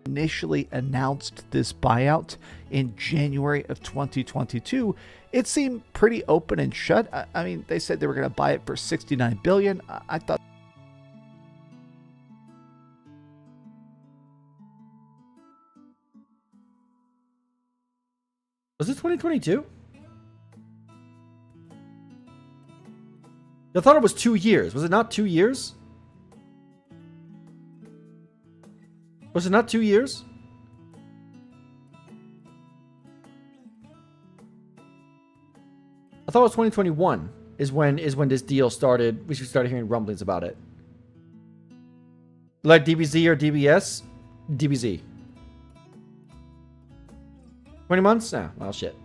Initially announced this buyout in January of 2022, it seemed pretty open and shut. I mean, they said they were going to buy it for $69 billion. I thought... Was it 2022? I thought it was 2 years. Was it not 2 years? Was it not 2 years? I thought it was 2021 is when this deal started. We started hearing rumblings about it. Like DBZ or DBS? DBZ. 20 months? Ah, well, shit.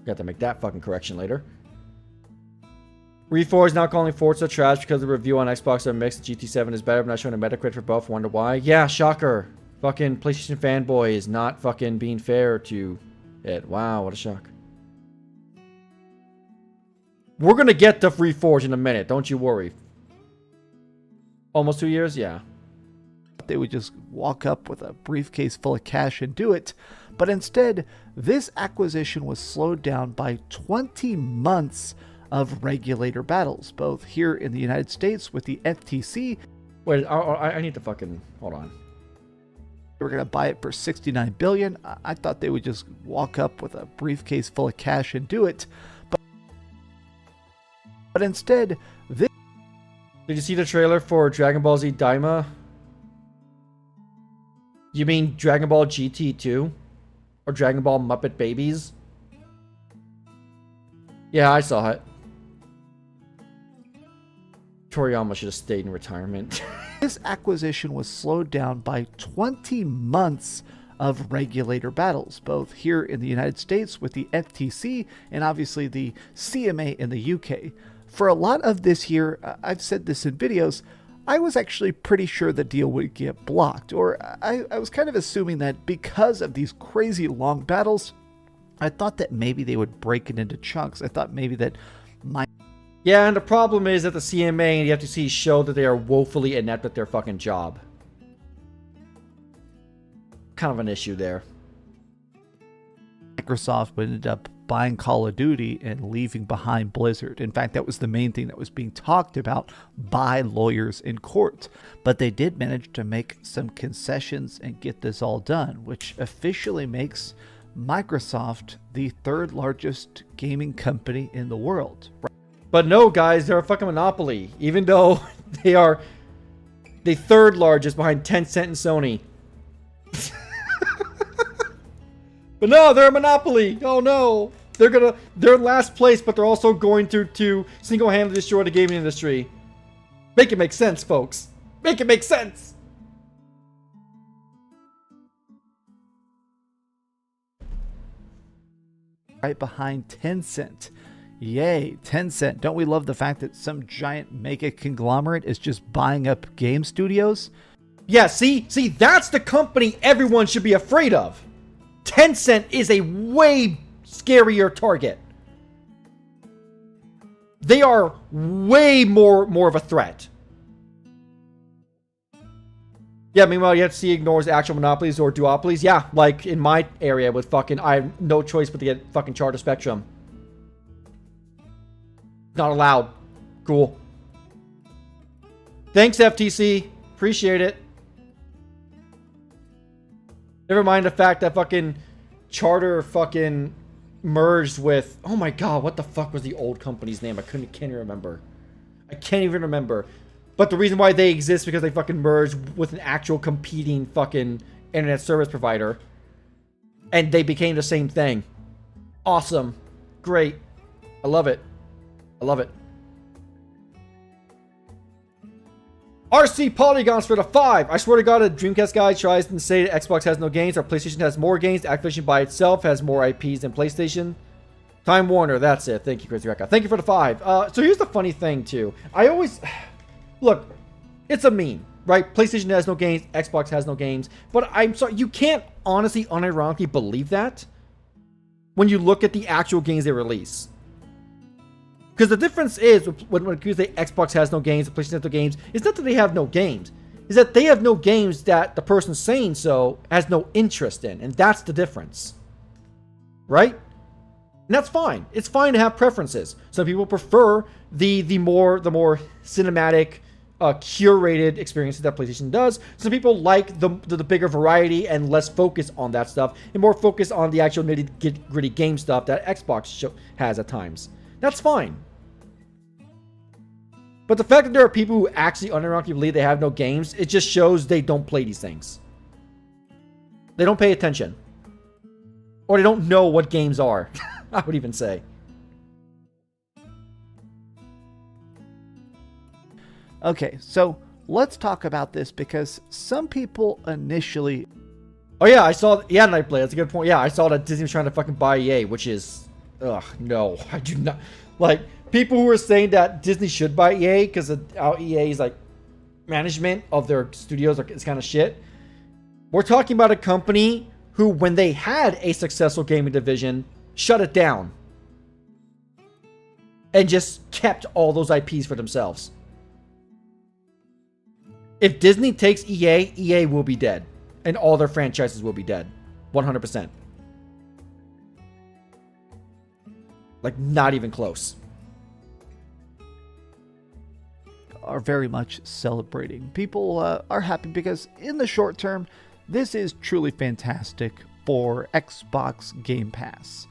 Got to make that fucking correction later. Re4 is now calling Forza trash because the review on Xbox are mixed. GT7 is better, but not showing a Metacritic for both. Wonder why? Yeah, shocker. Fucking PlayStation fanboy is not fucking being fair to it. Wow, what a shock. We're gonna get to Reforge in a minute, don't you worry. Almost 2 years? Yeah. They would just walk up with a briefcase full of cash and do it. But instead, this acquisition was slowed down by 20 months of regulator battles, both here in the United States with the FTC. Wait, I need to fucking hold on. They were going to buy it for $69 billion. I thought they would just walk up with a briefcase full of cash and do it. But instead, this... Did you see the trailer for Dragon Ball Z Daima? You mean Dragon Ball GT 2? Or Dragon Ball Muppet Babies? Yeah, I saw it. Toriyama should have stayed in retirement. This acquisition was slowed down by 20 months of regulator battles, both here in the United States with the FTC and obviously the CMA in the UK. For a lot of this year, I've said this in videos, I was actually pretty sure the deal would get blocked, or I was kind of assuming that because of these crazy long battles, I thought that maybe they would break it into chunks. I thought maybe that Yeah, and the problem is that the CMA and the FTC show that they are woefully inept at their fucking job. Kind of an issue there. Microsoft would end up buying Call of Duty and leaving behind Blizzard. In fact, that was the main thing that was being talked about by lawyers in court. But they did manage to make some concessions and get this all done, which officially makes Microsoft the third largest gaming company in the world. But no, guys, they're a fucking monopoly. Even though they are the third largest behind Tencent and Sony. But no, they're a monopoly. Oh no. They're in last place, but they're also going to single-handedly destroy the gaming industry. Make it make sense, folks. Make it make sense. Right behind Tencent. Yay, Tencent. Don't we love the fact that some giant mega conglomerate is just buying up game studios? Yeah, see, that's the company everyone should be afraid of. Tencent is a way scarier target. They are way more of a threat. Yeah, meanwhile, the FTC ignores actual monopolies or duopolies. Yeah, like in my area with fucking, I have no choice but to get fucking Charter Spectrum. Not allowed. Cool. Thanks, FTC. Appreciate it. Never mind the fact that fucking Charter fucking merged with... Oh my god, what the fuck was the old company's name? Can't even remember. I can't even remember. But the reason why they exist is because they fucking merged with an actual competing fucking internet service provider. And they became the same thing. Awesome. Great. I love it. I love it. RC Polygons for the 5. I swear to God, a Dreamcast guy tries to say that Xbox has no games or PlayStation has more games. Activision by itself has more IPs than PlayStation. Time Warner, that's it. Thank you, Crazy Rekka. Thank you for the 5. So here's the funny thing, too. I always... Look, it's a meme, right? PlayStation has no games, Xbox has no games. But I'm sorry, you can't honestly, unironically believe that when you look at the actual games they release. Because the difference is, when you say Xbox has no games, PlayStation has no games, it's not that they have no games. It's that they have no games that the person saying so has no interest in. And that's the difference. Right? And that's fine. It's fine to have preferences. Some people prefer the more cinematic, curated experiences that PlayStation does. Some people like the bigger variety and less focus on that stuff, and more focus on the actual nitty-gritty game stuff that Xbox has at times. That's fine. But the fact that there are people who actually unironically believe they have no games, it just shows they don't play these things. They don't pay attention. Or they don't know what games are, I would even say. Okay, so let's talk about this because some people initially... Oh yeah, I saw... Yeah, Nightblade, that's a good point. Yeah, I saw that Disney was trying to fucking buy EA, which is... Ugh, no. I do not... Like, people who are saying that Disney should buy EA because of how EA's, like, management of their studios is kind of shit. We're talking about a company who, when they had a successful gaming division, shut it down. And just kept all those IPs for themselves. If Disney takes EA, EA will be dead. And all their franchises will be dead. 100%. Like, not even close. are very much celebrating. People are happy because in the short term, this is truly fantastic for Xbox Game Pass.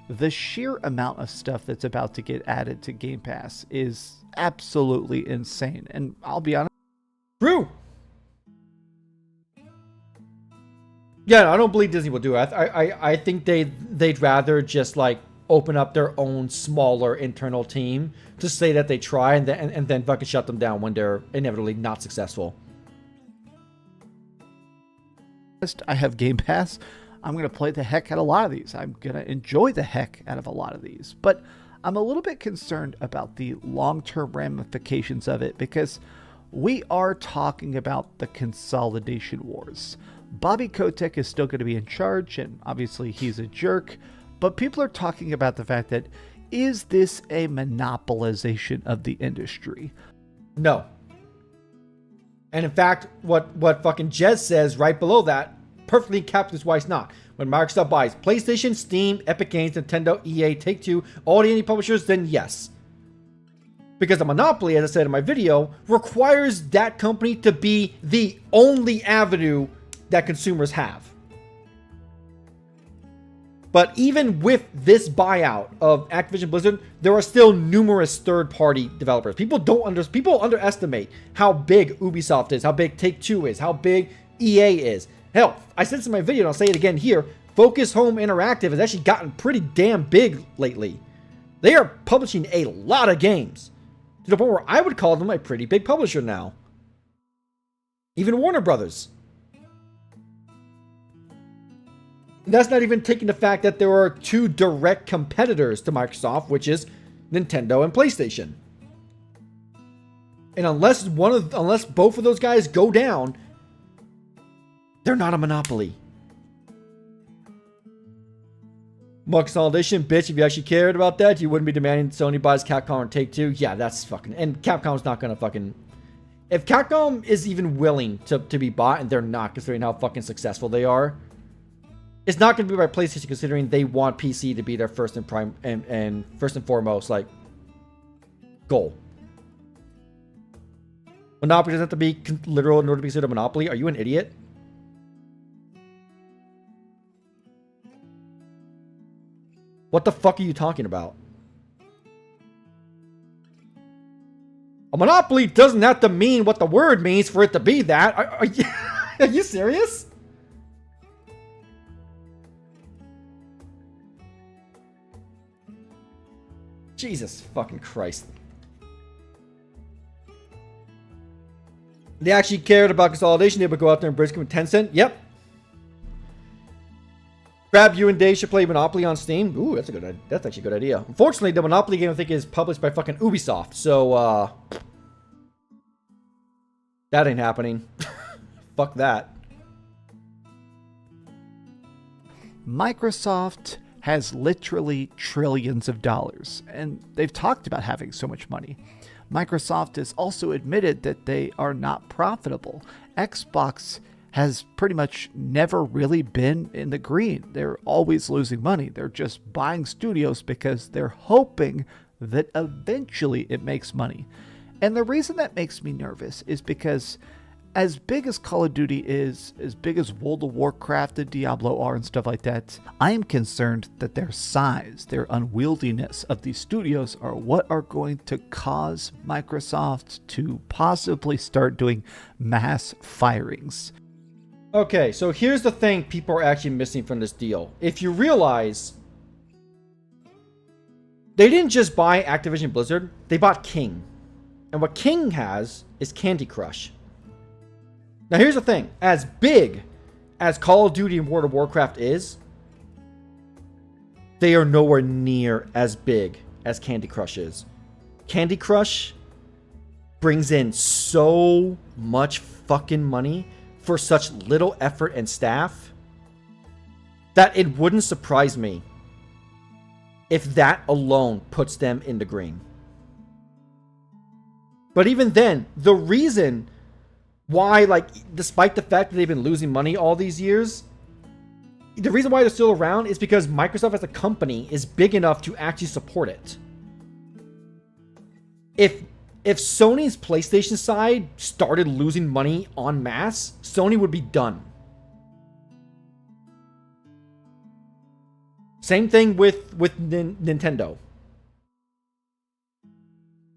The sheer amount of stuff that's about to get added to Game Pass is absolutely insane. And I'll be honest. True. Yeah, I don't believe Disney will do it. I think they'd rather just like open up their own smaller internal team to say that they try and then fucking shut them down when they're inevitably not successful. I have Game Pass. I'm going to play the heck out of a lot of these. I'm going to enjoy the heck out of a lot of these. But I'm a little bit concerned about the long-term ramifications of it because we are talking about the consolidation wars. Bobby Kotick is still going to be in charge, and obviously he's a jerk. But people are talking about the fact that, is this a monopolization of the industry? No. And in fact, what fucking Jez says right below that perfectly captures why it's not. When Microsoft buys PlayStation, Steam, Epic Games, Nintendo, EA, Take-Two, all the indie publishers, then yes. Because a monopoly, as I said in my video, requires that company to be the only avenue that consumers have. But even with this buyout of Activision Blizzard, there are still numerous third-party developers. People underestimate how big Ubisoft is, how big Take-Two is, how big EA is. Hell, I said this in my video and I'll say it again here. Focus Home Interactive has actually gotten pretty damn big lately. They are publishing a lot of games, to the point where I would call them a pretty big publisher now. Even Warner Brothers. And that's not even taking the fact that there are two direct competitors to Microsoft, which is Nintendo and PlayStation. And unless both of those guys go down, they're not a monopoly. More consolidation, bitch. If you actually cared about that, you wouldn't be demanding Sony buys Capcom or Take-Two. Yeah, that's fucking... And Capcom's not gonna fucking... If Capcom is even willing to be bought, and they're not, considering how fucking successful they are, it's not gonna be by PlayStation, considering they want PC to be their first and prime and first and foremost, like, goal. Monopoly doesn't have to be literal in order to be considered a monopoly. Are you an idiot? What the fuck are you talking about? A monopoly doesn't have to mean what the word means for it to be that. Are you serious? Jesus fucking Christ. They actually cared about consolidation. They would go out there and bridge with Tencent. Yep. Grab you and Dave should play Monopoly on Steam. Ooh, that's actually a good idea. Unfortunately, the Monopoly game I think is published by fucking Ubisoft, so that ain't happening. Fuck that. Microsoft has literally trillions of dollars, and they've talked about having so much money. Microsoft has also admitted that they are not profitable. Xbox has pretty much never really been in the green. They're always losing money. They're just buying studios because they're hoping that eventually it makes money. And the reason that makes me nervous is because as big as Call of Duty is, as big as World of Warcraft and Diablo are and stuff like that, I am concerned that their size, their unwieldiness of these studios are what are going to cause Microsoft to possibly start doing mass firings. Okay, so here's the thing people are actually missing from this deal. If you realize, they didn't just buy Activision Blizzard, they bought King. And what King has is Candy Crush. Now here's the thing, as big as Call of Duty and World of Warcraft is, they are nowhere near as big as Candy Crush is. Candy Crush brings in so much fucking money for such little effort and staff that it wouldn't surprise me if that alone puts them in the green. But even then, the reason why, like, despite the fact that they've been losing money all these years, the reason why they're still around is because Microsoft as a company is big enough to actually support it. If if Sony's PlayStation side started losing money en masse, Sony would be done. Same thing with Nintendo.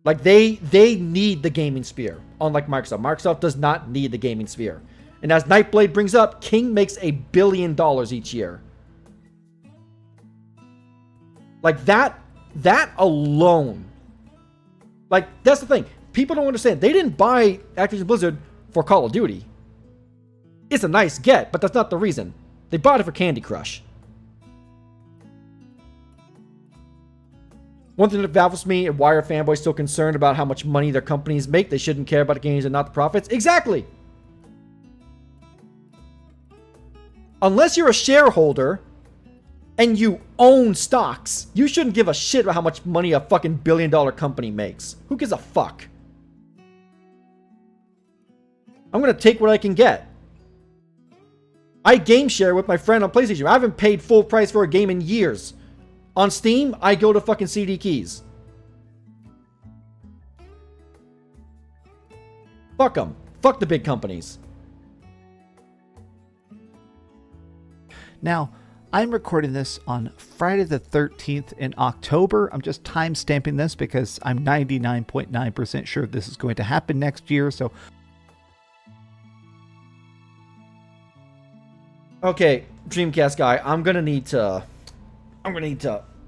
Like, they need the gaming sphere, unlike Microsoft. Microsoft does not need the gaming sphere. And as Nightblade brings up, King makes $1 billion each year. Like, that alone. Like, that's the thing. People don't understand. They didn't buy Activision Blizzard for Call of Duty. It's a nice get, but that's not the reason. They bought it for Candy Crush. One thing that baffles me, and why are fanboys still concerned about how much money their companies make? They shouldn't care about the games and not the profits. Exactly! Unless you're a shareholder and you own stocks, you shouldn't give a shit about how much money a fucking billion-dollar company makes. Who gives a fuck? I'm gonna take what I can get. I game share with my friend on PlayStation. I haven't paid full price for a game in years. On Steam, I go to fucking CD keys. Fuck them. Fuck the big companies. Now, I'm recording this on Friday the 13th in October. I'm just time stamping this because I'm 99.9% sure this is going to happen next year. So, okay, Dreamcast guy, I'm gonna need to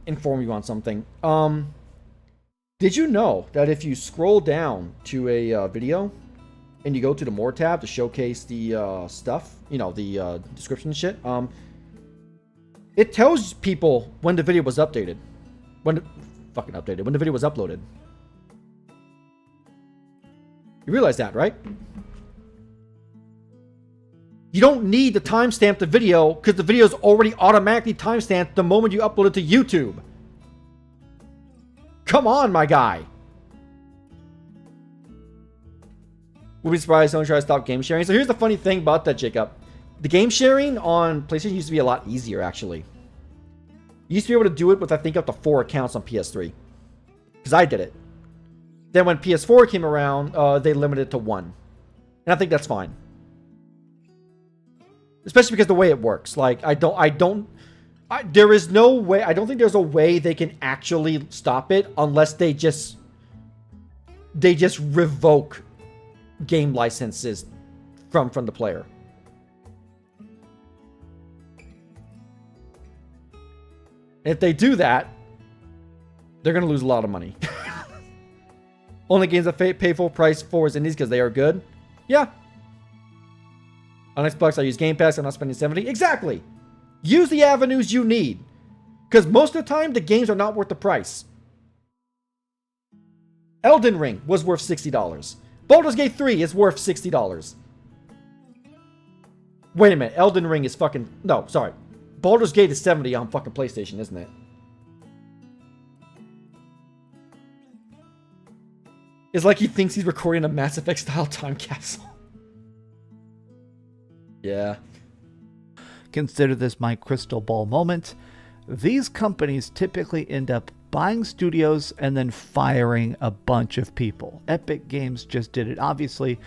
inform you on something. Did you know that if you scroll down to a video and you go to the More tab to showcase the stuff, you know, the description and shit, it tells people when the video was updated. When the video was uploaded. You realize that, right? You don't need to timestamp the video because the video is already automatically timestamped the moment you upload it to YouTube. Come on, my guy. We'll be surprised someone tries to stop game sharing. So here's the funny thing about that, Jacob. The game sharing on PlayStation used to be a lot easier, actually. You used to be able to do it with, I think, up to 4 accounts on PS3. Because I did it. Then when PS4 came around, they limited it to 1. And I think that's fine. Especially because the way it works. Like, there is no way, I don't think there's a way they can actually stop it unless they just revoke game licenses from the player. If they do that, they're going to lose a lot of money. Only games that pay full price for is indies because they are good. Yeah. On Xbox, I use Game Pass. I'm not spending $70. Exactly. Use the avenues you need. Because most of the time, the games are not worth the price. Elden Ring was worth $60. Baldur's Gate 3 is worth $60. Wait a minute. Elden Ring is fucking... No, sorry. Baldur's Gate is $70 on fucking PlayStation, isn't it? It's like he thinks he's recording a Mass Effect style time capsule. Yeah. consider this my crystal ball moment. These companies typically end up buying studios and then firing a bunch of people. Epic Games just did it, obviously.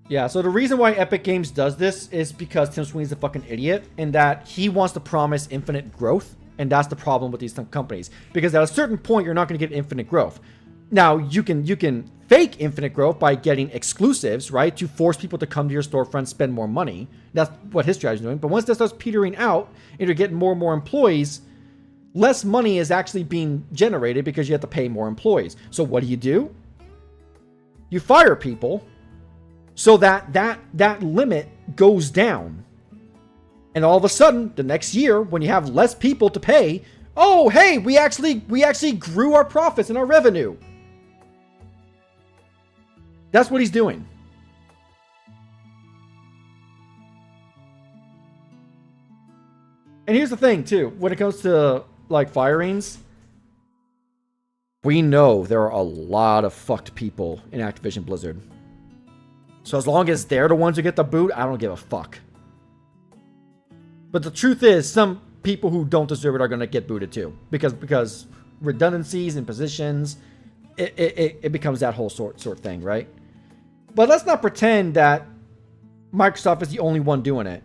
Yeah, so the reason why Epic Games does this is because Tim Sweeney's a fucking idiot, and that he wants to promise infinite growth, and that's the problem with these companies. Because at a certain point, you're not going to get infinite growth. Now, you can fake infinite growth by getting exclusives, right? To force people to come to your storefront, spend more money. That's what his strategy is doing. But once that starts petering out, and you're getting more and more employees, less money is actually being generated because you have to pay more employees. So what do? You fire people so that limit goes down. And all of a sudden, the next year, when you have less people to pay, oh, hey, we actually grew our profits and our revenue. That's what he's doing. And here's the thing, too. When it comes to, like, firings, we know there are a lot of fucked people in Activision Blizzard. So as long as they're the ones who get the boot, I don't give a fuck. But the truth is, some people who don't deserve it are going to get booted too. Because redundancies in positions, it becomes that whole sort thing, right? But let's not pretend that Microsoft is the only one doing it.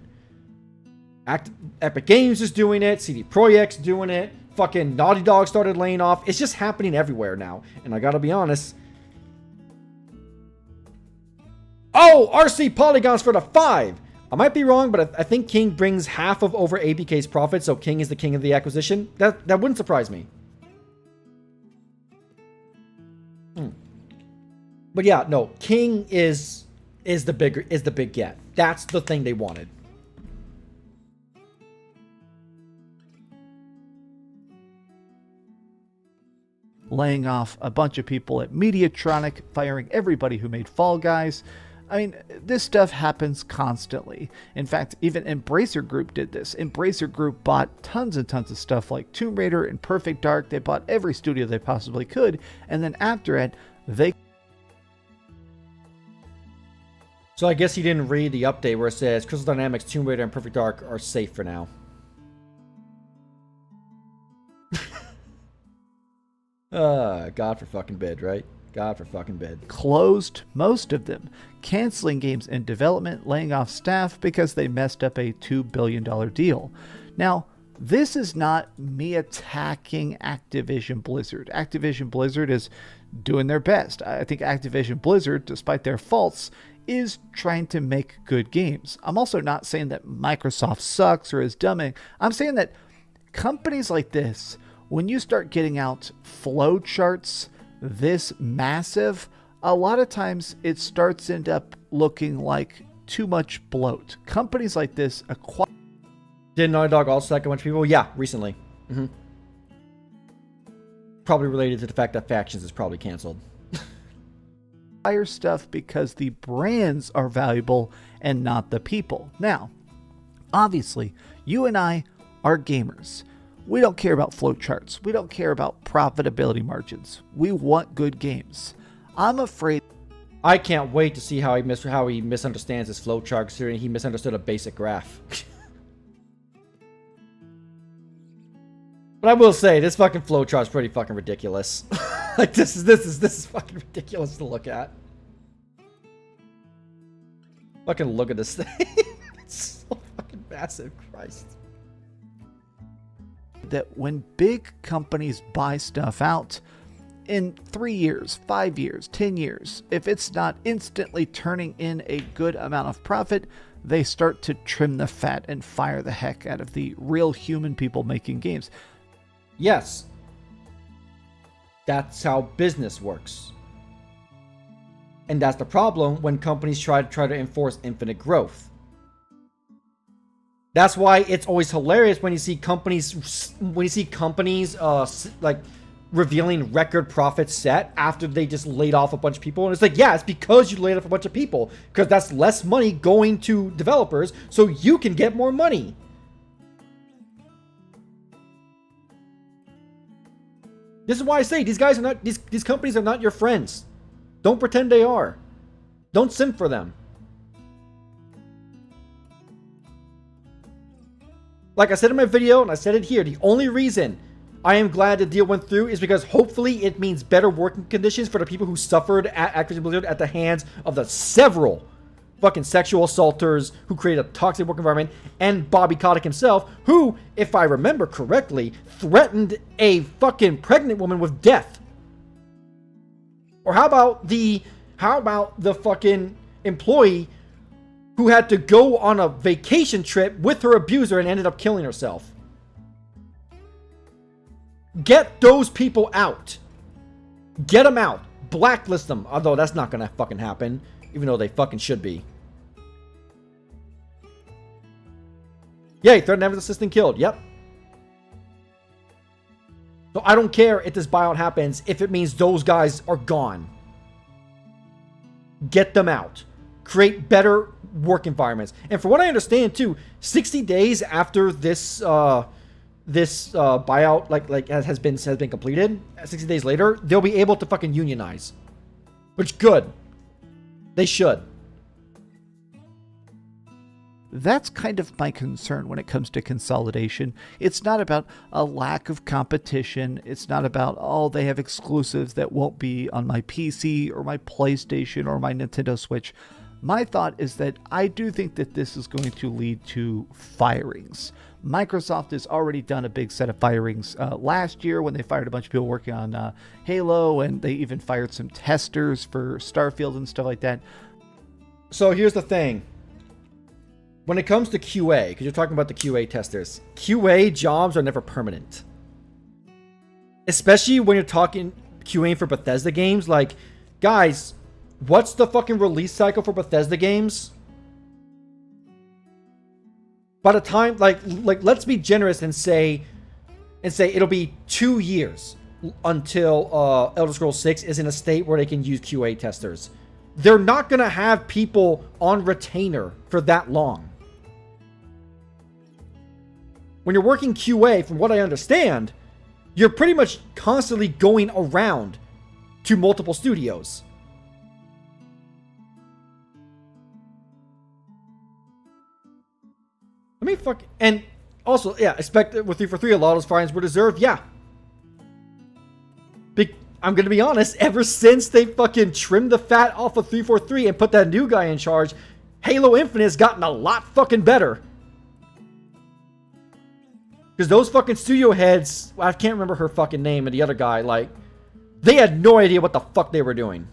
Epic Games is doing it. CD Projekt's doing it. Fucking Naughty Dog started laying off. It's just happening everywhere now. And I gotta be honest. Oh, RC Polygons for the 5. I might be wrong, but I think King brings half of over ABK's profit, so King is the king of the acquisition. That wouldn't surprise me. But yeah, no, King is the big get. That's the thing they wanted. Laying off a bunch of people at Mediatronic, firing everybody who made Fall Guys. I mean, this stuff happens constantly. In fact, even Embracer Group did this. Embracer Group bought tons and tons of stuff like Tomb Raider and Perfect Dark. They bought every studio they possibly could, and then after it, they... So I guess he didn't read the update where it says Crystal Dynamics, Tomb Raider, and Perfect Dark are safe for now. God for fucking bid, right? God for fucking bid. Closed most of them, canceling games in development, laying off staff because they messed up a $2 billion deal. Now, this is not me attacking Activision Blizzard. Activision Blizzard is doing their best. I think Activision Blizzard, despite their faults, is trying to make good games. I'm also not saying that Microsoft sucks or is dumbing. I'm saying that companies like this, when you start getting out flow charts this massive, a lot of times it starts end up looking like too much bloat. Companies like this acquire... Did Naughty Dog also sack a bunch of people? Yeah, recently. Probably related to the fact that Factions is probably canceled. stuff because the brands are valuable and not the people. Now, obviously, you and I are gamers. We don't care about flowcharts. We don't care about profitability margins. We want good games. I'm afraid... I can't wait to see how he misunderstands his flowchart, considering he misunderstood a basic graph. But I will say, this fucking flowchart's pretty fucking ridiculous. Like, this is fucking ridiculous to look at. Fucking look at this thing. It's so fucking massive, Christ. That when big companies buy stuff out, in 3 years, 5 years, 10 years, if it's not instantly turning in a good amount of profit, they start to trim the fat and fire the heck out of the real human people making games. Yes. That's how business works. And that's the problem when companies try to enforce infinite growth. That's why it's always hilarious when you see companies like revealing record profits set after they just laid off a bunch of people. And it's like, yeah, it's because you laid off a bunch of people, because that's less money going to developers so you can get more money. This is why I say these companies are not your friends. Don't pretend they are. Don't simp for them. Like I said in my video, and I said it here, the only reason I am glad the deal went through is because hopefully it means better working conditions for the people who suffered at Acvti-Blizz at the hands of the several fucking sexual assaulters who created a toxic work environment, and Bobby Kotick himself, who, if I remember correctly, threatened a fucking pregnant woman with death. Or how about the fucking employee who had to go on a vacation trip with her abuser and ended up killing herself? Get those people out. Get them out. Blacklist them. Although that's not gonna fucking happen. Even though they fucking should be. Yay, threatened Evans assistant killed. Yep. So I don't care if this buyout happens if it means those guys are gone. Get them out. Create better work environments. And for what I understand too, 60 days after this buyout has been completed, 60 days later, they'll be able to fucking unionize. Which good. They should. That's kind of my concern when it comes to consolidation. It's not about a lack of competition. It's not about, oh, they have exclusives that won't be on my PC or my PlayStation or my Nintendo Switch. My thought is that I do think that this is going to lead to firings. Microsoft has already done a big set of firings last year when they fired a bunch of people working on Halo, and they even fired some testers for Starfield and stuff like that. So here's the thing. When it comes to QA, because you're talking about the QA testers, QA jobs are never permanent. Especially when you're talking QA for Bethesda games. Like, guys, what's the fucking release cycle for Bethesda games? By the time, like let's be generous and say it'll be 2 years until Elder Scrolls 6 is in a state where they can use QA testers. They're not going to have people on retainer for that long. When you're working QA, from what I understand, you're pretty much constantly going around to multiple studios. Let me fuck... And also, yeah, expect with 343, a lot of those fines were deserved. Yeah. I'm going to be honest, ever since they fucking trimmed the fat off of 343 and put that new guy in charge, Halo Infinite has gotten a lot fucking better. Because those fucking studio heads, I can't remember her fucking name, and the other guy, like, they had no idea what the fuck they were doing.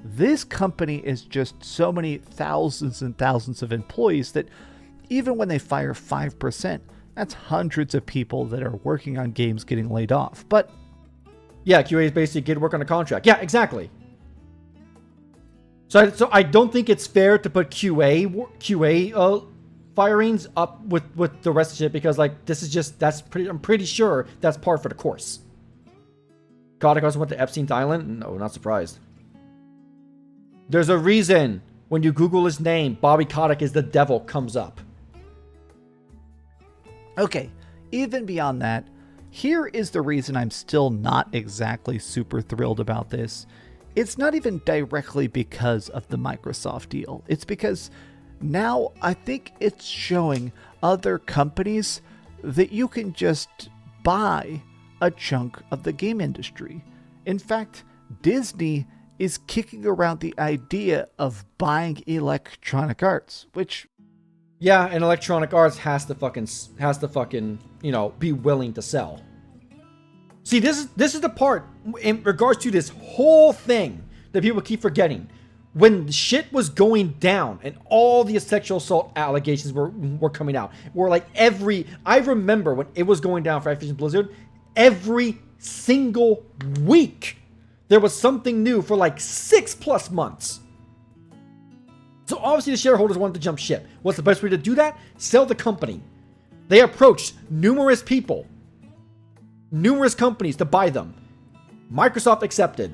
This company is just so many thousands and thousands of employees that even when they fire 5%, that's hundreds of people that are working on games getting laid off. But yeah, QA is basically get work on a contract. Yeah, exactly. So I don't think it's fair to put QA firings up with the rest of it, because like this is just I'm pretty sure that's par for the course. Kotick also went to Epstein's Island? No, not surprised. There's a reason when you Google his name, Bobby Kotick is the devil comes up. Okay, even beyond that, here is the reason I'm still not exactly super thrilled about this. It's not even directly because of the Microsoft deal. It's because now I think it's showing other companies that you can just buy a chunk of the game industry. In fact, Disney is kicking around the idea of buying Electronic Arts, which... Yeah, and Electronic Arts has to fucking, you know, be willing to sell. See, this is the part in regards to this whole thing that people keep forgetting. When shit was going down and all the sexual assault allegations were coming out, were like I remember when it was going down for Activision-Blizzard, every single week there was something new for like 6+ months. So obviously the shareholders wanted to jump ship. What's the best way to do that? Sell the company. They approached numerous people, numerous companies to buy them. Microsoft accepted.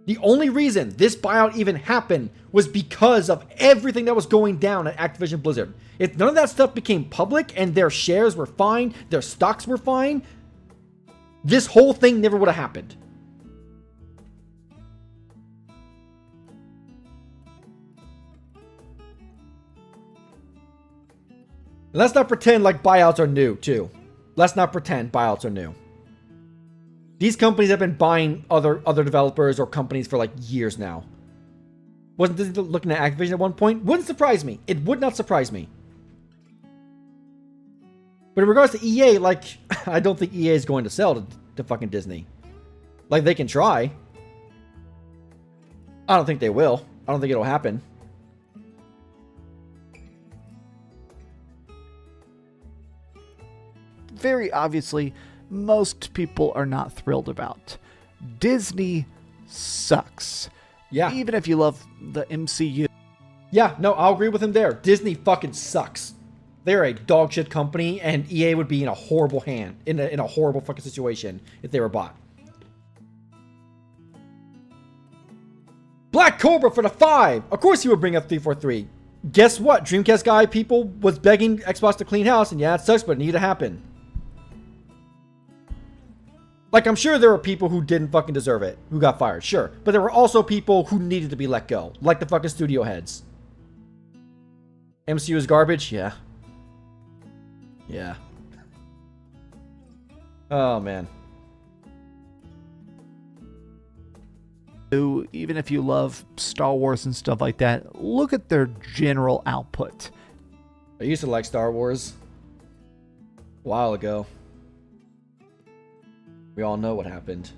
The only reason this buyout even happened was because of everything that was going down at Activision Blizzard. If none of that stuff became public and their shares were fine, their stocks were fine, this whole thing never would have happened. Let's not pretend like buyouts are new, too. Let's not pretend buyouts are new. These companies have been buying other developers or companies for like years now. Wasn't Disney looking at Activision at one point? Wouldn't surprise me. It would not surprise me. But in regards to EA, like, I don't think EA is going to sell to fucking Disney. Like, they can try. I don't think they will. I don't think it'll happen. Very obviously, most people are not thrilled about. Disney sucks. Yeah. Even if you love the MCU. Yeah, no, I'll agree with him there. Disney fucking sucks. They're a dog shit company, and EA would be in a horrible hand, in a horrible fucking situation if they were bought. Black Cobra for the 5. Of course he would bring up 343. Guess what? Dreamcast guy people was begging Xbox to clean house, and yeah, it sucks, but it needed to happen. Like, I'm sure there were people who didn't fucking deserve it, who got fired, sure. But there were also people who needed to be let go, like the fucking studio heads. MCU is garbage? Yeah. Yeah. Oh, man. Even if you love Star Wars and stuff like that, look at their general output. I used to like Star Wars a while ago. We all know what happened.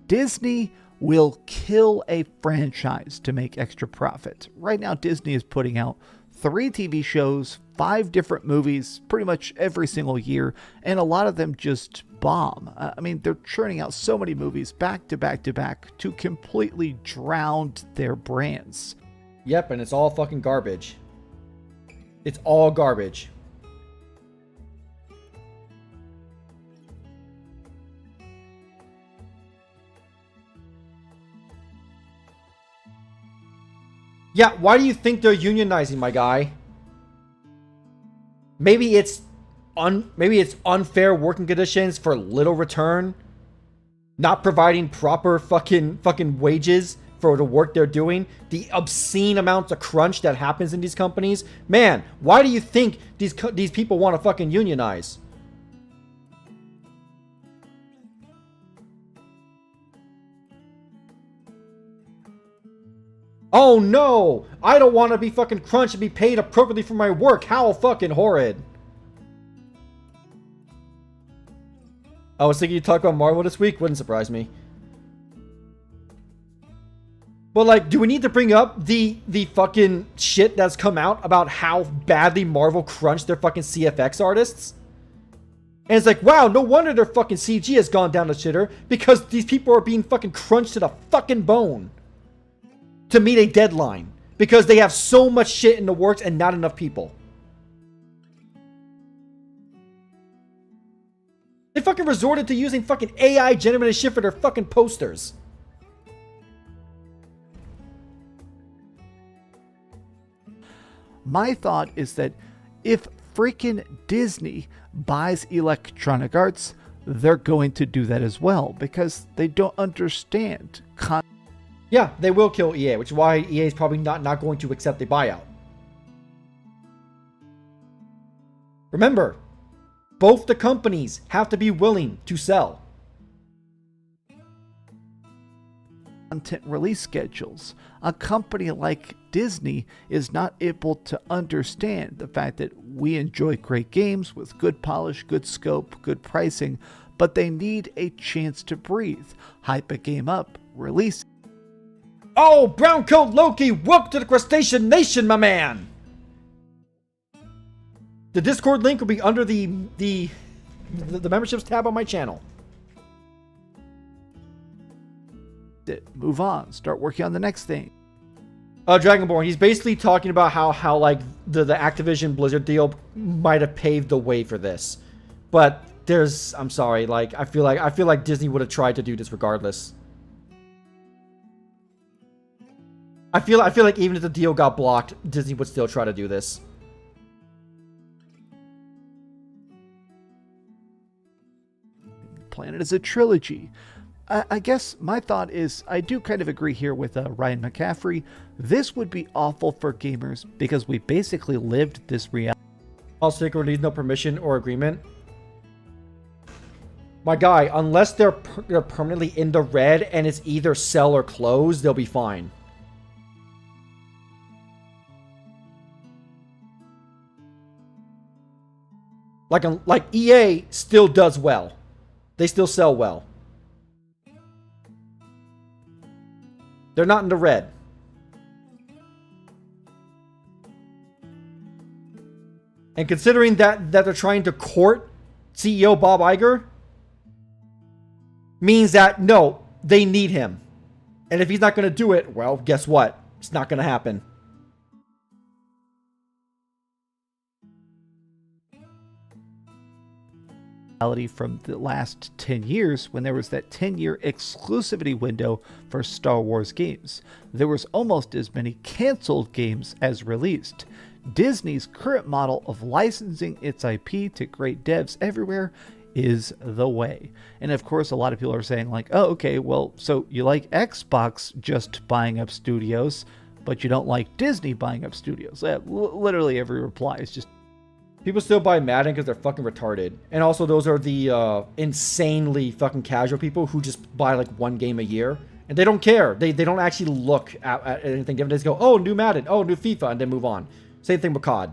Disney will kill a franchise to make extra profit. Right now, Disney is putting out 3 TV shows, 5 different movies, pretty much every single year, and a lot of them just bomb. I mean, they're churning out so many movies back to back to back to completely drown their brands. Yep, and it's all fucking garbage. It's all garbage. Yeah, why do you think they're unionizing, my guy? Maybe it's unfair working conditions for little return, not providing proper fucking wages for the work they're doing, the obscene amounts of crunch that happens in these companies. Man, why do you think these people want to fucking unionize? Oh no! I don't want to be fucking crunched and be paid appropriately for my work. How fucking horrid. I was thinking you'd talk about Marvel this week. Wouldn't surprise me. But like, do we need to bring up the fucking shit that's come out about how badly Marvel crunched their fucking CFX artists? And it's like, wow, no wonder their fucking CG has gone down the shitter, because these people are being fucking crunched to the fucking bone to meet a deadline because they have so much shit in the works and not enough people. They fucking resorted to using fucking AI generated shit for their fucking posters. My thought is that if freaking Disney buys Electronic Arts, they're going to do that as well because they don't understand Yeah, they will kill EA, which is why EA is probably not going to accept a buyout. Remember, both the companies have to be willing to sell. content release schedules. A company like Disney is not able to understand the fact that we enjoy great games with good polish, good scope, good pricing, but they need a chance to breathe, hype a game up, release. Oh, Browncoat Loki, welcome to the Crustacean Nation, my man! The Discord link will be under the memberships tab on my channel. Move on, start working on the next thing. Dragonborn, he's basically talking about how like the Activision Blizzard deal might have paved the way for this. But I'm sorry, like I feel like Disney would have tried to do this regardless. I feel like even if the deal got blocked, Disney would still try to do this. Planet is a trilogy. I guess my thought is I do kind of agree here with Ryan McCaffrey. This would be awful for gamers because we basically lived this reality. All Sacred needs no permission or agreement. My guy, unless they're permanently in the red and it's either sell or close, they'll be fine. Like EA still does well. They still sell well. They're not in the red. And considering that they're trying to court CEO Bob Iger, means that, no, they need him. And if he's not going to do it, well, guess what? It's not going to happen. From the last 10 years when there was that 10-year exclusivity window for Star Wars games. There was almost as many canceled games as released. Disney's current model of licensing its IP to great devs everywhere is the way. And of course, a lot of people are saying like, oh, okay, well, so you like Xbox just buying up studios, but you don't like Disney buying up studios. Literally every reply is just... People still buy Madden because they're fucking retarded. And also those are the insanely fucking casual people who just buy like one game a year. And they don't care. They don't actually look at anything different. They just go, oh, new Madden, oh, new FIFA, and then move on. Same thing with COD.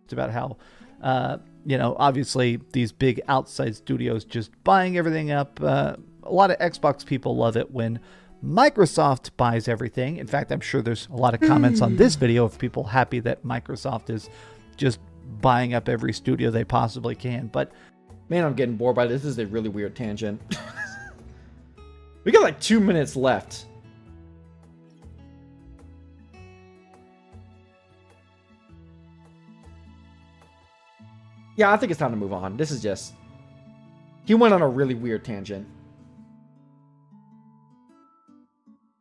It's about how, obviously these big outside studios just buying everything up. A lot of Xbox people love it when Microsoft buys everything. In fact, I'm sure there's a lot of comments on this video of people happy that Microsoft is just buying up every studio they possibly can. But man, I'm getting bored by this. This is a really weird tangent. We got like 2 minutes left. Yeah, I think it's time to move on. This is just... He went on a really weird tangent.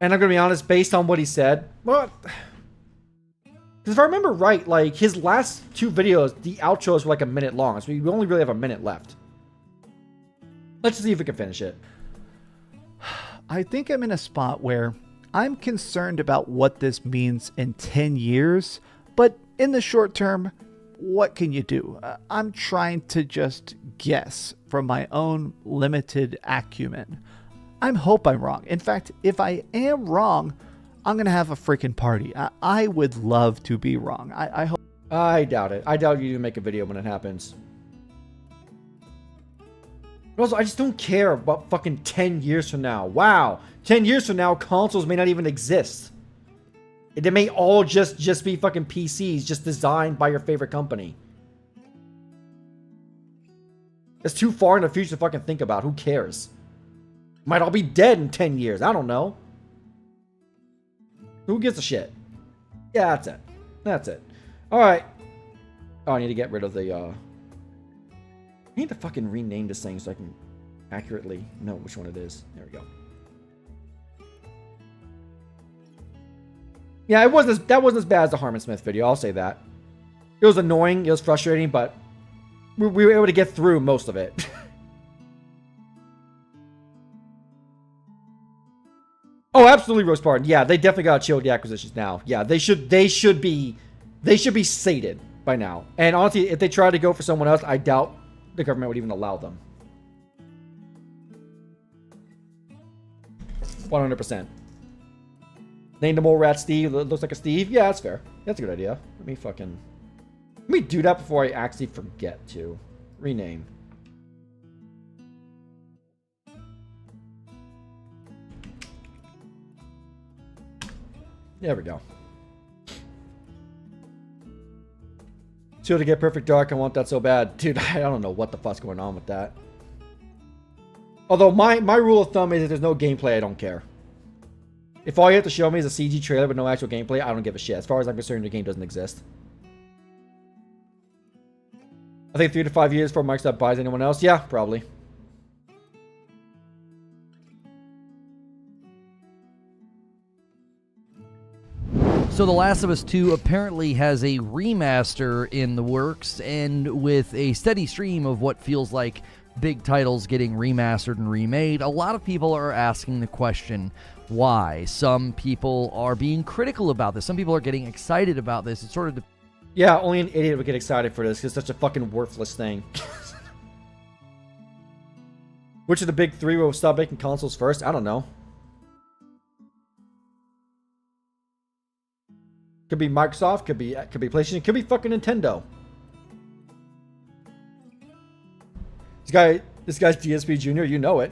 And I'm going to be honest, based on what he said, well... Because if I remember right, like, his last 2 videos, the outros were like a minute long. So we only really have a minute left. Let's see if we can finish it. I think I'm in a spot where I'm concerned about what this means in 10 years. But in the short term... What can you do? I'm trying to just guess from my own limited acumen. I hope I'm wrong. In fact, if I am wrong, I'm going to have a freaking party. I would love to be wrong. I hope. I doubt it. I doubt you make a video when it happens. But also, I just don't care about fucking 10 years from now. Wow. 10 years from now, consoles may not even exist. They may all just be fucking PCs, just designed by your favorite company. It's too far in the future to fucking think about. Who cares? Might all be dead in 10 years. I don't know. Who gives a shit? Yeah, that's it. That's it. Alright. Oh, I need to get rid of the, I need to fucking rename this thing so I can accurately know which one it is. There we go. Yeah, that wasn't as bad as the Harmon Smith video, I'll say that. It was annoying, it was frustrating, but we were able to get through most of it. Oh, absolutely, Rose Pardon. Yeah, they definitely gotta chill the acquisitions now. Yeah, they should be sated by now. And honestly, if they try to go for someone else, I doubt the government would even allow them. 100%. Name the mole rat Steve. Looks like a Steve. Yeah, that's fair. That's a good idea. Let me do that before I actually forget to rename. There we go. So to get Perfect Dark, I want that so bad. Dude, I don't know what the fuck's going on with that. Although my rule of thumb is if there's no gameplay, I don't care. If all you have to show me is a CG trailer with no actual gameplay, I don't give a shit. As far as I'm concerned, the game doesn't exist. I think 3 to 5 years before Microsoft buys anyone else. Yeah, probably. So The Last of Us 2 apparently has a remaster in the works, and with a steady stream of what feels like big titles getting remastered and remade, a lot of people are asking the question, why? Some people are being critical about this. Some people are getting excited about this. It's sort of... Yeah, only an idiot would get excited for this because it's such a fucking worthless thing. Which of the big three will stop making consoles first? I don't know. Could be Microsoft, could be PlayStation, could be fucking Nintendo. This guy's DSP Jr., you know it.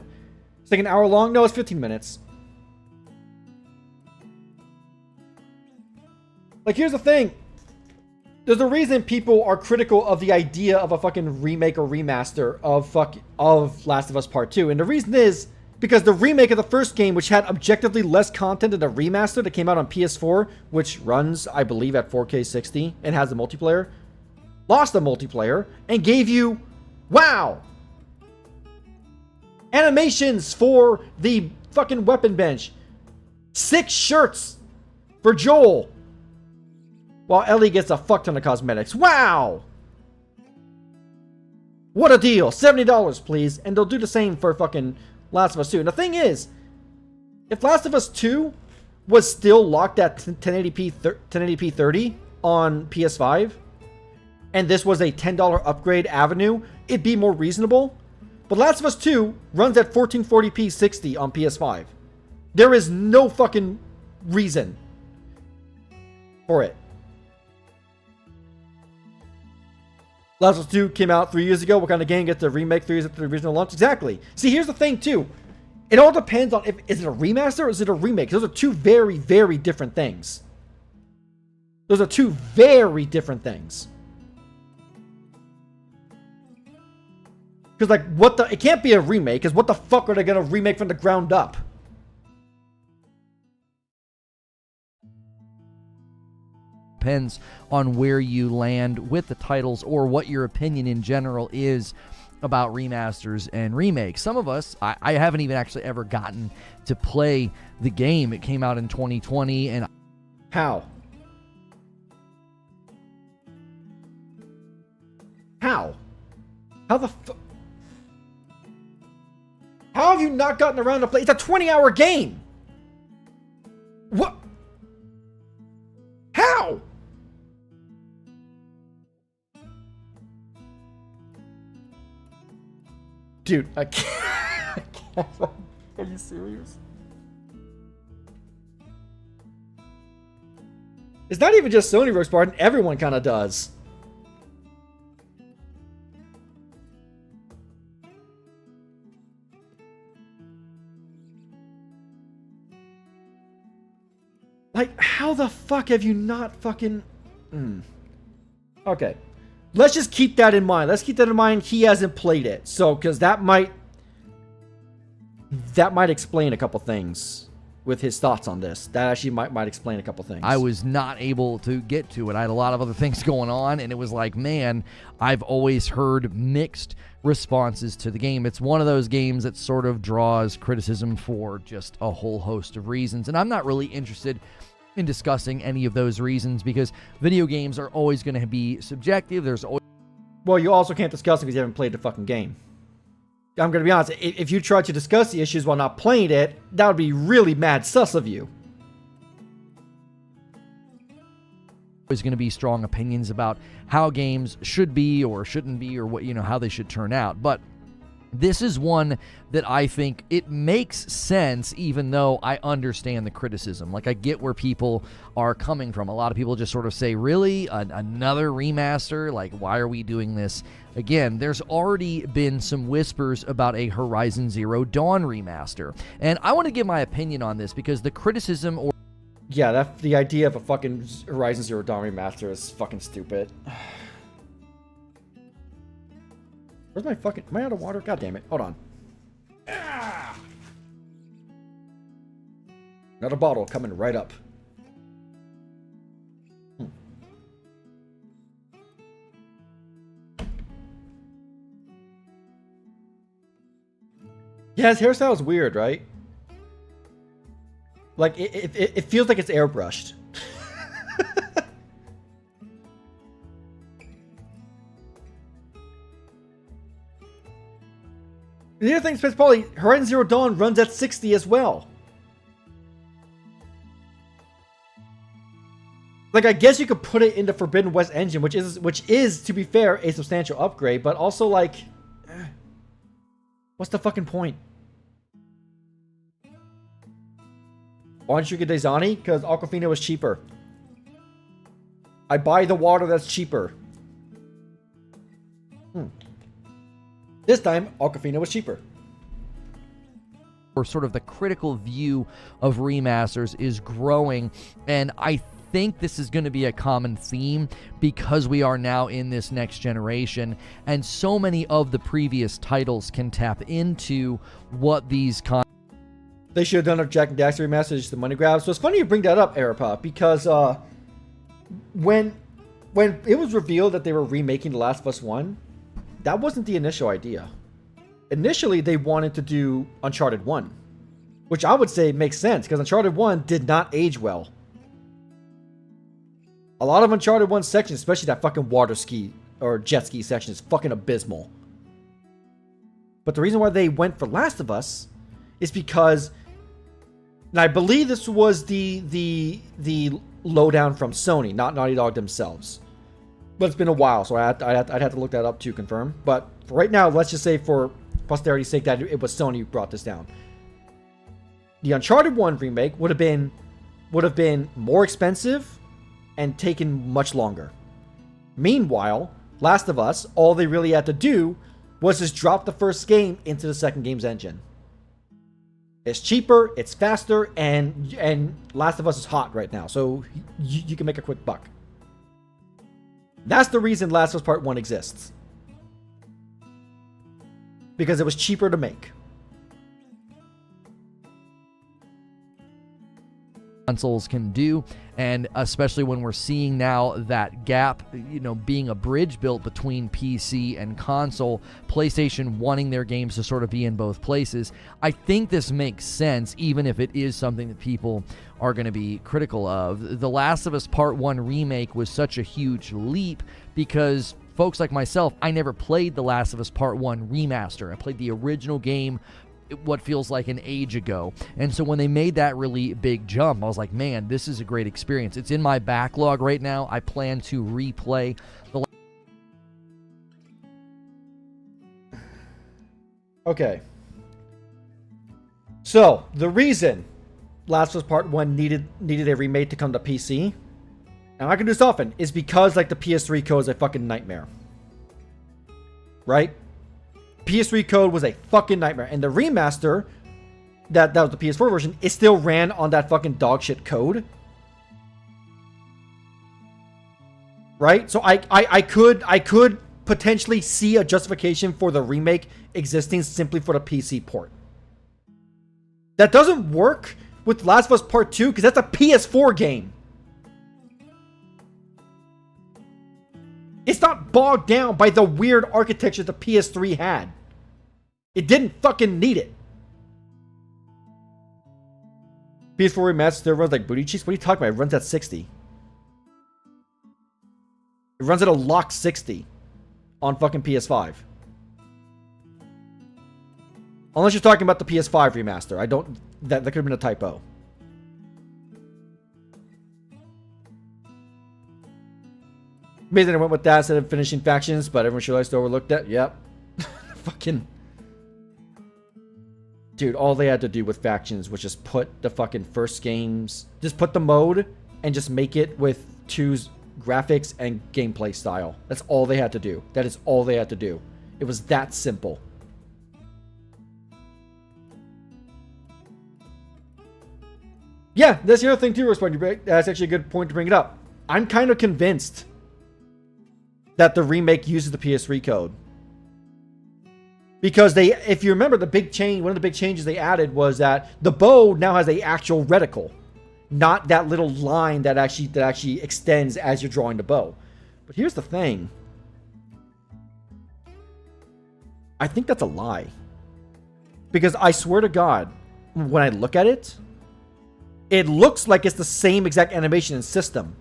It's like an hour long? No, it's 15 minutes. Like, here's the thing. There's a reason people are critical of the idea of a fucking remake or remaster of Last of Us Part 2. And the reason is because the remake of the first game, which had objectively less content than the remaster that came out on PS4, which runs, I believe, at 4K 60 and has the multiplayer, lost the multiplayer and gave you, wow, animations for the fucking weapon bench, 6 shirts for Joel, while Ellie gets a fuck ton of cosmetics. Wow! What a deal! $70, please. And they'll do the same for fucking Last of Us 2. And the thing is, if Last of Us 2 was still locked at 1080p 30 on PS5, and this was a $10 upgrade avenue, it'd be more reasonable. But Last of Us 2 runs at 1440p 60 on PS5. There is no fucking reason for it. Last of Us 2 came out 3 years ago. What kind of game gets a remake 3 years after the original launch? Exactly. See, here's the thing, too. It all depends on if is it a remaster or is it a remake. Those are two very, very different things. Those are two very different things. Because, like, what the... It can't be a remake, because what the fuck are they going to remake from the ground up? Depends on where you land with the titles or what your opinion in general is about remasters and remakes. Some of us, I haven't even actually ever gotten to play the game. It came out in 2020 and... How? How? How the fuck? How have you not gotten around to play? It's a 20-hour game! What? How? Dude, I can't. I can't. Are you serious? It's not even just Sony, Rogue Spartan. Everyone kind of does. Like, how the fuck have you not fucking... Okay. Let's just keep that in mind. Let's keep that in mind. He hasn't played it. So, because that might explain a couple things with his thoughts on this. That actually might explain a couple things. I was not able to get to it. I had a lot of other things going on, and it was like, man, I've always heard mixed responses to the game. It's one of those games that sort of draws criticism for just a whole host of reasons, and I'm not really interested in discussing any of those reasons because video games are always going to be subjective. There's always... Well, you also can't discuss it because you haven't played the fucking game. I'm going to be honest, if you tried to discuss the issues while not playing it, that would be really mad sus of you. There's going to be strong opinions about how games should be or shouldn't be or what, you know, how they should turn out. But this is one that I think it makes sense, even though I understand the criticism. Like, I get where people are coming from. A lot of people just sort of say, really? Another remaster? Like, why are we doing this again? There's already been some whispers about a Horizon Zero Dawn remaster. And I want to give my opinion on this because the criticism or... Yeah, the idea of a fucking Horizon Zero Dawn remaster is fucking stupid. Where's my fucking... Am I out of water? God damn it. Hold on. Another bottle coming right up. Yeah, his hairstyle is weird, right? Like, it feels like it's airbrushed. The other thing, probably Horizon Zero Dawn runs at 60 as well. Like, I guess you could put it in the Forbidden West engine, which is, to be fair, a substantial upgrade, but also, like, what's the fucking point? Why don't you get Daisani? Because Aquafina was cheaper. I buy the water that's cheaper. This time, Aquafina was cheaper. Or sort of the critical view of remasters is growing, and I think this is going to be a common theme because we are now in this next generation, and so many of the previous titles can tap into what these They should have done a Jack and Daxter remaster, just the money grab. So it's funny you bring that up, Arapop, because when it was revealed that they were remaking The Last of Us 1, that wasn't the initial idea. Initially, they wanted to do Uncharted 1, which I would say makes sense, because Uncharted 1 did not age well. A lot of Uncharted 1 sections, especially that fucking water ski or jet ski section, is fucking abysmal. But the reason why they went for Last of Us is because, and I believe this was the lowdown from Sony, not Naughty Dog themselves. But it's been a while, so I'd have to look that up to confirm. But for right now, let's just say for posterity's sake that it was Sony who brought this down. The Uncharted 1 remake would have been more expensive and taken much longer. Meanwhile, Last of Us, all they really had to do was just drop the first game into the second game's engine. It's cheaper, it's faster, and Last of Us is hot right now, so you can make a quick buck. That's the reason Last of Us Part 1 exists. Because it was cheaper to make. Consoles can do, and especially when we're seeing now that gap, being a bridge built between PC and console, PlayStation wanting their games to sort of be in both places. I think this makes sense, even if it is something that people are going to be critical of. The Last of Us Part 1 remake was such a huge leap because folks like myself, I never played The Last of Us Part 1 remaster. I played the original game what feels like an age ago. And so when they made that really big jump, I was like, man, this is a great experience. It's in my backlog right now. I plan to replay the... Okay. So, the reason Last of Us Part 1 needed a remake to come to PC, and I can do this often, is because like the PS3 code is a fucking nightmare. Right? PS3 code was a fucking nightmare. And the remaster, that was the PS4 version, it still ran on that fucking dogshit code. Right? So I could potentially see a justification for the remake existing simply for the PC port. That doesn't work with Last of Us Part 2 because that's a PS4 game. It's not bogged down by the weird architecture the PS3 had. It didn't fucking need it. PS4 remastered still runs like booty cheeks? What are you talking about? It runs at 60. It runs at a locked 60 on fucking PS5. Unless you're talking about the PS5 remaster. I don't... That could have been a typo. Amazing I went with that instead of finishing factions, but everyone should have overlooked that. Yep. Fucking... Dude, all they had to do with factions was just put the fucking first games... Just put the mode and just make it with 2's graphics and gameplay style. That's all they had to do. That is all they had to do. It was that simple. Yeah, that's the other thing too, that's actually a good point to bring it up. I'm kind of convinced that the remake uses the PS3 code. Because if you remember the big change, one of the big changes they added was that the bow now has an actual reticle. Not that little line that actually extends as you're drawing the bow. But here's the thing. I think that's a lie. Because I swear to God, when I look at it, it looks like it's the same exact animation and system.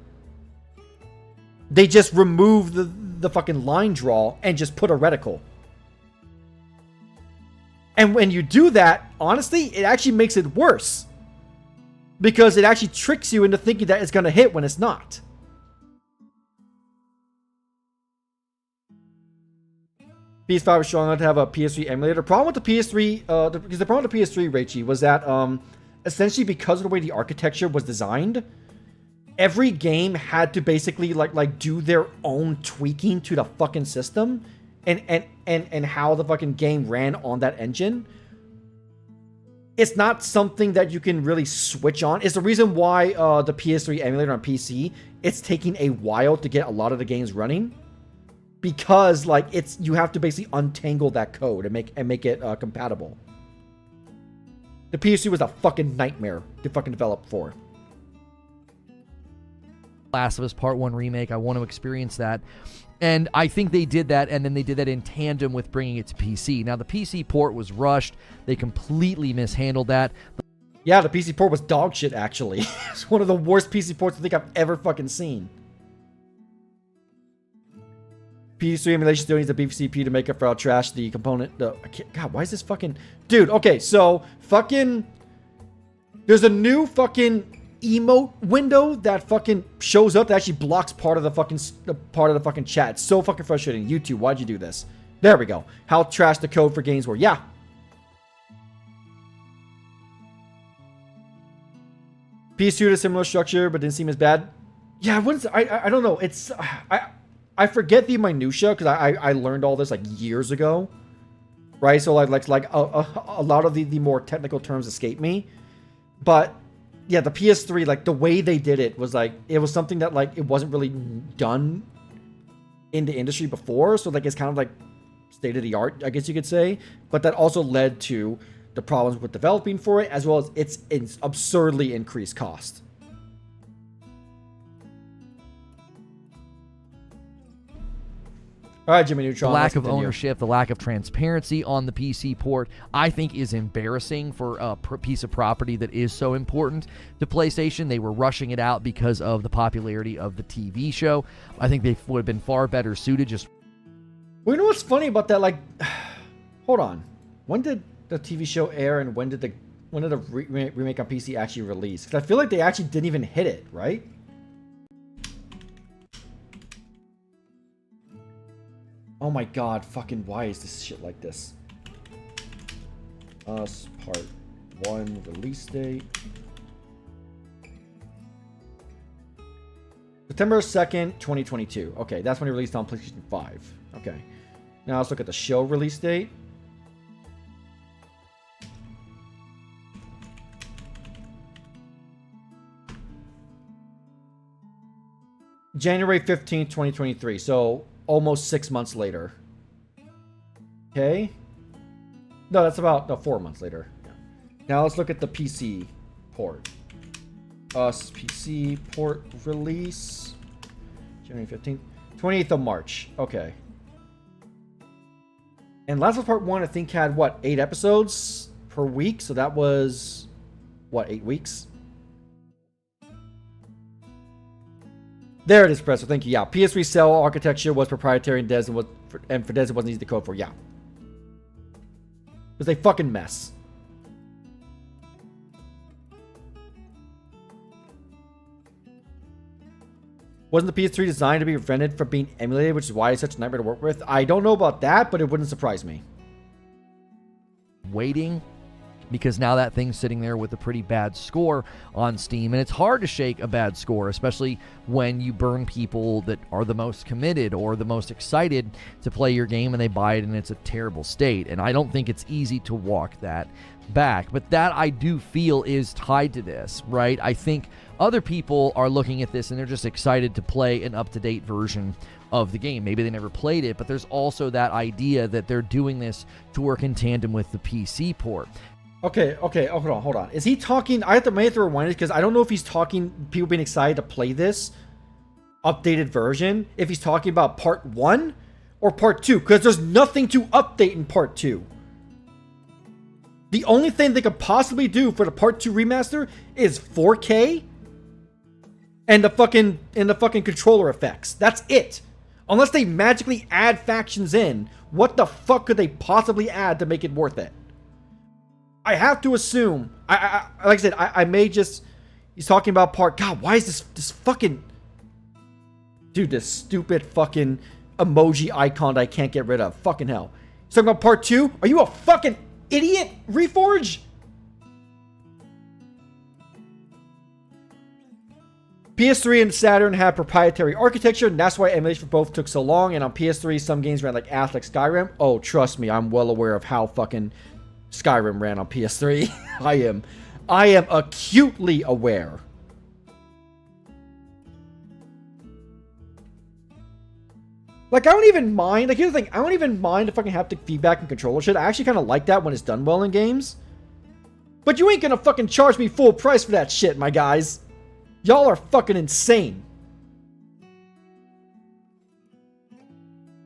They just removed the fucking line draw and just put a reticle. And when you do that, honestly, it actually makes it worse. Because it actually tricks you into thinking that it's going to hit when it's not. PS5 was strong enough to have a PS3 emulator. Problem with the PS3, because the problem with the PS3, Raichi, was that essentially because of the way the architecture was designed, every game had to basically like do their own tweaking to the fucking system and how the fucking game ran on that engine. It's not something that you can really switch on. It's the reason why the PS3 emulator on PC, it's taking a while to get a lot of the games running. Because like you have to basically untangle that code and make it compatible. The PS3 was a fucking nightmare to fucking develop for. Last of Us Part 1 remake, I want to experience that. And I think they did that, and then they did that in tandem with bringing it to PC. Now, the PC port was rushed. They completely mishandled that. Yeah, the PC port was dog shit, actually. It's one of the worst PC ports I think I've ever fucking seen. PS3 emulation still needs a BCP to make up for how trash the component. God, why is this fucking dude? Okay, so fucking there's a new fucking emote window that fucking shows up that actually blocks part of the fucking chat. It's so fucking frustrating. YouTube, why'd you do this? There we go. How trash the code for games were. Yeah. PS2 had a similar structure, but didn't seem as bad. Yeah, I don't know. It's I forget the minutia because I learned all this like years ago, right? So like a lot of the more technical terms escape me, but yeah, the PS3, like the way they did it was like it was something that like it wasn't really done in the industry before, so like it's kind of like state of the art, I guess you could say. But that also led to the problems with developing for it, as well as its absurdly increased cost. All right, Jimmy Neutron. The lack of ownership, the lack of transparency on the PC port, I think is embarrassing for a piece of property that is so important to PlayStation. They were rushing it out because of the popularity of the TV show. I think they would have been far better suited just... Well, you know what's funny about that? Like, hold on. When did the TV show air and when did the remake on PC actually release? Because I feel like they actually didn't even hit it, right? Oh my god, fucking why is this shit like this? Us Part 1 release date. September 2nd, 2022. Okay, that's when it released on PlayStation 5. Okay. Now let's look at the show release date. January 15th, 2023. So almost 6 months later. Okay. No, that's about 4 months later. Yeah. Now let's look at the PC port. PC port release. January 15th. 28th of March. Okay. And Last of Us Part 1, I think, had, what, 8 episodes per week? So that was, what, 8 weeks? There it is, Presso. Thank you. Yeah, PS3 cell architecture was proprietary and for Des it wasn't easy to code for. Yeah. It was a fucking mess. Wasn't the PS3 designed to be prevented from being emulated, which is why it's such a nightmare to work with? I don't know about that, but it wouldn't surprise me. Waiting, because now that thing's sitting there with a pretty bad score on Steam, and it's hard to shake a bad score, especially when you burn people that are the most committed or the most excited to play your game and they buy it and it's a terrible state. And I don't think it's easy to walk that back, but that I do feel is tied to this, right? I think other people are looking at this and they're just excited to play an up-to-date version of the game. Maybe they never played it, but there's also that idea that they're doing this to work in tandem with the PC port. Okay, oh, hold on. Is he talking? I may have to rewind it because I don't know if he's talking people being excited to play this updated version, if he's talking about Part 1 or Part 2, because there's nothing to update in Part 2. The only thing they could possibly do for the Part 2 remaster is 4K and the fucking controller effects. That's it. Unless they magically add factions in, what the fuck could they possibly add to make it worth it? I have to assume, like I said, I may just, he's talking about part, God, why is this fucking, dude, this stupid fucking emoji icon that I can't get rid of, fucking hell. He's talking about part 2? Are you a fucking idiot, Reforge? PS3 and Saturn have proprietary architecture, and that's why emulation for both took so long, and on PS3, some games ran like ass like Skyrim. Oh, trust me, I'm well aware of how fucking Skyrim ran on PS3. I am acutely aware. Like, I don't even mind. Like, here's the thing. I don't even mind the fucking haptic feedback and controller shit. I actually kind of like that when it's done well in games. But you ain't gonna fucking charge me full price for that shit, my guys. Y'all are fucking insane.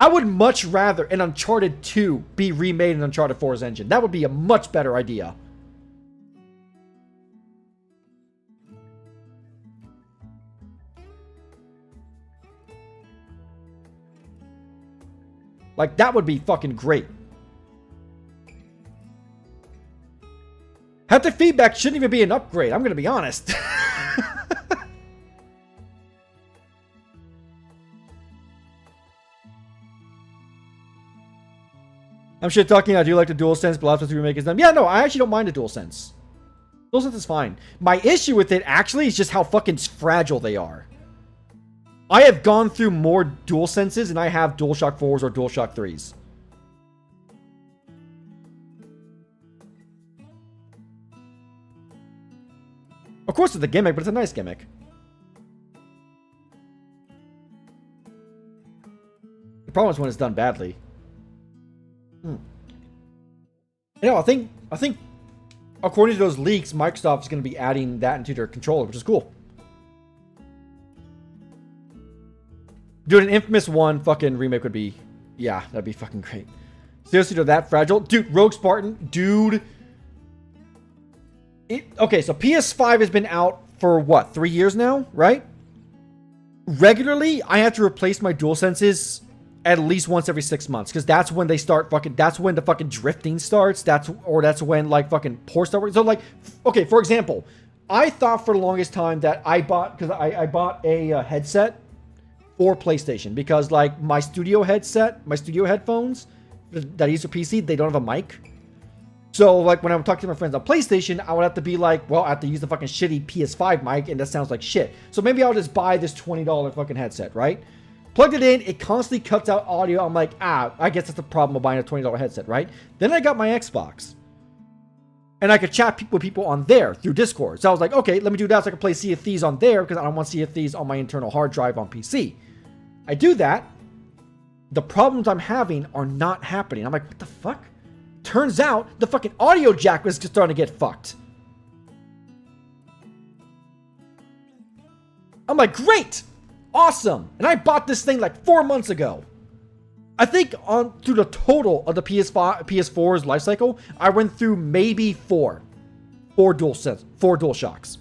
I would much rather an Uncharted 2 be remade in Uncharted 4's engine. That would be a much better idea. Like, that would be fucking great. Haptic feedback shouldn't even be an upgrade, I'm gonna be honest. I'm shit talking, I do like the DualSense, but Last of Us Remake is done. Yeah, no, I actually don't mind the DualSense. DualSense is fine. My issue with it, actually, is just how fucking fragile they are. I have gone through more DualSenses than I have DualShock 4s or DualShock 3s. Of course it's a gimmick, but it's a nice gimmick. The problem is when it's done badly. You know, I think according to those leaks, Microsoft is going to be adding that into their controller, which is cool. Dude, an Infamous 1 fucking remake would be... Yeah, that'd be fucking great. Seriously, they're that fragile? Dude, Rogue Spartan, dude... Okay, so PS5 has been out for, what, 3 years now, right? Regularly, I have to replace my DualSenses at least once every 6 months, because that's when they start fucking... That's when the fucking drifting starts. That's when, like, fucking ports start working. So, like, okay, for example, I thought for the longest time that I bought... Because I bought a headset for PlayStation, because, like, my studio headset, my studio headphones that I use for PC, they don't have a mic. So, like, when I'm talking to my friends on PlayStation, I would have to be like, well, I have to use the fucking shitty PS5 mic, and that sounds like shit. So maybe I'll just buy this $20 fucking headset, right? Plugged it in, it constantly cuts out audio. I'm like, I guess that's the problem of buying a $20 headset, right? Then I got my Xbox. And I could chat with people on there through Discord. So I was like, okay, let me do that so I can play Sea of Thieves on there, because I don't want Sea of Thieves on my internal hard drive on PC. I do that. The problems I'm having are not happening. I'm like, what the fuck? Turns out the fucking audio jack was just starting to get fucked. I'm like, great! Awesome! And I bought this thing like 4 months ago. I think through the total of the PS4's life cycle, I went through maybe four DualShocks.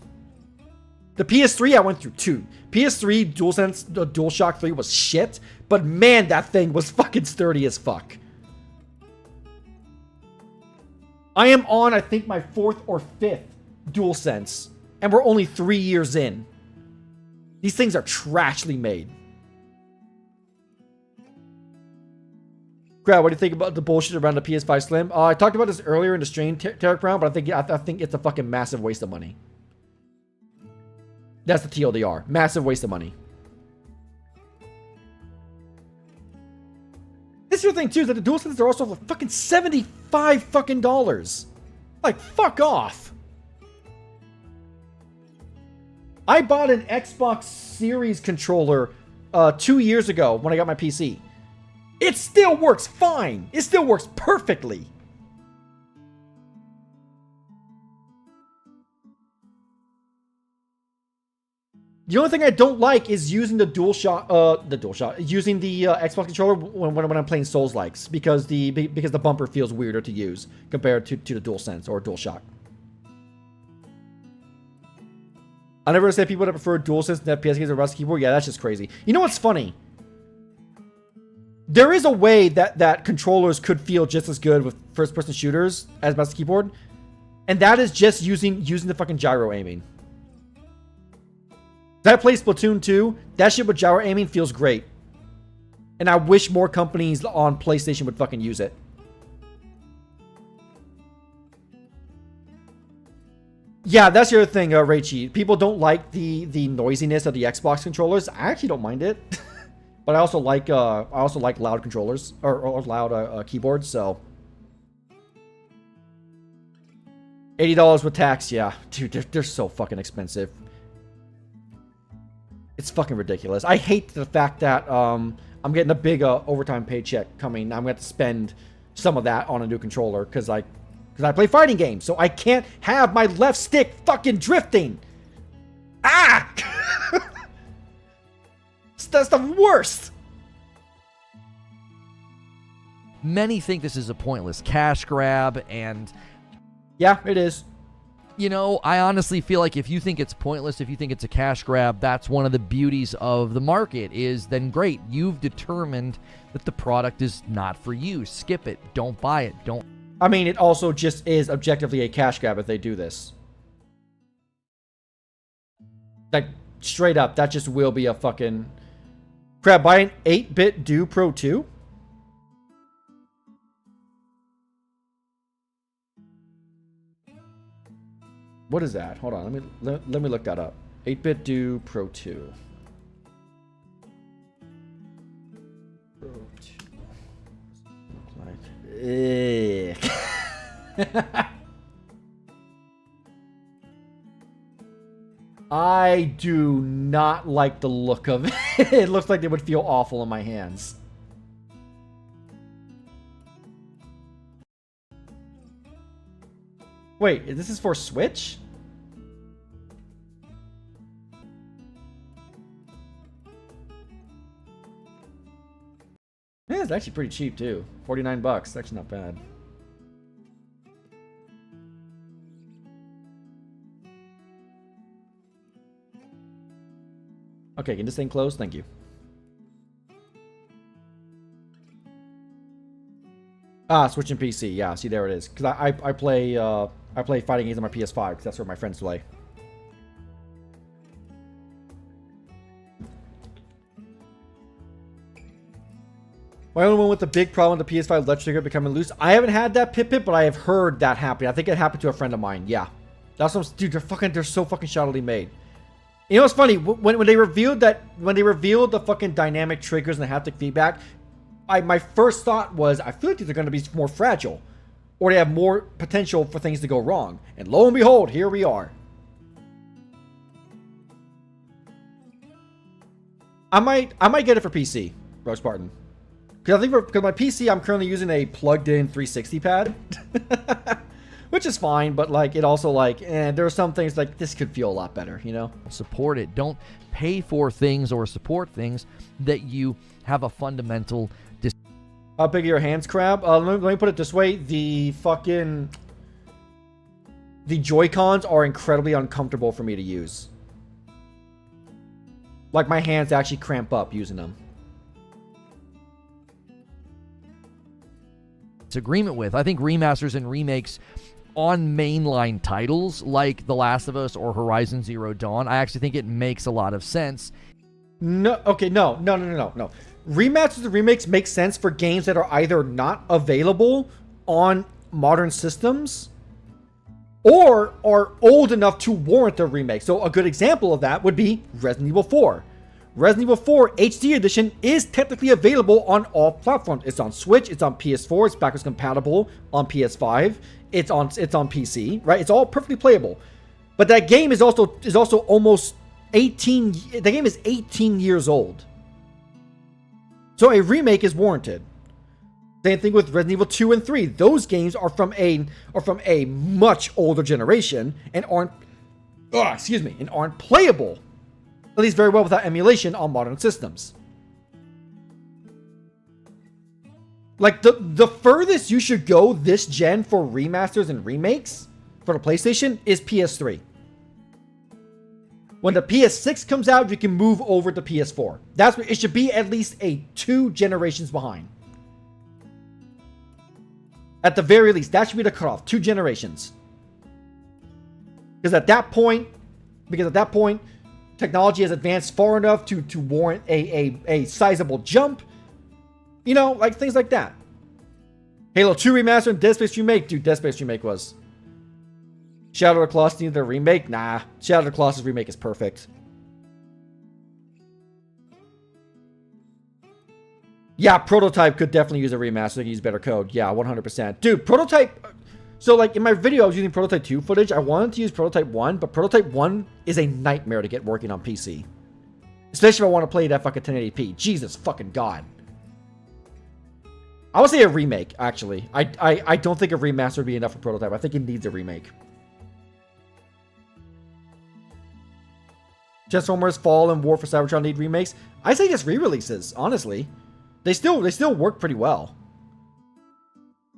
The PS3, I went through 2. PS3 DualSense, the DualShock 3 was shit, but man, that thing was fucking sturdy as fuck. I am on, I think, my 4th or 5th DualSense, and we're only 3 years in. These things are trashly made. Crowd, what do you think about the bullshit around the PS5 Slim? I talked about this earlier in the stream, Tarek Brown, but I think it's a fucking massive waste of money. That's the TLDR. Massive waste of money. This is the thing too, is that the DualSenses are also for fucking $75 fucking dollars. Like, fuck off. I bought an Xbox Series controller 2 years ago when I got my PC. It still works fine. It still works perfectly. The only thing I don't like is using the using the Xbox controller when I'm playing Souls-likes, because the bumper feels weirder to use compared to the DualSense or DualShock. I never say people that prefer DualSense to PS games or mouse keyboard. Yeah, that's just crazy. You know what's funny? There is a way that controllers could feel just as good with first-person shooters as mouse and keyboard, and that is just using the fucking gyro aiming. I play Splatoon 2, that shit with gyro aiming feels great. And I wish more companies on PlayStation would fucking use it. Yeah, that's the other thing, Raichi. People don't like the noisiness of the Xbox controllers. I actually don't mind it. But I also like loud controllers or loud keyboards, so $80 with tax, yeah. Dude, they're so fucking expensive. It's fucking ridiculous. I hate the fact that I'm getting a big overtime paycheck coming. I'm going to have to spend some of that on a new controller because I play fighting games, so I can't have my left stick fucking drifting. Ah! That's the worst. Many think this is a pointless cash grab, and yeah, it is. You know, I honestly feel like if you think it's pointless, if you think it's a cash grab, that's one of the beauties of the market is then great. You've determined that the product is not for you. Skip it. Don't buy it. Don't. I mean, it also just is objectively a cash grab if they do this. Like, straight up, that just will be a fucking... Crap, buy an 8-bit Do Pro 2? What is that? Hold on, let me look that up. 8-bit Do Pro 2. Pro 2. Look like... I do not like the look of it. It looks like they would feel awful in my hands. Wait, this is for Switch? Yeah, it's actually pretty cheap too. 49 bucks. That's actually not bad. Okay, can this thing close? Thank you. Ah, Switch and PC. Yeah, see, there it is. Because I play fighting games on my PS5 because that's where my friends play. My only one with the big problem with the PS5 left trigger becoming loose. I haven't had that pip, but I have heard that happen. I think it happened to a friend of mine. Yeah, that's what. Dude, they're so fucking shoddily made. You know what's funny? When they revealed the fucking dynamic triggers and the haptic feedback, my first thought was, I feel like these are going to be more fragile, or they have more potential for things to go wrong. And lo and behold, here we are. I might get it for PC, Rose Spartan, because my PC I'm currently using a plugged-in 360 pad, which is fine. But like it also like, there are some things like this could feel a lot better, you know. Support it. Don't pay for things or support things that you have a fundamental. How big are your hands, Crab? Let me put it this way. The Joy-Cons are incredibly uncomfortable for me to use. Like, my hands actually cramp up using them. Agreement with. I think remasters and remakes on mainline titles like The Last of Us or Horizon Zero Dawn, I actually think it makes a lot of sense. No, okay, no. Remasters and remakes make sense for games that are either not available on modern systems or are old enough to warrant a remake. So a good example of that would be Resident Evil 4. Resident Evil 4 HD Edition is technically available on all platforms. It's on Switch, it's on PS4, it's backwards compatible on PS5, it's on PC, right? It's all perfectly playable. But that game is also almost 18. The game is 18 years old. So a remake is warranted. Same thing with Resident Evil 2 and 3. Those games are from a much older generation and aren't playable, at least very well, without emulation on modern systems. Like the furthest you should go this gen for remasters and remakes for the PlayStation is PS3. When the PS6 comes out, you can move over to PS4. That's where it should be, at least 2 generations behind. At the very least, that should be the cutoff. 2 generations. Because at that point, technology has advanced far enough to warrant a sizable jump. You know, like things like that. Halo 2 Remastered and Dead Space Remake. Dude, Dead Space Remake was... Shadow of the Colossus needed a remake? Nah. Shadow of the Colossus remake is perfect. Yeah, Prototype could definitely use a remaster. They can use better code. Yeah, 100%. Dude, Prototype... So, like, in my video, I was using Prototype 2 footage. I wanted to use Prototype 1, but Prototype 1 is a nightmare to get working on PC. Especially if I want to play that fucking 1080p. Jesus fucking God. I would say a remake, actually. I don't think a remaster would be enough for Prototype. I think it needs a remake. Transformers, Fall, and War for Cybertron need remakes. I say just re-releases, honestly. They still work pretty well.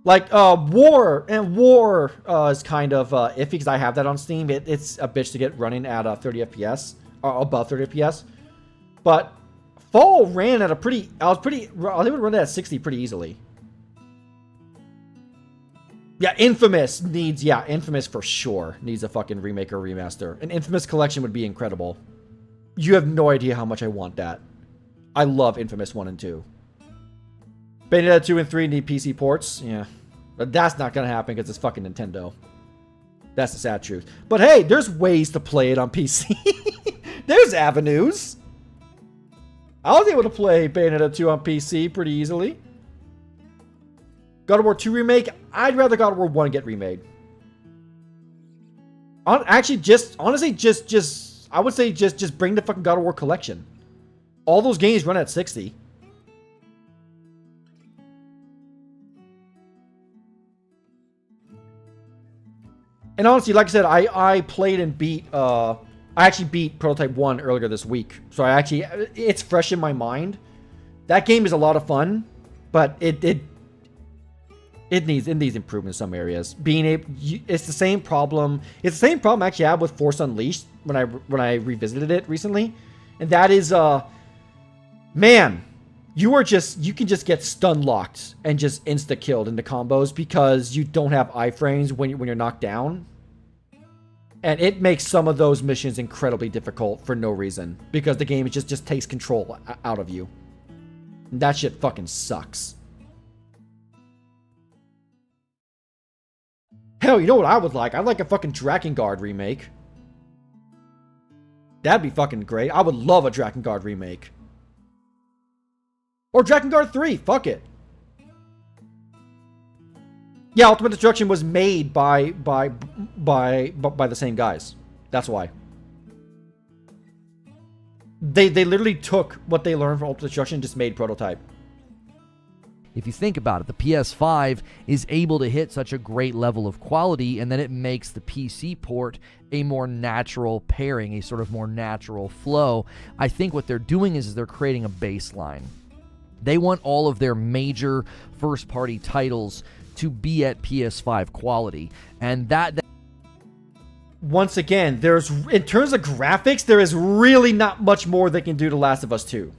Like War is kind of iffy because I have that on Steam. It's a bitch to get running at 30 FPS or above 30 FPS. But Fall ran at a pretty. I was able to run it at 60 pretty easily. Yeah, Infamous for sure needs a fucking remake or remaster. An Infamous collection would be incredible. You have no idea how much I want that. I love Infamous 1 and 2. Bayonetta 2 and 3 need PC ports. Yeah. But that's not going to happen because it's fucking Nintendo. That's the sad truth. But hey, there's ways to play it on PC. There's avenues. I was able to play Bayonetta 2 on PC pretty easily. God of War 2 remake, I'd rather God of War 1 get remade. Actually, I would say just bring the fucking God of War collection. All those games run at 60. And honestly, like I said, I played and beat, I actually beat Prototype 1 earlier this week. So it's fresh in my mind. That game is a lot of fun, but it needs improvement in some areas. It's the same problem. It's the same problem I actually had with Force Unleashed when I revisited it recently. And that is, man, you can just get stun locked and just insta killed into combos because you don't have iframes when you're knocked down. And it makes some of those missions incredibly difficult for no reason because the game just takes control out of you. And that shit fucking sucks. Hell, you know what I would like? I'd like a fucking Drakengard remake. That'd be fucking great. I would love a Drakengard remake. Or Drakengard 3, fuck it. Yeah, Ultimate Destruction was made by the same guys. That's why. They literally took what they learned from Ultimate Destruction and just made Prototype. If you think about it, the PS5 is able to hit such a great level of quality, and then it makes the PC port a more natural pairing, a sort of more natural flow. I think what they're doing is they're creating a baseline. They want all of their major first-party titles to be at PS5 quality, and that once again, in terms of graphics, there is really not much more they can do to Last of Us 2.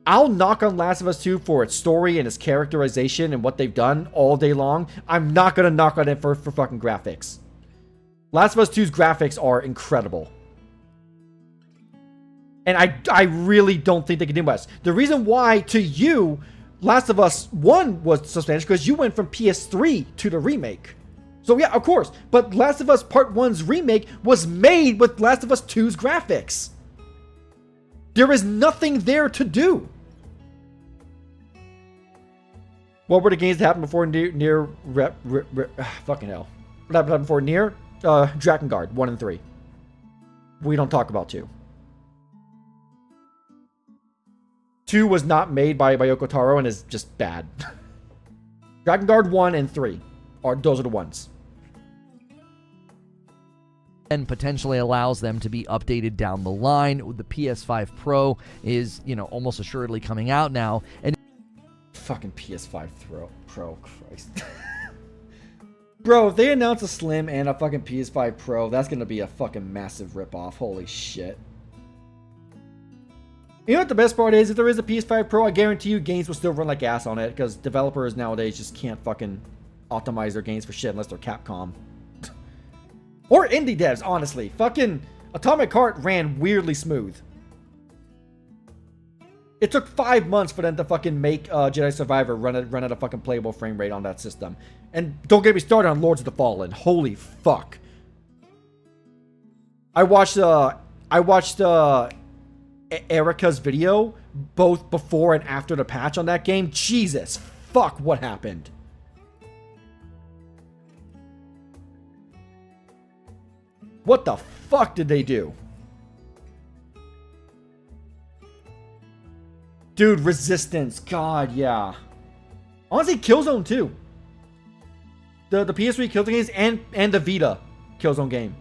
I'll knock on Last of Us 2 for its story and its characterization and what they've done all day long. I'm not going to knock on it for fucking graphics. Last of Us 2's graphics are incredible. And I really don't think they can do much. The reason why, to you, Last of Us 1 was substantial because you went from PS3 to the remake. So yeah, of course. But Last of Us Part 1's remake was made with Last of Us 2's graphics. There is nothing there to do. What were the games that happened before fucking hell. What happened before Nier? Drakengard 1 and 3. We don't talk about 2. 2 was not made by Yoko Taro and is just bad. Drakengard 1 and 3 those are the ones. and potentially allows them to be updated down the line. The PS5 Pro is, almost assuredly coming out now. And fucking PS5 Pro, Christ. Bro, if they announce a Slim and a fucking PS5 Pro, that's gonna be a fucking massive ripoff. Holy shit. You know what the best part is? If there is a PS5 Pro, I guarantee you games will still run like ass on it, because developers nowadays just can't fucking optimize their games for shit unless they're Capcom. Or indie devs, honestly. Fucking Atomic Heart ran weirdly smooth. It took 5 months for them to fucking make Jedi Survivor run at a fucking playable frame rate on that system. And don't get me started on Lords of the Fallen. Holy fuck. I watched Erica's video both before and after the patch on that game. Jesus fuck, what happened? What the fuck did they do? Dude, Resistance. God, yeah. Honestly, Killzone 2. The PS3 Killzone games and the Vita Killzone game.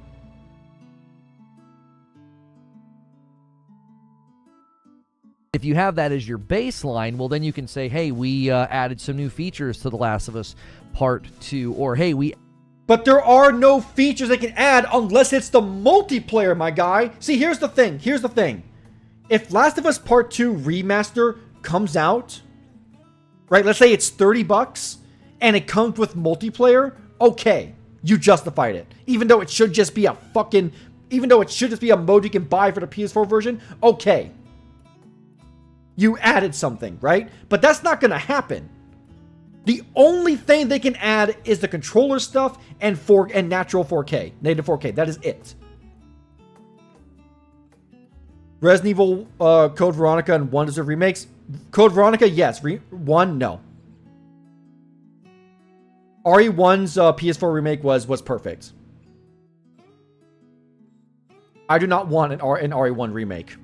if you have that as your baseline, well, then you can say, hey, we added some new features to The Last of Us Part 2, or hey, we But there are no features they can add unless it's the multiplayer, my guy. See, here's the thing. Here's the thing. If Last of Us Part 2 Remaster comes out, right, let's say it's $30 and it comes with multiplayer, okay, you justified it. Even though it should just be a mode you can buy for the PS4 version, okay. You added something, right? But that's not going to happen. The only thing they can add is the controller stuff and natural 4K, native 4K. That is it. Resident Evil, Code Veronica, and 1 deserve remakes. Code Veronica, yes. 1, no. RE1's PS4 remake was perfect. I do not want an RE1 remake.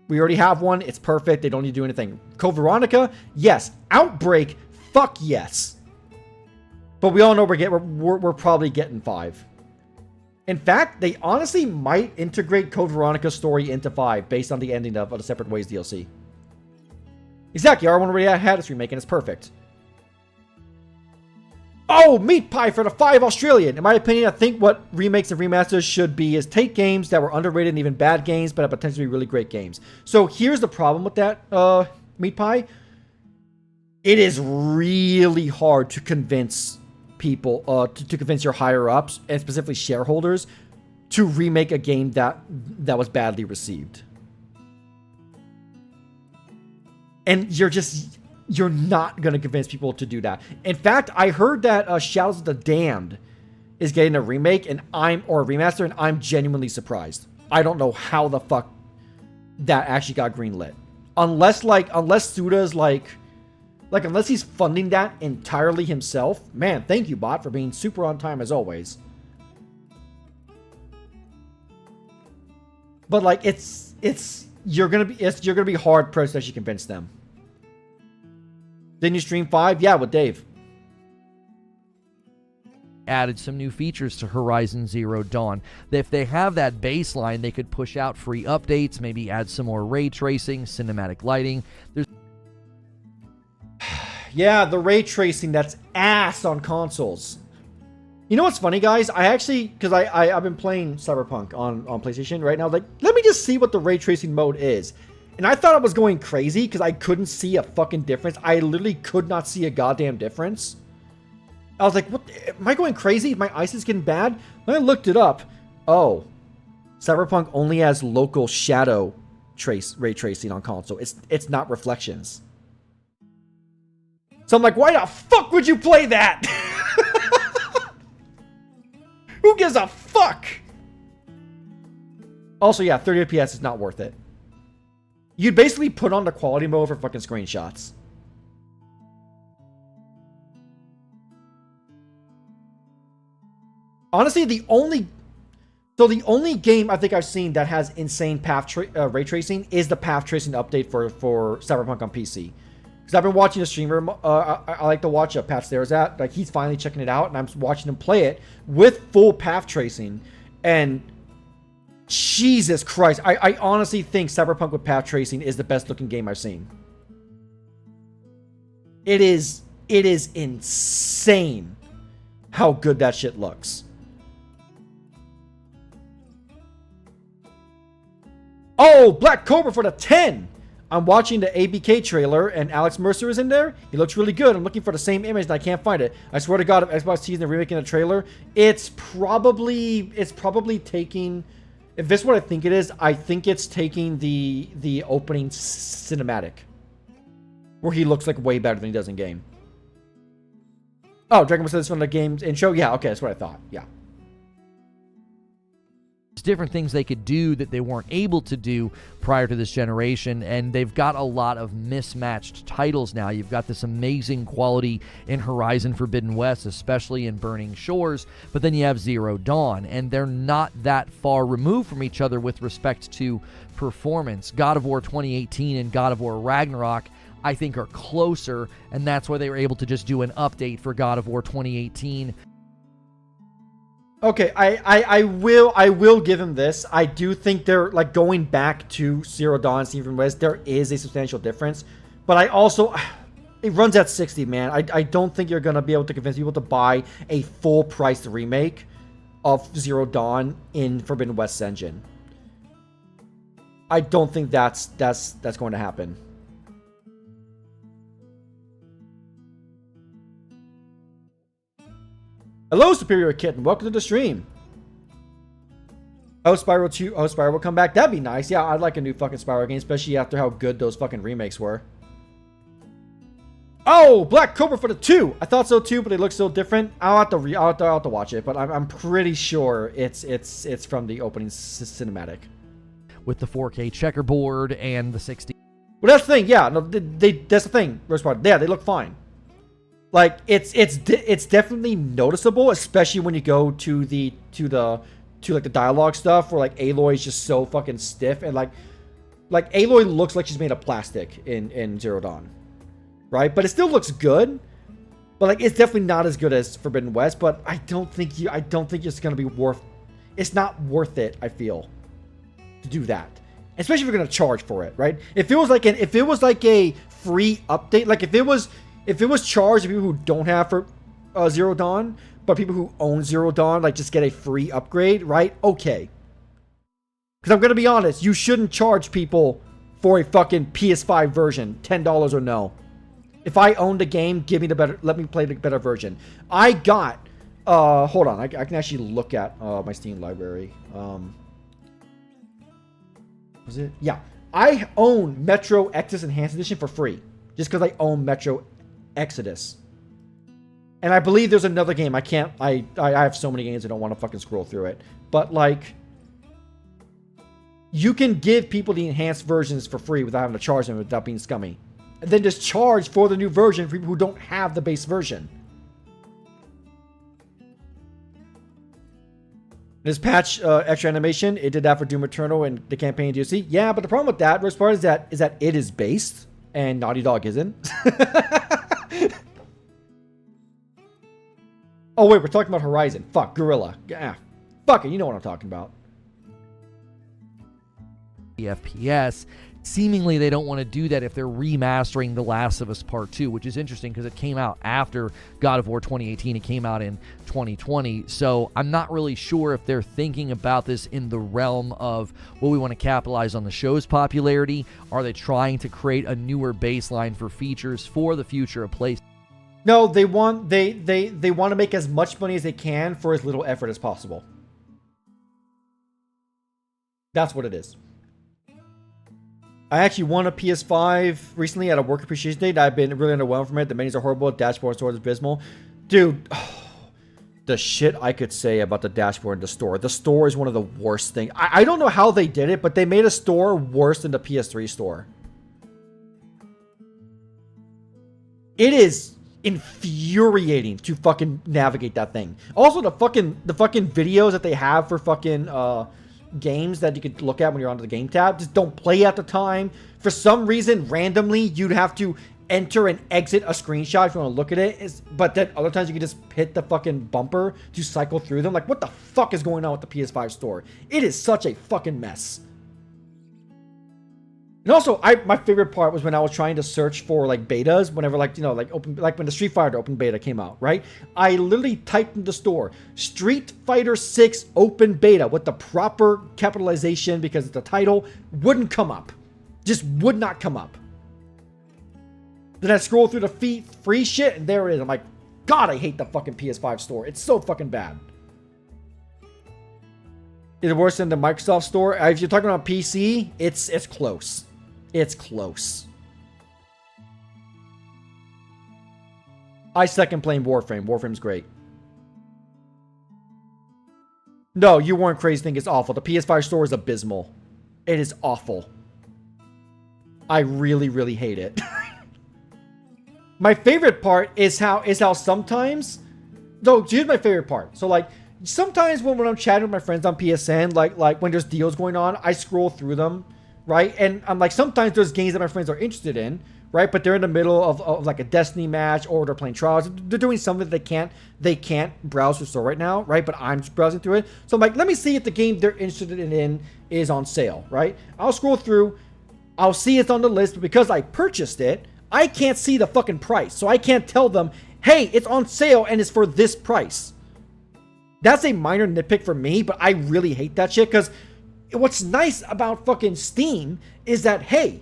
We already have one. It's perfect. They don't need to do anything. Code Veronica, yes. Outbreak, fuck yes. But we all know we're probably getting 5. In fact, they honestly might integrate Code Veronica's story into 5 based on the ending of the Separate Ways DLC. Exactly, R1 already had its remake and it's perfect. Oh, Meat Pie for the 5 Australian. In my opinion, I think what remakes and remasters should be is take games that were underrated and even bad games, but have potential to be really great games. So here's the problem with that, Meat Pie. It is really hard to convince people, to convince your higher ups, and specifically shareholders, to remake a game that was badly received. And you're not going to convince people to do that. In fact, I heard that Shadows of the Damned is getting a remake or a remaster, and I'm genuinely surprised. I don't know how the fuck that actually got greenlit. Unless Suda's unless he's funding that entirely himself. Man, thank you, bot, for being super on time as always. But you're gonna be hard pressed to actually convince them. Didn't you stream 5? Yeah, with Dave. added some new features to Horizon Zero Dawn. If they have that baseline, they could push out free updates, maybe add some more ray tracing, cinematic lighting. Yeah, the ray tracing, that's ass on consoles. You know what's funny, guys? I actually, because I've been playing Cyberpunk on PlayStation right now. Like, let me just see what the ray tracing mode is. And I thought I was going crazy because I couldn't see a fucking difference. I literally could not see a goddamn difference. I was like, what? Am I going crazy? My eyes is getting bad? When I looked it up, oh, Cyberpunk only has local shadow ray tracing on console. It's not reflections. So I'm like, why the fuck would you play that? Who gives a fuck? Also, yeah, 30 FPS is not worth it. You'd basically put on the quality mode for fucking screenshots. Honestly, the only game I think I've seen that has insane ray tracing is the path tracing update for Cyberpunk on PC. Because I've been watching a streamer, I like to watch Pat Stairs at, like, he's finally checking it out, and I'm watching him play it with full path tracing, and Jesus Christ, I honestly think Cyberpunk with path tracing is the best looking game I've seen. It is insane how good that shit looks. Oh, Black Cobra for the 10! I'm watching the ABK trailer and Alex Mercer is in there. He looks really good. I'm looking for the same image and I can't find it. I swear to God, if Xbox sees they're remaking a trailer, it's probably taking, if this is what I think it is, I think it's taking the opening cinematic, where he looks like way better than he does in game. Oh, Dragon Ball said this from the game's intro? Yeah, okay, that's what I thought. Yeah. Different things they could do that they weren't able to do prior to this generation, and they've got a lot of mismatched titles now. You've got this amazing quality in Horizon Forbidden West, especially in Burning Shores, but then you have Zero Dawn, and they're not that far removed from each other with respect to performance. God of War 2018 and God of War Ragnarok, I think, are closer, and that's why they were able to just do an update for God of War 2018. Okay, I will give him this. I do think they're, like, going back to Zero Dawn and Forbidden West, there is a substantial difference. But I also, It runs at 60, man. I don't think you're gonna be able to convince people to buy a full-priced remake of Zero Dawn in Forbidden West engine. I don't think that's going to happen. Hello, Superior Kitten. Welcome to the stream. Oh, Spyro 2. Oh, Spyro will come back. That'd be nice. Yeah, I'd like a new fucking Spyro game, especially after how good those fucking remakes were. Oh, Black Cobra for the 2. I thought so too, but it looks so different. I'll have to watch it, but I'm pretty sure it's from the opening cinematic with the 4K checkerboard and the 60. Well, that's the thing. Yeah, no, that's the thing. Yeah, they look fine. Like it's definitely noticeable, especially when you go to the dialogue stuff where like Aloy's just so fucking stiff and like Aloy looks like she's made of plastic in Zero Dawn. Right, but it still looks good, but like it's definitely not as good as Forbidden West. But I don't think it's gonna be worth. It's not worth it. I feel to do that, especially if you're gonna charge for it, right? If it was like a free update, like if it was charged to people who don't have for Zero Dawn, but people who own Zero Dawn like just get a free upgrade, right? Okay, because I'm gonna be honest, you shouldn't charge people for a fucking PS5 version, $10 or no. If I owned a game, let me play the better version. I got, hold on, I can actually look at my Steam library. Was it? Yeah, I own Metro Exodus Enhanced Edition for free, just because I own Metro Exodus. And I believe there's another game. I have so many games I don't want to fucking scroll through it. But like, you can give people the enhanced versions for free without having to charge them, without being scummy. And then just charge for the new version for people who don't have the base version. This patch extra animation, it did that for Doom Eternal and the campaign DLC. Yeah, but the problem with that, worst part is that it is based and Naughty Dog isn't. Oh wait, we're talking about Horizon. Fuck, Gorilla. Yeah. Fuck it, you know what I'm talking about. The FPS. Seemingly, they don't want to do that if they're remastering The Last of Us Part 2, which is interesting because it came out after God of War 2018. It came out in 2020. So I'm not really sure if they're thinking about this in the realm of, well, we want to capitalize on the show's popularity. Are they trying to create a newer baseline for features for the future of PlayStation? No, they want to make as much money as they can for as little effort as possible. That's what it is. I actually won a PS5 recently at a work appreciation day. I've been really underwhelmed from it. The menus are horrible. Dashboard and store is abysmal. Dude, the shit I could say about the dashboard and the store. The store is one of the worst things. I don't know how they did it, but they made a store worse than the PS3 store. It is infuriating to fucking navigate that thing. Also, the fucking videos that they have for fucking games that you could look at when you're on the game tab just don't play at the time. For some reason, randomly, you'd have to enter and exit a screenshot if you want to look at it. But then other times you can just hit the fucking bumper to cycle through them. Like, what the fuck is going on with the PS5 store? It is such a fucking mess. And also, my favorite part was when I was trying to search for like betas, whenever like, you know, like when the Street Fighter open beta came out, right? I literally typed in the store, Street Fighter 6 open beta with the proper capitalization because the title wouldn't come up. Just would not come up. Then I scroll through the free shit and there it is. I'm like, God, I hate the fucking PS5 store. It's so fucking bad. Is it worse than the Microsoft store? If you're talking about PC, it's close. It's close. I second playing Warframe. Warframe's great. No, you weren't crazy. Think it's awful. The PS5 store is abysmal. It is awful. I really, really hate it. My favorite part is how sometimes. No, here's my favorite part. So like sometimes when I'm chatting with my friends on PSN, like when there's deals going on, I scroll through them. Right, and I'm like, sometimes there's games that my friends are interested in, right? But they're in the middle of like a Destiny match, or they're playing Trials. They're doing something that they can't browse the store right now, right? But I'm just browsing through it, so I'm like, let me see if the game they're interested in is on sale, right? I'll scroll through, I'll see it's on the list, but because I purchased it, I can't see the fucking price, so I can't tell them, hey, it's on sale and it's for this price. That's a minor nitpick for me, but I really hate that shit, because what's nice about fucking Steam is that, hey,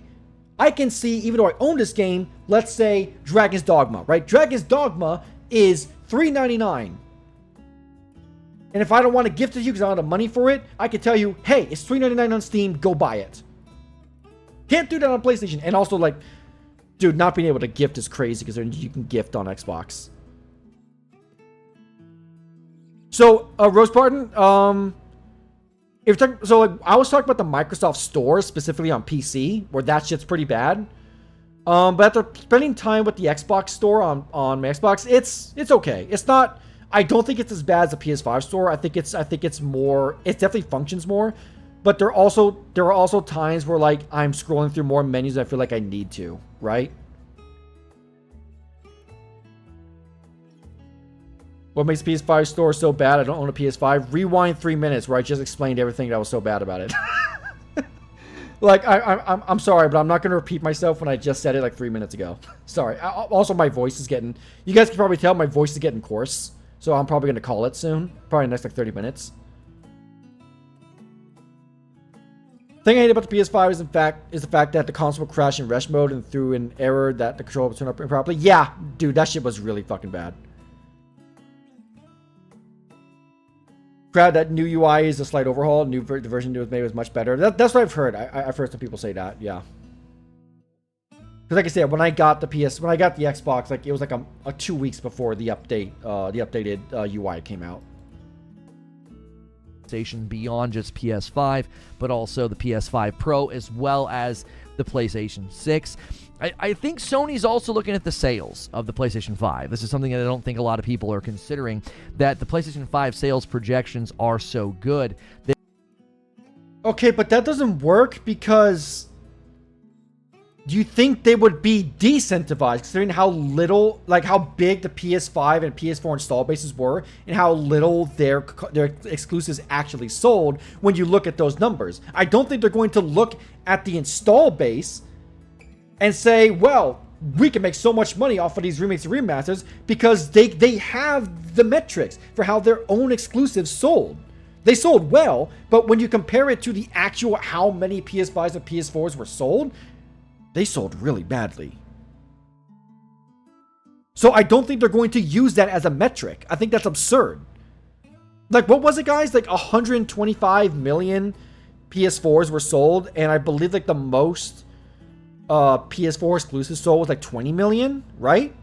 I can see, even though I own this game, let's say Dragon's Dogma, right? Dragon's Dogma is $3.99. And if I don't want to gift it to you because I don't have the money for it, I can tell you, hey, it's $3.99 on Steam, go buy it. Can't do that on PlayStation. And also, like, dude, not being able to gift is crazy because you can gift on Xbox. So, Rose Pardon, if you're talking, so like I was talking about the Microsoft Store specifically on PC, where that shit's pretty bad. But after spending time with the Xbox Store on my Xbox, it's okay. It's not. I don't think it's as bad as the PS5 Store. I think it's more. It definitely functions more. But there are also times where like I'm scrolling through more menus and I feel like I need to, right? What makes PS5 Store so bad? I don't own a PS5. Rewind 3 minutes where I just explained everything that was so bad about it. Like, I'm sorry, but I'm not going to repeat myself when I just said it like 3 minutes ago. Sorry. Also, my voice is getting... You guys can probably tell my voice is getting coarse. So I'm probably going to call it soon. Probably in the next like 30 minutes. The thing I hate about the PS5 is the fact that the console would crash in rest mode and through an error that the controller would turn up improperly. Yeah, dude, that shit was really fucking bad. Crowd, that new UI is a slight overhaul. The version was made was much better. That's what I've heard. I've heard some people say that. Yeah. Because like I said, when I got the Xbox, like it was like a 2 weeks before the updated UI came out. PlayStation beyond just PS5, but also the PS5 Pro as well as the PlayStation 6. I think Sony's also looking at the sales of the PlayStation 5. This is something that I don't think a lot of people are considering, that the PlayStation 5 sales projections are so good. Okay, but that doesn't work because... Do you think they would be decentivized considering how little, like how big the PS5 and PS4 install bases were and how little their exclusives actually sold when you look at those numbers? I don't think they're going to look at the install base and say, well, we can make so much money off of these remakes and remasters because they have the metrics for how their own exclusives sold. They sold well, but when you compare it to the actual how many PS5s and PS4s were sold, they sold really badly. So I don't think they're going to use that as a metric. I think that's absurd. Like, what was it, guys? Like 125 million PS4s were sold, and I believe like the most PS4 exclusive sold was like 20 million, right?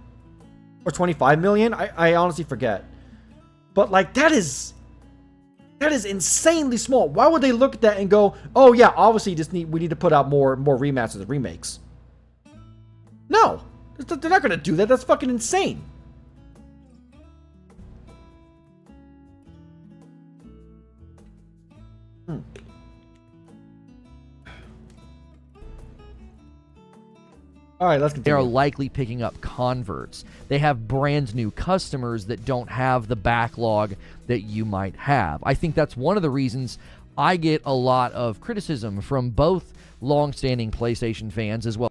Or 25 million? I honestly forget. But like that is insanely small. Why would they look at that and go, "Oh yeah, obviously we need to put out more remasters and remakes"? No, they're not going to do that. That's fucking insane. All right, let's continue. They are likely picking up converts. They have brand new customers that don't have the backlog that you might have. I think that's one of the reasons I get a lot of criticism from both long-standing PlayStation fans as well.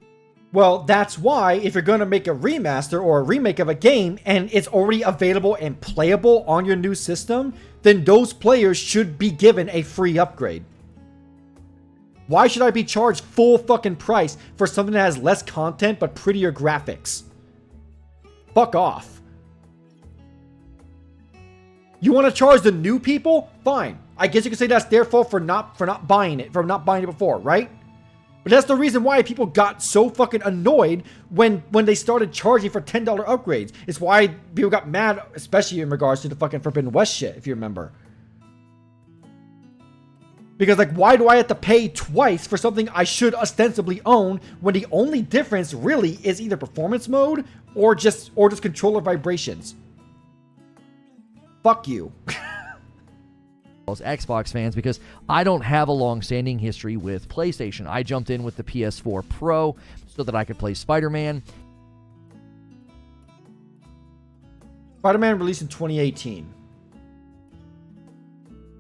Well, that's why if you're going to make a remaster or a remake of a game and it's already available and playable on your new system, then those players should be given a free upgrade. Why should I be charged full fucking price for something that has less content but prettier graphics? Fuck off. You want to charge the new people? Fine. I guess you could say that's their fault for not buying it before, right? But that's the reason why people got so fucking annoyed when they started charging for $10 upgrades. It's why people got mad, especially in regards to the fucking Forbidden West shit, if you remember. Because, like, why do I have to pay twice for something I should ostensibly own when the only difference really is either performance mode or just controller vibrations? Fuck you. As Xbox fans, because I don't have a long-standing history with PlayStation. I jumped in with the PS4 Pro so that I could play Spider-Man. Spider-Man released in 2018.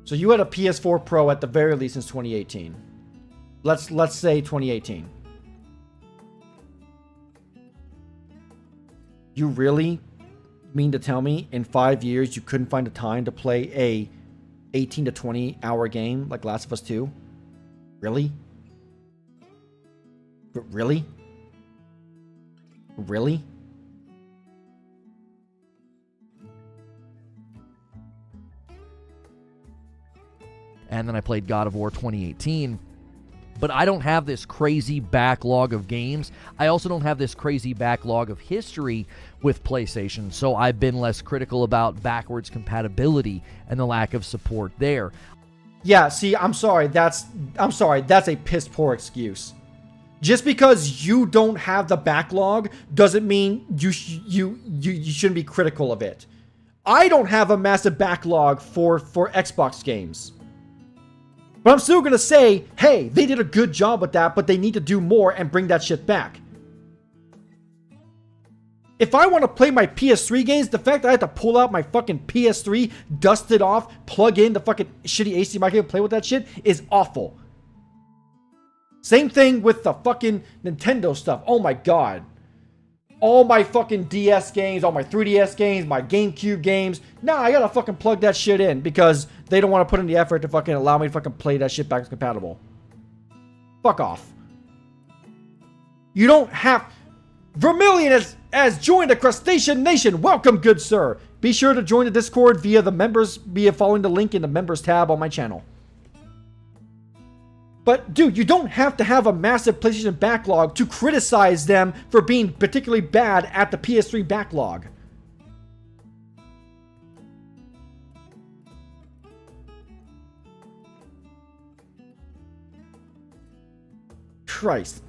So you had a PS4 Pro at the very least since 2018. Let's say 2018. You really mean to tell me in 5 years you couldn't find the time to play a 18 to 20 hour game like Last of Us 2? Really? Really? Really? And then I played God of War 2018. But I don't have this crazy backlog of games. I also don't have this crazy backlog of history with PlayStation, so I've been less critical about backwards compatibility and the lack of support there. Yeah, see, I'm sorry, that's a piss poor excuse. Just because you don't have the backlog doesn't mean you shouldn't be critical of it. I don't have a massive backlog for Xbox games. But I'm still going to say, hey, they did a good job with that, but they need to do more and bring that shit back. If I want to play my PS3 games, the fact that I have to pull out my fucking PS3, dust it off, plug in the fucking shitty HDMI cable, play with that shit is awful. Same thing with the fucking Nintendo stuff. Oh my god. All my fucking DS games, all my 3DS games, my GameCube games. Nah, I gotta fucking plug that shit in because they don't want to put in the effort to fucking allow me to fucking play that shit backwards compatible. Fuck off. You don't have... Vermilion has joined the Crustacean Nation. Welcome, good sir. Be sure to join the Discord via following the link in the members tab on my channel. But, dude, you don't have to have a massive PlayStation backlog to criticize them for being particularly bad at the PS3 backlog. Christ.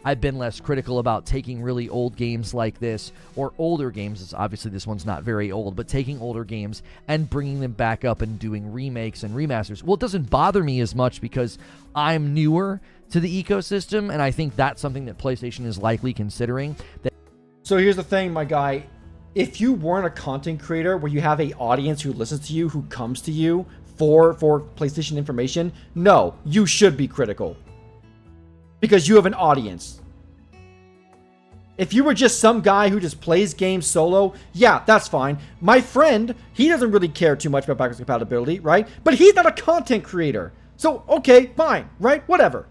I've been less critical about taking really old games like this, or older games, obviously this one's not very old, but taking older games and bringing them back up and doing remakes and remasters. Well, it doesn't bother me as much because I'm newer to the ecosystem, and I think that's something that PlayStation is likely considering. So here's the thing, my guy. If you weren't a content creator where you have an audience who listens to you, who comes to you for PlayStation information, no, you should be critical. Because you have an audience. If you were just some guy who just plays games solo, yeah, that's fine. My friend, he doesn't really care too much about backwards compatibility, right? But he's not a content creator. So, okay, fine, right? Whatever.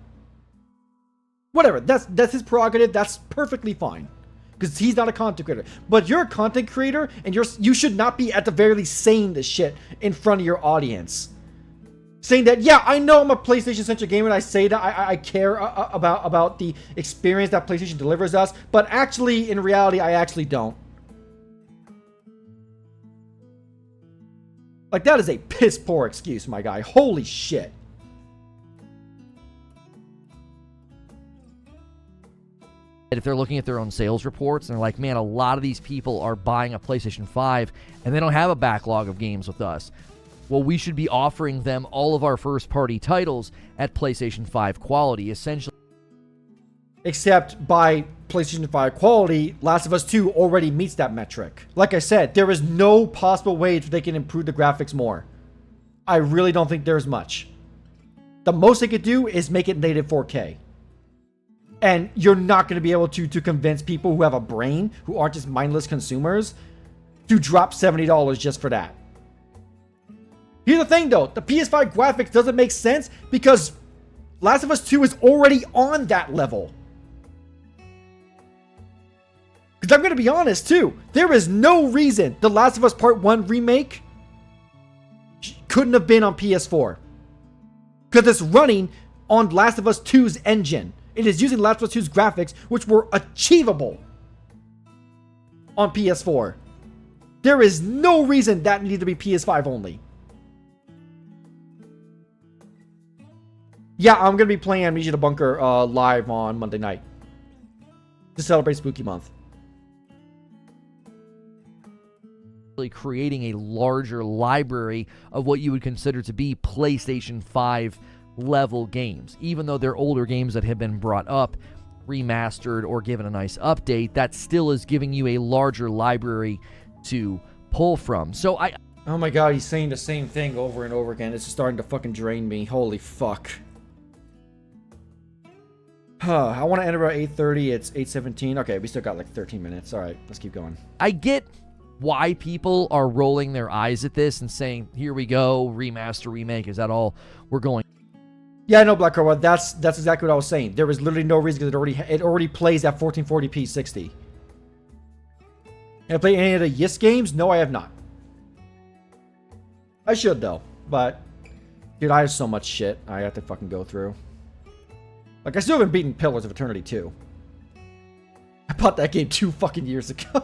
Whatever. That's his prerogative. That's perfectly fine. Because he's not a content creator. But you're a content creator, and you should not be at the very least saying this shit in front of your audience. Saying that, yeah, I know I'm a PlayStation-centric gamer, and I say that I care about the experience that PlayStation delivers us, but actually, in reality, I actually don't. Like, that is a piss-poor excuse, my guy. Holy shit. If they're looking at their own sales reports and they're like, man, a lot of these people are buying a PlayStation 5, and they don't have a backlog of games with us. Well, we should be offering them all of our first-party titles at PlayStation 5 quality, essentially. Except by PlayStation 5 quality, Last of Us 2 already meets that metric. Like I said, there is no possible way that they can improve the graphics more. I really don't think there's much. The most they could do is make it native 4K. And you're not going to be able to convince people who have a brain, who aren't just mindless consumers, to drop $70 just for that. Here's the thing though, the PS5 graphics doesn't make sense because Last of Us 2 is already on that level. Because I'm going to be honest too, there is no reason the Last of Us Part 1 remake couldn't have been on PS4. Because it's running on Last of Us 2's engine. It is using Last of Us 2's graphics, which were achievable on PS4. There is no reason that needed to be PS5 only. Yeah, I'm going to be playing Amnesia the Bunker live on Monday night to celebrate Spooky Month. Creating a larger library of what you would consider to be PlayStation 5 level games. Even though they're older games that have been brought up, remastered, or given a nice update, that still is giving you a larger library to pull from. So Oh my god, he's saying the same thing over and over again. It's starting to fucking drain me. Holy fuck. I want to end about 8:30. It's 8:17. Okay, we still got like 13 minutes. All right, let's keep going. I get why people are rolling their eyes at this and saying, here we go, remaster, remake, is that all we're going? Yeah, I know, Black Cobra. That's exactly what I was saying. There was literally no reason because it already plays at 1440p 60. Have I played any of the Yes games? No, I have not. I should though, but dude, I have so much shit I have to fucking go through. Like, I still haven't beaten Pillars of Eternity 2. I bought that game 2 fucking years ago.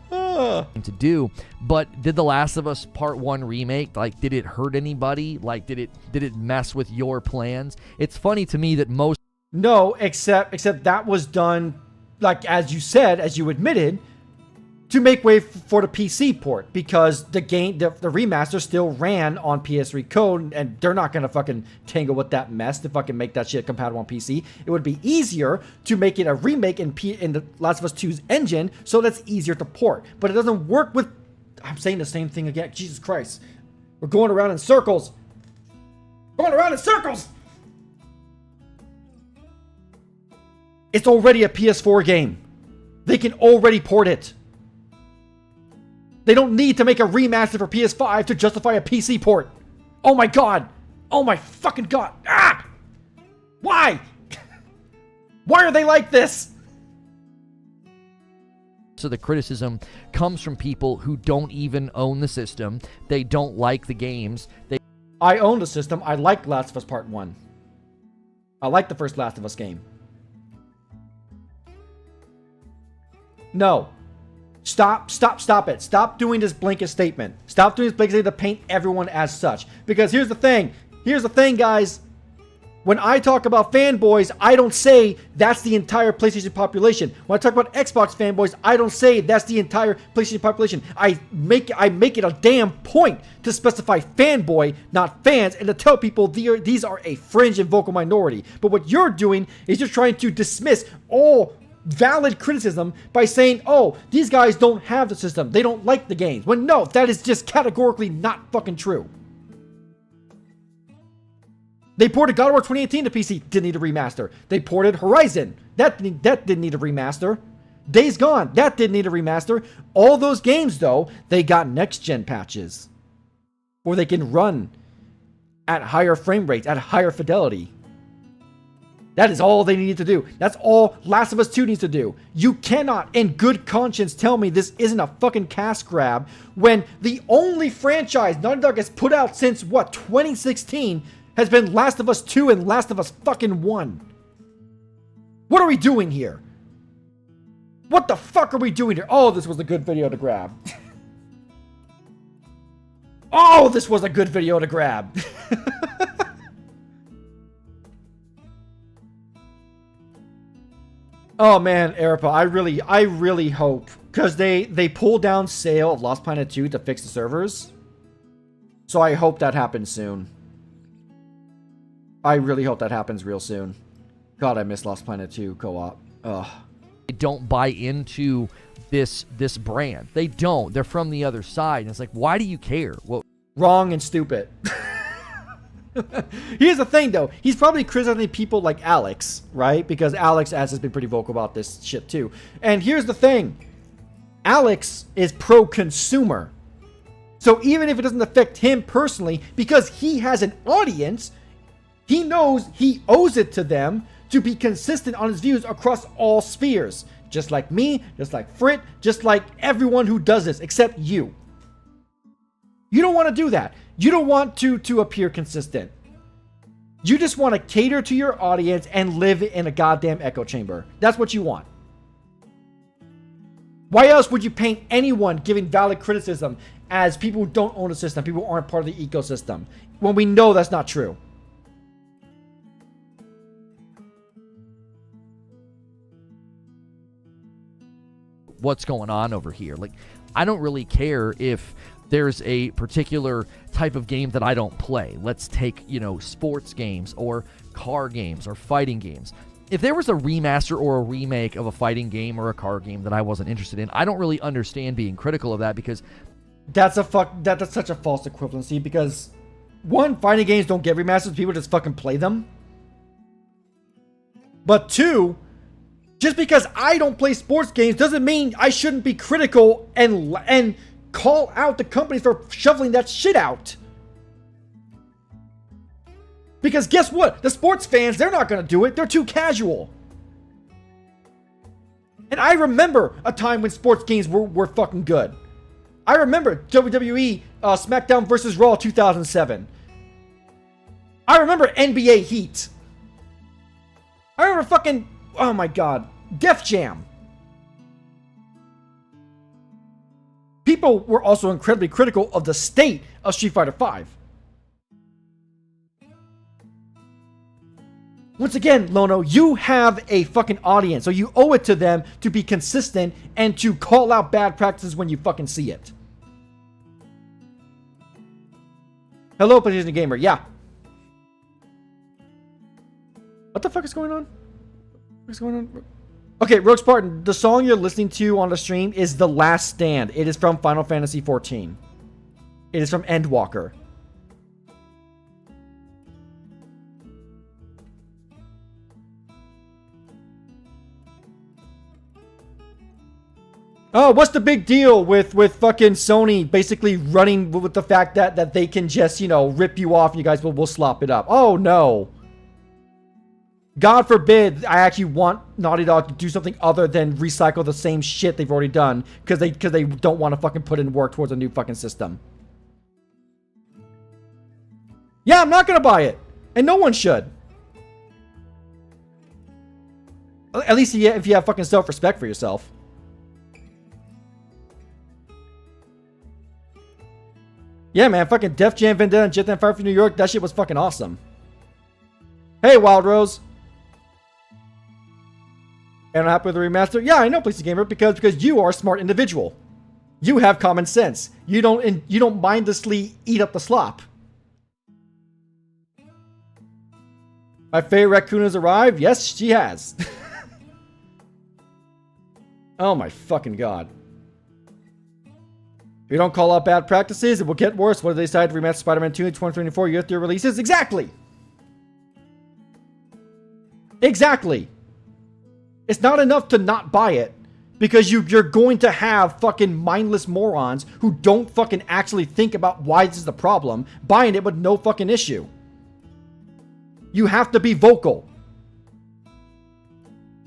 To do, but did The Last of Us Part 1 remake, like, did it hurt anybody? Like, did it mess with your plans? It's funny to me that most... No, except that was done, like, as you said, as you admitted, to make way for the PC port, because the game, the remaster still ran on PS3 code, and they're not gonna fucking tangle with that mess to fucking make that shit compatible on PC. It would be easier to make it a remake in the Last of Us 2's engine, so that's easier to port. But it doesn't work with... I'm saying the same thing again. Jesus Christ. We're going around in circles. Going around in circles! It's already a PS4 game. They can already port it. They don't need to make a remaster for PS5 to justify a PC port. Oh my god. Oh my fucking god. Ah! Why? Why are they like this? So the criticism comes from people who don't even own the system. They don't like the games. I own the system. I like Last of Us Part 1. I like the first Last of Us game. No. Stop it. Stop doing this blanket statement. Stop doing this blanket statement to paint everyone as such. Because here's the thing. Here's the thing, guys. When I talk about fanboys, I don't say that's the entire PlayStation population. When I talk about Xbox fanboys, I don't say that's the entire PlayStation population. I make it a damn point to specify fanboy, not fans, and to tell people these are a fringe and vocal minority. But what you're doing is you're trying to dismiss all valid criticism by saying, oh, these guys don't have the system, they don't like the games. When no, that is just categorically not fucking true. They ported God of War 2018 to PC, didn't need a remaster. They ported Horizon, that didn't need a remaster. Days Gone, that didn't need a remaster. All those games though, they got next gen patches where they can run at higher frame rates, at higher fidelity. That is all they needed to do. That's all Last of Us 2 needs to do. You cannot, in good conscience, tell me this isn't a fucking cash grab when the only franchise Naughty Dog has put out since, what, 2016 has been Last of Us 2 and Last of Us fucking 1. What are we doing here? What the fuck are we doing here? Oh, this was a good video to grab. Oh, this was a good video to grab. Oh man, Arepa, I really hope, because they pulled down sale of Lost Planet 2 to fix the servers. So I hope that happens soon. I really hope that happens real soon. God, I miss Lost Planet 2 co-op. Ugh. They don't buy into this brand. They don't. They're from the other side. And it's like, why do you care? Well, wrong and stupid. Here's the thing, though. He's probably criticizing people like Alex, right? Because Alex has been pretty vocal about this shit, too. And here's the thing. Alex is pro-consumer. So even if it doesn't affect him personally, because he has an audience, he knows he owes it to them to be consistent on his views across all spheres. Just like me, just like Frit, just like everyone who does this, except you. You don't want to do that. You don't want to appear consistent. You just want to cater to your audience and live in a goddamn echo chamber. That's what you want. Why else would you paint anyone giving valid criticism as people who don't own a system, people who aren't part of the ecosystem, when we know that's not true? what's going on over here? Like, I don't really care if there's a particular type of game that I don't play. Let's take, sports games or car games or fighting games. If there was a remaster or a remake of a fighting game or a car game that I wasn't interested in, I don't really understand being critical of that, because that's such a false equivalency, because one, fighting games don't get remasters, people just fucking play them. But 2, just because I don't play sports games doesn't mean I shouldn't be critical and call out the companies for shoveling that shit out. Because guess what? The sports fans, they're not going to do it. They're too casual. And I remember a time when sports games were fucking good. I remember WWE SmackDown vs. Raw 2007. I remember NBA Heat. I remember fucking, oh my god, Def Jam. People were also incredibly critical of the state of Street Fighter V. Once again, Lono, you have a fucking audience, so you owe it to them to be consistent and to call out bad practices when you fucking see it. Hello, PlayStation Gamer. Yeah. What the fuck is going on? What's going on? Okay, Rogue Spartan, the song you're listening to on the stream is The Last Stand. It is from Final Fantasy XIV. It is from Endwalker. Oh, what's the big deal with fucking Sony basically running with the fact that they can just, you know, rip you off and you guys will slop it up? Oh, no. God forbid I actually want Naughty Dog to do something other than recycle the same shit they've already done because they don't want to fucking put in work towards a new fucking system. Yeah, I'm not going to buy it. And no one should. At least if you have fucking self-respect for yourself. Yeah, man, fucking Def Jam Vendetta and Jet and Fire for New York, that shit was fucking awesome. Hey, Wild Rose. And I'm happy with the remaster? Yeah, I know, PlayStation Gamer, because you are a smart individual. You have common sense. You don't mindlessly eat up the slop. My favorite raccoon has arrived? Yes, she has. Oh my fucking god. If you don't call out bad practices, it will get worse. What if they decide to remaster Spider-Man 2 in 2024 year after releases? Exactly! Exactly! It's not enough to not buy it. Because you're going to have fucking mindless morons who don't fucking actually think about why this is the problem, buying it with no fucking issue. You have to be vocal.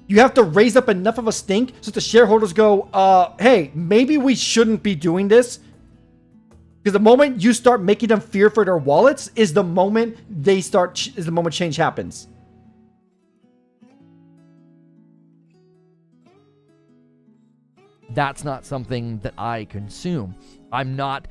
You have to raise up enough of a stink so the shareholders go, hey, maybe we shouldn't be doing this. Because the moment you start making them fear for their wallets is the moment change happens. That's not something that I consume. I'm not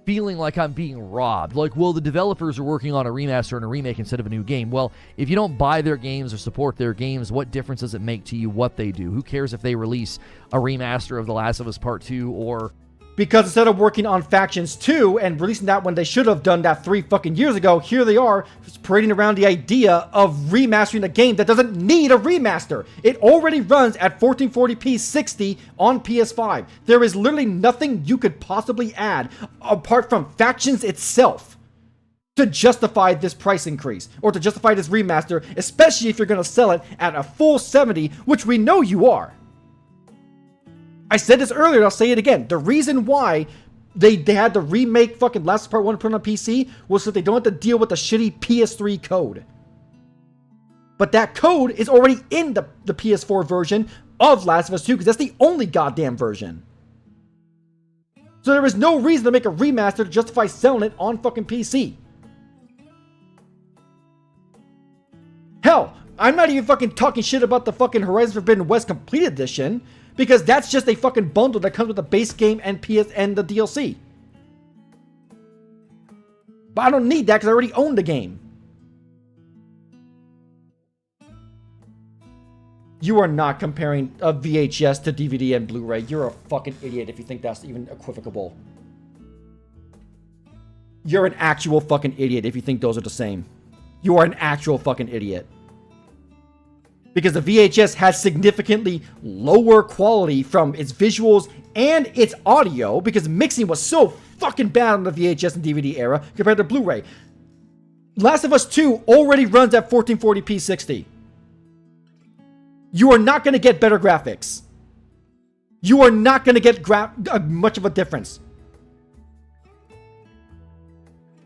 feeling like I'm being robbed. Like, well, the developers are working on a remaster and a remake instead of a new game. Well, if you don't buy their games or support their games, what difference does it make to you what they do? Who cares if they release a remaster of The Last of Us Part 2 or... Because instead of working on Factions 2 and releasing that when they should have done that 3 fucking years ago, here they are parading around the idea of remastering a game that doesn't need a remaster. It already runs at 1440p 60 on PS5. There is literally nothing you could possibly add apart from Factions itself to justify this price increase or to justify this remaster, especially if you're going to sell it at a full 70, which we know you are. I said this earlier, I'll say it again. The reason why they had to remake fucking Last of Us Part 1 and put it on PC was so they don't have to deal with the shitty PS3 code. But that code is already in the PS4 version of Last of Us 2 because that's the only goddamn version. So there was no reason to make a remaster to justify selling it on fucking PC. Hell, I'm not even fucking talking shit about the fucking Horizon Forbidden West Complete Edition. Because that's just a fucking bundle that comes with the base game and and the DLC. But I don't need that because I already own the game. You are not comparing a VHS to DVD and Blu-ray. You're a fucking idiot if you think that's even equivocable. You're an actual fucking idiot if you think those are the same. You are an actual fucking idiot. Because the VHS has significantly lower quality from its visuals and its audio because mixing was so fucking bad on the VHS and DVD era compared to Blu-ray. Last of Us 2 already runs at 1440p 60. You are not going to get better graphics. You are not going to get much of a difference.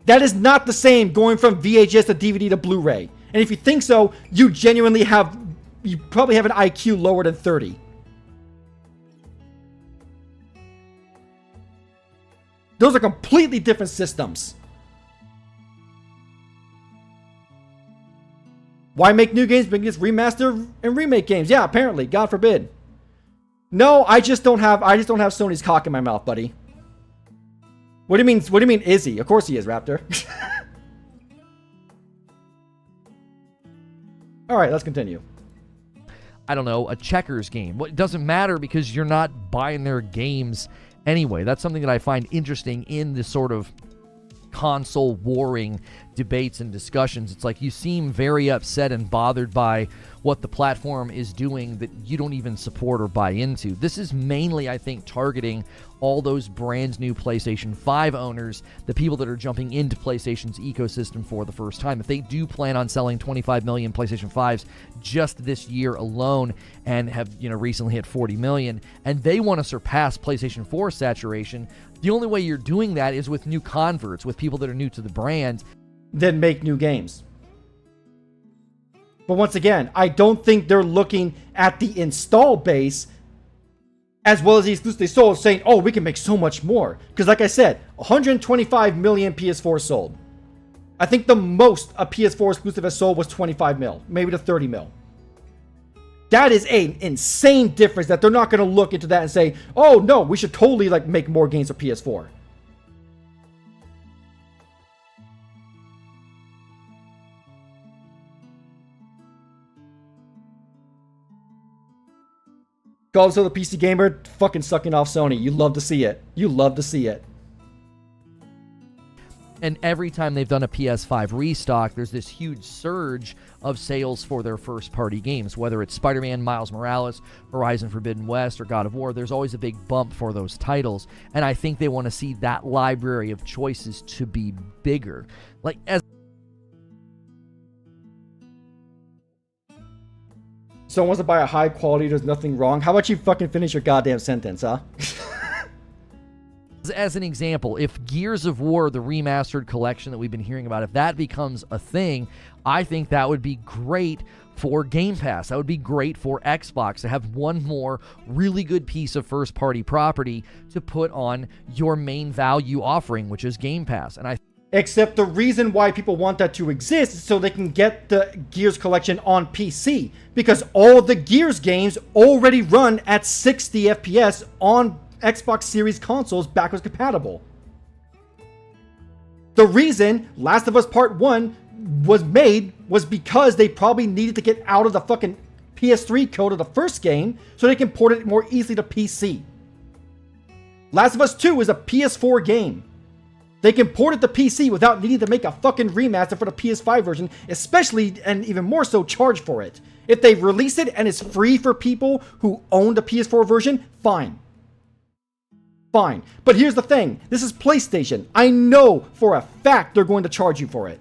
That is not the same going from VHS to DVD to Blu-ray. And if you think so, you genuinely have... You probably have an IQ lower than 30. Those are completely different systems. Why make new games? Because remaster and remake games. Yeah, apparently. God forbid. No, I just don't have Sony's cock in my mouth, buddy. What do you mean is he? Of course he is, Raptor. All right, let's continue. I don't know, a checkers game. Well, it doesn't matter because you're not buying their games anyway. That's something that I find interesting in this sort of console warring debates and discussions. It's like you seem very upset and bothered by what the platform is doing that you don't even support or buy into. This is mainly, I think, targeting all those brand new PlayStation 5 owners, the people that are jumping into PlayStation's ecosystem for the first time. If they do plan on selling 25 million PlayStation 5s just this year alone and have, recently hit 40 million, and they want to surpass PlayStation 4 saturation, the only way you're doing that is with new converts, with people that are new to the brand. Then make new games. But once again, I don't think they're looking at the install base as well as the exclusive they sold, saying, oh, we can make so much more. Because like I said, 125 million PS4 sold. I think the most a PS4 exclusive has sold was 25 mil, maybe to 30 mil. That is an insane difference that they're not going to look into that and say, oh, no, we should totally make more games for PS4. Also, the PC gamer fucking sucking off Sony. You love to see it. You love to see it. And every time they've done a PS5 restock, there's this huge surge of sales for their first-party games. Whether it's Spider-Man, Miles Morales, Horizon Forbidden West, or God of War, there's always a big bump for those titles. And I think they want to see that library of choices to be bigger. Someone wants to buy a high quality, there's nothing wrong. How about you fucking finish your goddamn sentence, huh? As an example, if Gears of War, the remastered collection that we've been hearing about, if that becomes a thing, I think that would be great for Game Pass. That would be great for Xbox to have one more really good piece of first-party property to put on your main value offering, which is Game Pass. And Except the reason why people want that to exist is so they can get the Gears collection on PC. Because all the Gears games already run at 60 FPS on Xbox Series consoles backwards compatible. The reason Last of Us Part 1 was made was because they probably needed to get out of the fucking PS3 code of the first game so they can port it more easily to PC. Last of Us 2 is a PS4 game. They can port it to PC without needing to make a fucking remaster for the PS5 version, especially, and even more so, charge for it. If they release it and it's free for people who own the PS4 version, fine. Fine. But here's the thing. This is PlayStation. I know for a fact they're going to charge you for it.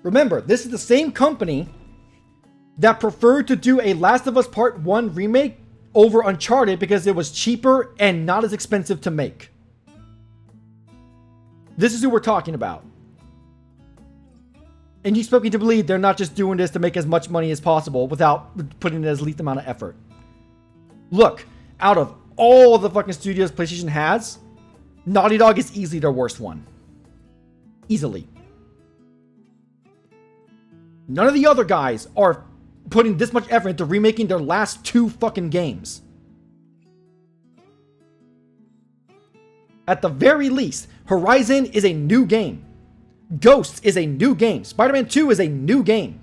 Remember, this is the same company that preferred to do a Last of Us Part 1 remake over Uncharted because it was cheaper and not as expensive to make. This is who we're talking about. And you expect me to believe they're not just doing this to make as much money as possible without putting in as least amount of effort. Look, out of all the fucking studios PlayStation has, Naughty Dog is easily their worst one. Easily. None of the other guys are putting this much effort into remaking their last two fucking games. At the very least, Horizon is a new game. Ghosts is a new game. Spider-Man 2 is a new game.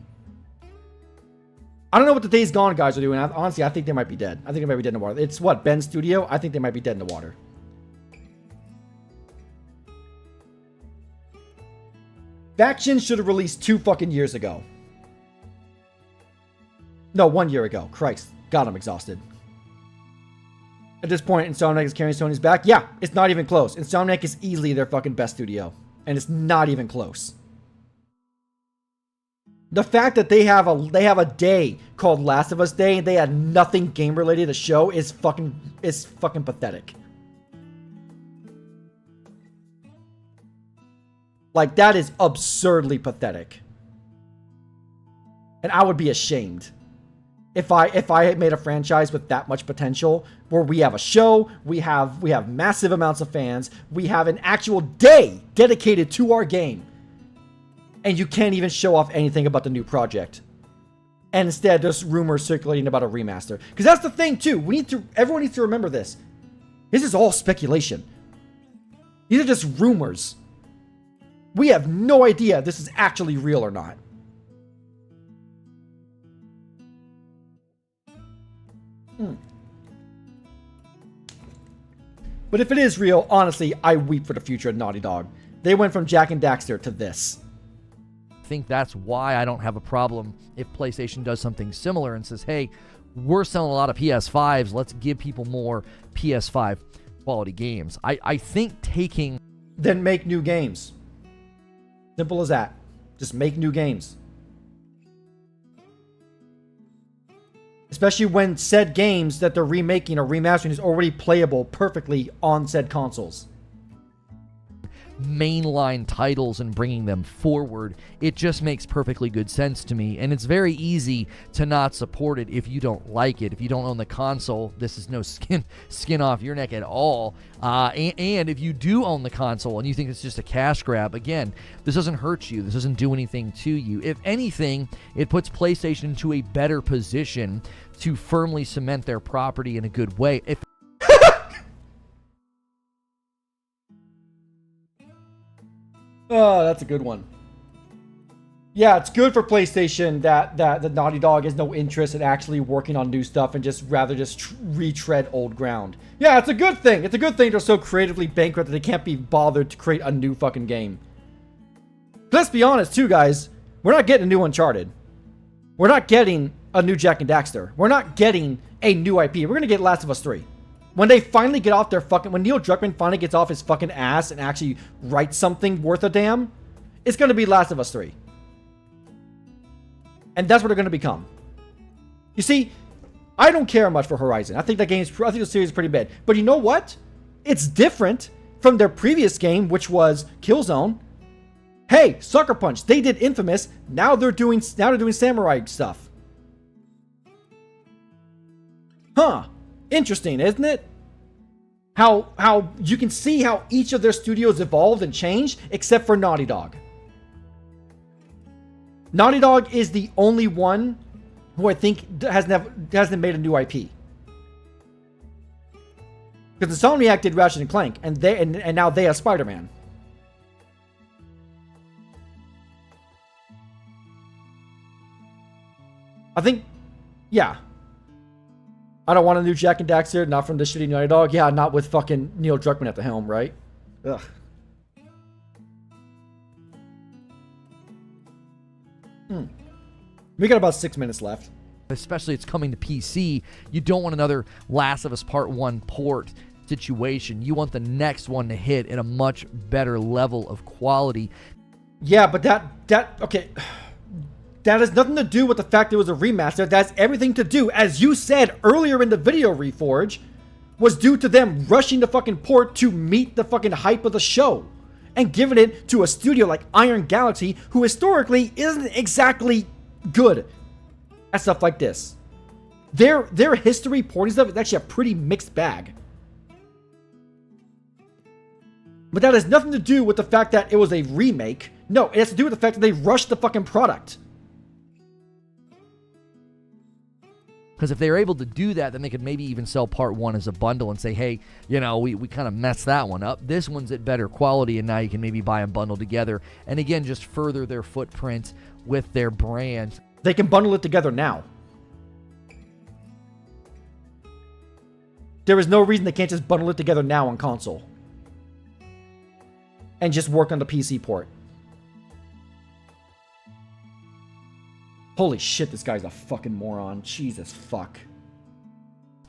I don't know what the Days Gone guys are doing. Honestly, I think they might be dead. I think they might be dead in the water. It's what, Ben's studio? I think they might be dead in the water. Faction should have released 2 fucking years ago. No, 1 year ago. Christ. God, I'm exhausted. At this point, Insomniac is carrying Sony's back. Yeah, it's not even close. Insomniac is easily their fucking best studio. And it's not even close. The fact that they have a day called Last of Us Day and they had nothing game related to show is fucking pathetic. Like, that is absurdly pathetic. And I would be ashamed if I had made a franchise with that much potential, where we have a show, we have massive amounts of fans, we have an actual day dedicated to our game, and you can't even show off anything about the new project. And instead, there's rumors circulating about a remaster. Because that's the thing too. Everyone needs to remember this. This is all speculation. These are just rumors. We have no idea if this is actually real or not. But if it is real, honestly, I weep for the future of Naughty Dog. They went from Jak and Daxter to this. I think that's why I don't have a problem if PlayStation does something similar and says, hey, we're selling a lot of PS5s. Let's give people more PS5 quality games. I think taking... Then make new games. Simple as that. Just make new games. Especially when said games that they're remaking or remastering is already playable perfectly on said consoles. Mainline titles and bringing them forward, it just makes perfectly good sense to me, and it's very easy to not support it if you don't like it. If you don't own the console, this is no skin off your neck at all. And if you do own the console and you think it's just a cash grab, again, this doesn't hurt you. This doesn't do anything to you. If anything, it puts PlayStation into a better position to firmly cement their property in a good way. Oh, that's a good one. Yeah, it's good for PlayStation that the Naughty Dog has no interest in actually working on new stuff and just retread old ground. Yeah, it's a good thing. It's a good thing they're so creatively bankrupt that they can't be bothered to create a new fucking game. Let's be honest too, guys. We're not getting a new Uncharted. We're not getting a new Jak and Daxter. We're not getting a new IP. We're gonna get Last of Us 3. When they finally get off their fucking... When Neil Druckmann finally gets off his fucking ass and actually writes something worth a damn, it's going to be Last of Us 3. And that's what they're going to become. You see, I don't care much for Horizon. I think the series is pretty bad. But you know what? It's different from their previous game, which was Killzone. Hey, Sucker Punch. They did Infamous. Now they're doing Samurai stuff. Huh. Interesting, isn't it? How you can see how each of their studios evolved and changed, except for Naughty Dog. Naughty Dog is the only one who I think hasn't made a new IP. Because Insomniac did Ratchet and Clank, and now they have Spider-Man. I think, yeah. I don't want a new Jak and Daxter, not from the shitty Naughty Dog. Yeah, not with fucking Neil Druckmann at the helm, right? Ugh. We got about 6 minutes left. Especially it's coming to PC. You don't want another Last of Us Part 1 port situation. You want the next one to hit at a much better level of quality. Yeah, but okay. That has nothing to do with the fact it was a remaster. That's everything to do, as you said earlier in the video, Reforge, was due to them rushing the fucking port to meet the fucking hype of the show. And giving it to a studio like Iron Galaxy, who historically isn't exactly good at stuff like this. Their history porting stuff is actually a pretty mixed bag. But that has nothing to do with the fact that it was a remake. No, it has to do with the fact that they rushed the fucking product. Because if they were able to do that, then they could maybe even sell Part 1 as a bundle and say, hey, you know, we kind of messed that one up. This one's at better quality, and now you can maybe buy them bundled together. And again, just further their footprint with their brand. They can bundle it together now. There is no reason they can't just bundle it together now on console. And just work on the PC port. Holy shit, this guy's a fucking moron. Jesus fuck.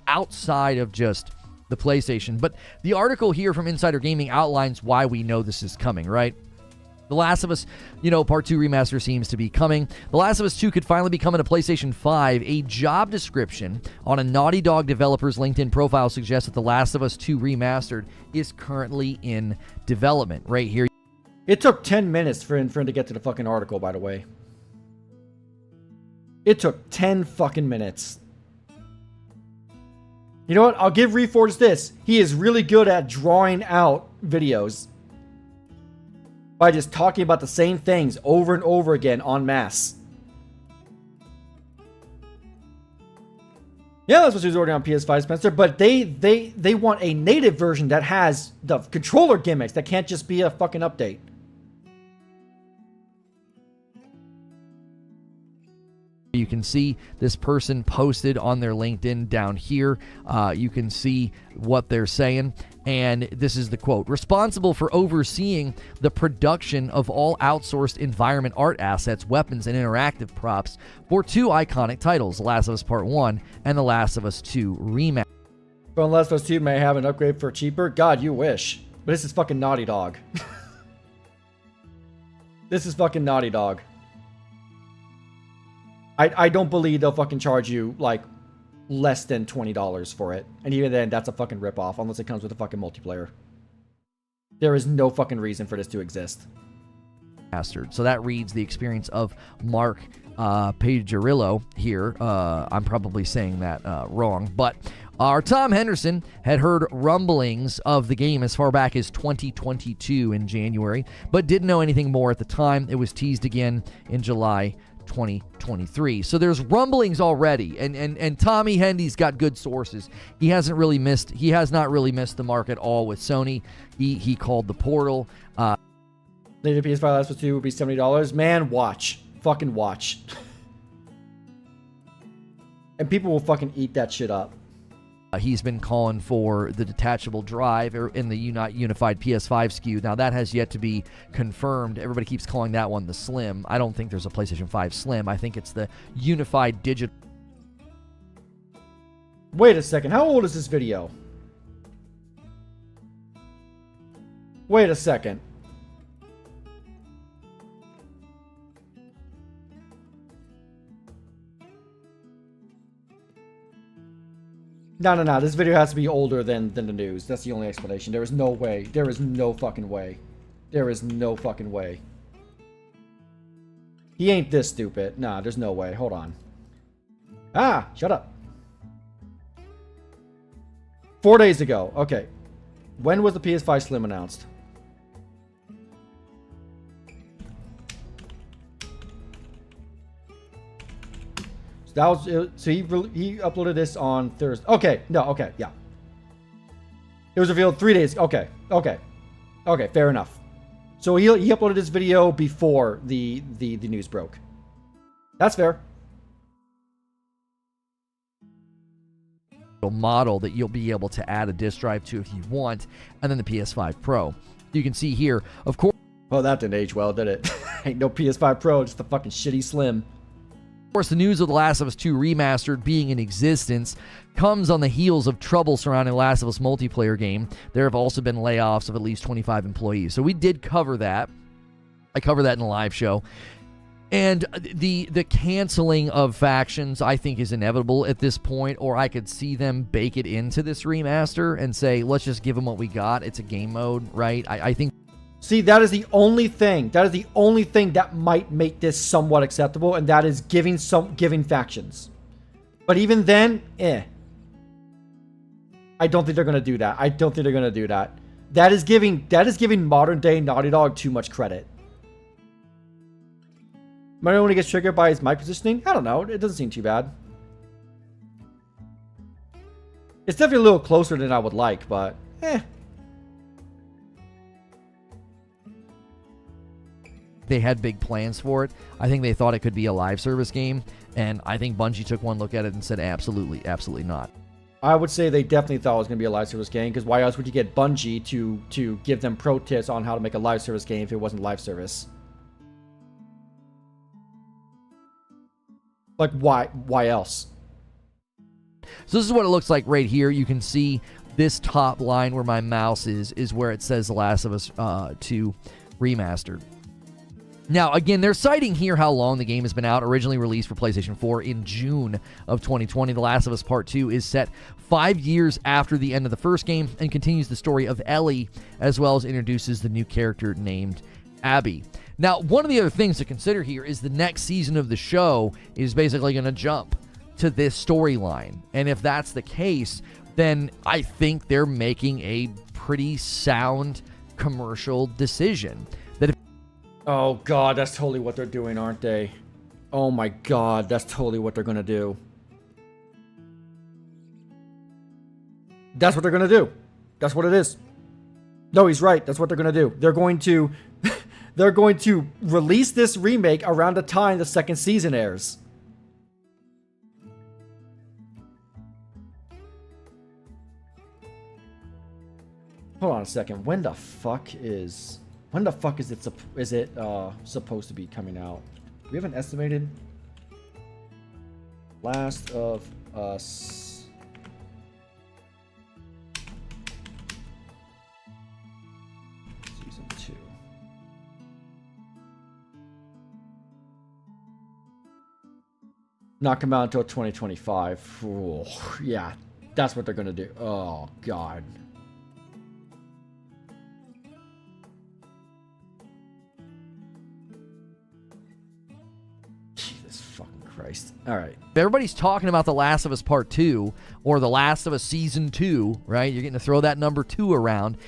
Outside of just the PlayStation. But the article here from Insider Gaming outlines why we know this is coming, right? The Last of Us, Part 2 remaster seems to be coming. The Last of Us 2 could finally be coming to PlayStation 5. A job description on a Naughty Dog developer's LinkedIn profile suggests that The Last of Us 2 Remastered is currently in development. Right here. It took 10 minutes for him to get to the fucking article, by the way. It took 10 fucking minutes. You know what? I'll give Reforged this. He is really good at drawing out videos by just talking about the same things over and over again en masse. Yeah, that's what she was already on PS5, Spencer, but they want a native version that has the controller gimmicks that can't just be a fucking update. You can see this person posted on their LinkedIn down here. You can see what they're saying. And this is the quote: responsible for overseeing the production of all outsourced environment art assets, weapons, and interactive props for 2 iconic titles, The Last of Us Part 1 and The Last of Us 2 Remastered. But Last of Us 2 may have an upgrade for cheaper. God, you wish. But this is fucking Naughty Dog. This is fucking Naughty Dog. I don't believe they'll fucking charge you, like, less than $20 for it. And even then, that's a fucking ripoff, unless it comes with a fucking multiplayer. There is no fucking reason for this to exist. So that reads the experience of Mark Pagerillo here. I'm probably saying that wrong, but our Tom Henderson had heard rumblings of the game as far back as 2022 in January, but didn't know anything more at the time. It was teased again in July 2023. So there's rumblings already, and Tommy Hendy's got good sources. He has not really missed the mark at all with Sony. He called the portal. Later PS5 Last of Us 2 would be $70. Man, watch. Fucking watch. And people will fucking eat that shit up. He's been calling for the detachable drive in the unified PS5 SKU. Now, that has yet to be confirmed. Everybody keeps calling that one the Slim. I don't think there's a PlayStation 5 Slim. I think it's the unified digital. Wait a second. How old is this video? Wait a second. No. This video has to be older than the news. That's the only explanation. There is no way. There is no fucking way. There is no fucking way. He ain't this stupid. Nah, there's no way. Hold on. Ah, shut up. 4 days ago. Okay. When was the PS5 Slim announced? That was so he uploaded this on Thursday. Okay, yeah. It was revealed 3 days. Okay, fair enough. So he uploaded this video before the news broke. That's fair. Model that you'll be able to add a disk drive to if you want, and then the PS5 Pro. You can see here, of course. Well, that didn't age well, did it? Ain't no PS5 Pro, just a fucking shitty Slim. Of course, the news of The Last of Us 2 Remastered being in existence comes on the heels of trouble surrounding The Last of Us multiplayer game. There have also been layoffs of at least 25 employees. So we did cover that. I covered that in a live show. And the canceling of factions, I think, is inevitable at this point, or I could see them bake it into this remaster and say, let's just give them what we got. It's a game mode, right? I think... See, that is the only thing. That is the only thing that might make this somewhat acceptable, and that is giving factions. But even then, I don't think they're gonna do that. That is giving modern day Naughty Dog too much credit. Might only gets triggered by his mic positioning. I don't know. It doesn't seem too bad. It's definitely a little closer than I would like, but They had big plans for it. I think they thought it could be a live service game, and I think Bungie took one look at it and said, absolutely not. I would say they definitely thought it was going to be a live service game, because why else would you get Bungie to give them pro tips on how to make a live service game if it wasn't live service? Like, why else? So this is what it looks like right here. You can see this top line where my mouse is where it says The Last of Us 2 Remastered. Now, again, they're citing here how long the game has been out. Originally released for PlayStation 4 in June of 2020, The Last of Us Part 2 is set 5 years after the end of the first game and continues the story of Ellie, as well as introduces the new character named Abby. Now, one of the other things to consider here is the next season of the show is basically going to jump to this storyline. And if that's the case, then I think they're making a pretty sound commercial decision. Oh god, that's totally what they're doing, aren't they? Oh my god, that's totally what they're gonna do. That's what they're gonna do. That's what it is. No, he's right. That's what they're gonna do. They're going to they're going to release this remake around the time the second season airs. Hold on a second. When the fuck is it supposed to be coming out? Do we have an estimated? Last of Us. Season 2. Not come out until 2025. Ooh, yeah, that's what they're gonna do. Oh god. Christ. All right. Everybody's talking about The Last of Us Part 2 or The Last of Us Season 2, right? You're getting to throw that number 2 around,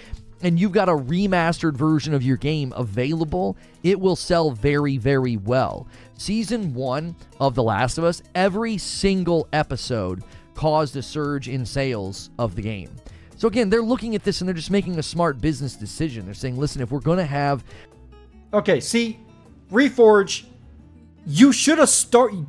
and you've got a remastered version of your game available. It will sell very, very well. Season 1 of The Last of Us, every single episode caused a surge in sales of the game. So again, they're looking at this and they're just making a smart business decision. They're saying, listen, if we're going to have... Okay, see, Reforge... You should have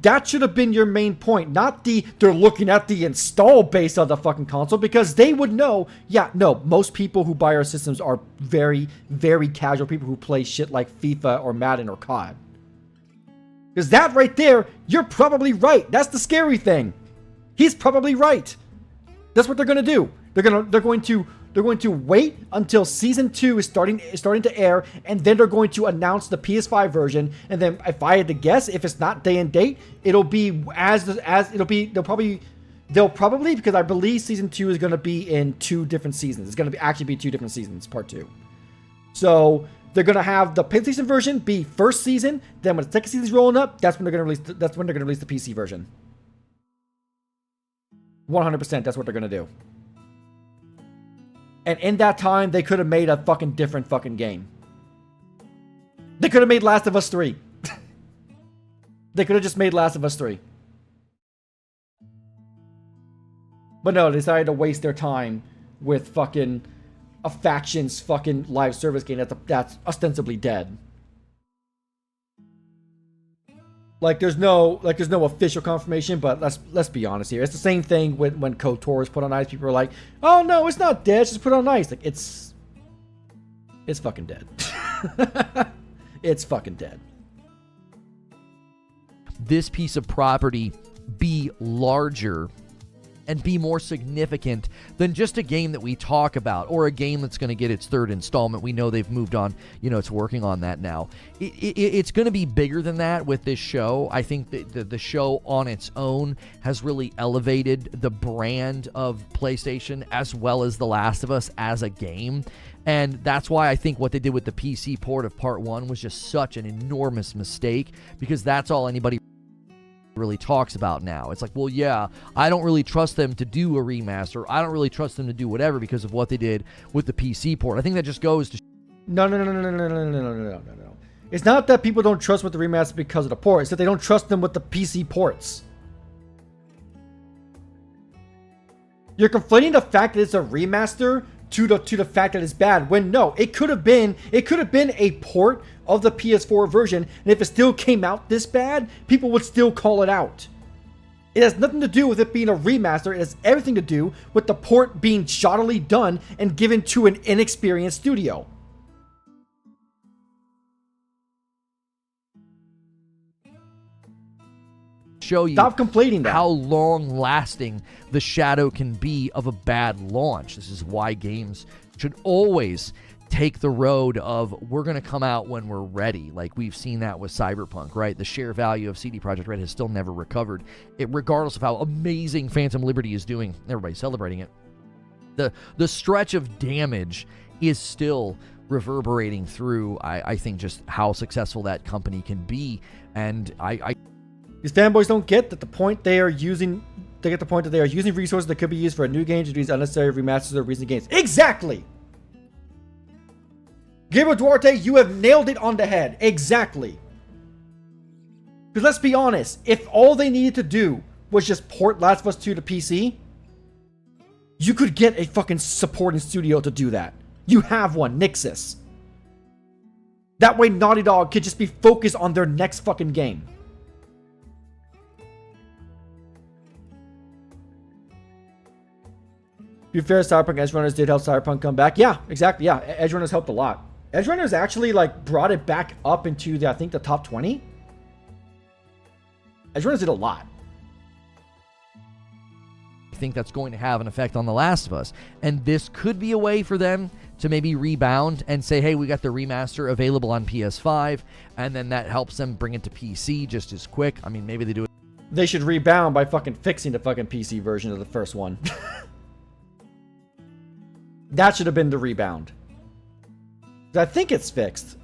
that should have been your main point, not they're looking at the install base of the fucking console, because they would know, yeah, no, most people who buy our systems are very, very casual people who play shit like FIFA or Madden or COD. Because that right there, you're probably right. That's the scary thing. He's probably right. That's what they're gonna do. They're going to wait until Season 2 is starting to air, and then they're going to announce the PS5 version. And then, if I had to guess, if it's not day and date, it'll be they'll probably because I believe Season 2 is going to be in 2 different seasons. It's going to actually be 2 different seasons, Part 2. So they're going to have the PlayStation version be first season. Then when the second season's rolling up, that's when they're going to release the PC version. 100%. That's what they're going to do. And in that time, they could have made a fucking different fucking game. They could have made Last of Us 3. They could have just made Last of Us 3. But no, they decided to waste their time with fucking a faction's fucking live service game that's ostensibly dead. Like there's no official confirmation, but let's be honest here. It's the same thing when KOTOR is put on ice. People are like, "Oh no, it's not dead. It's just put on ice." Like it's fucking dead. It's fucking dead. This piece of property be larger and be more significant than just a game that we talk about or a game that's going to get its 3rd installment. We know they've moved on, it's working on that now. It's going to be bigger than that with this show. I think that the show on its own has really elevated the brand of PlayStation as well as The Last of Us as a game. And that's why I think what they did with the PC port of Part 1 was just such an enormous mistake, because that's all anybody really talks about now. It's like, well, yeah, I don't really trust them to do a remaster. I don't really trust them to do whatever because of what they did with the PC port. I think that just goes to No. It's not that people don't trust with the remaster because of the port. It's that they don't trust them with the PC ports. You're conflating the fact that it's a remaster to the fact that it's bad, when no, it could have been a port of the PS4 version, and if it still came out this bad, people would still call it out. It has nothing to do with it being a remaster. It has everything to do with the port being shoddily done and given to an inexperienced studio. show you Stop completing that. how long-lasting the shadow can be of a bad launch. This is why games should always take the road of we're going to come out when we're ready. Like we've seen that with Cyberpunk, right? The share value of CD Projekt Red has still never recovered. Regardless of how amazing Phantom Liberty is doing, everybody's celebrating it. The stretch of damage is still reverberating through, I think, just how successful that company can be. And These fanboys don't get that the point they are using. They get the point that they are using resources that could be used for a new game to do these unnecessary remasters of recent games. Exactly. Gabriel Duarte, you have nailed it on the head. Exactly. Because let's be honest, if all they needed to do was just port Last of Us 2 to PC, you could get a fucking supporting studio to do that. You have one, Nixxes. That way Naughty Dog could just be focused on their next fucking game. To be fair, Cyberpunk Edgerunners did help Cyberpunk come back. Yeah, exactly. Yeah, Edgerunners helped a lot. Edgerunners actually like brought it back up into I think the top 20. Edgerunners did a lot. I think that's going to have an effect on The Last of Us. And this could be a way for them to maybe rebound and say, hey, we got the remaster available on PS5, and then that helps them bring it to PC just as quick. I mean, maybe they do it. They should rebound by fucking fixing the fucking PC version of the first one. That should have been the rebound. I think it's fixed.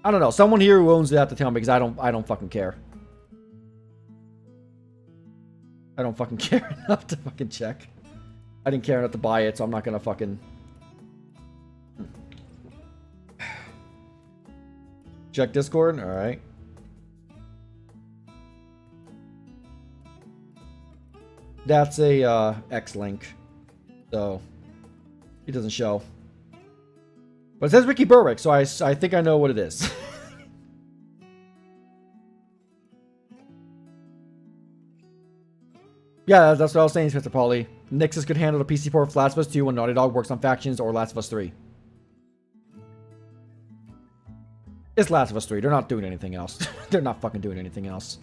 I don't know. Someone here who owns it have to tell me, because I don't fucking care. I don't fucking care enough to fucking check. I didn't care enough to buy it, so I'm not gonna fucking... Check Discord? Alright. That's a X link. So, it doesn't show. But it says Ricky Berwick, so I think I know what it is. Yeah, that's what I was saying, Mr. Pauly. Nixxes could handle the PC port of Last of Us 2 when Naughty Dog works on Factions or Last of Us 3. It's Last of Us 3. They're not doing anything else. They're not fucking doing anything else.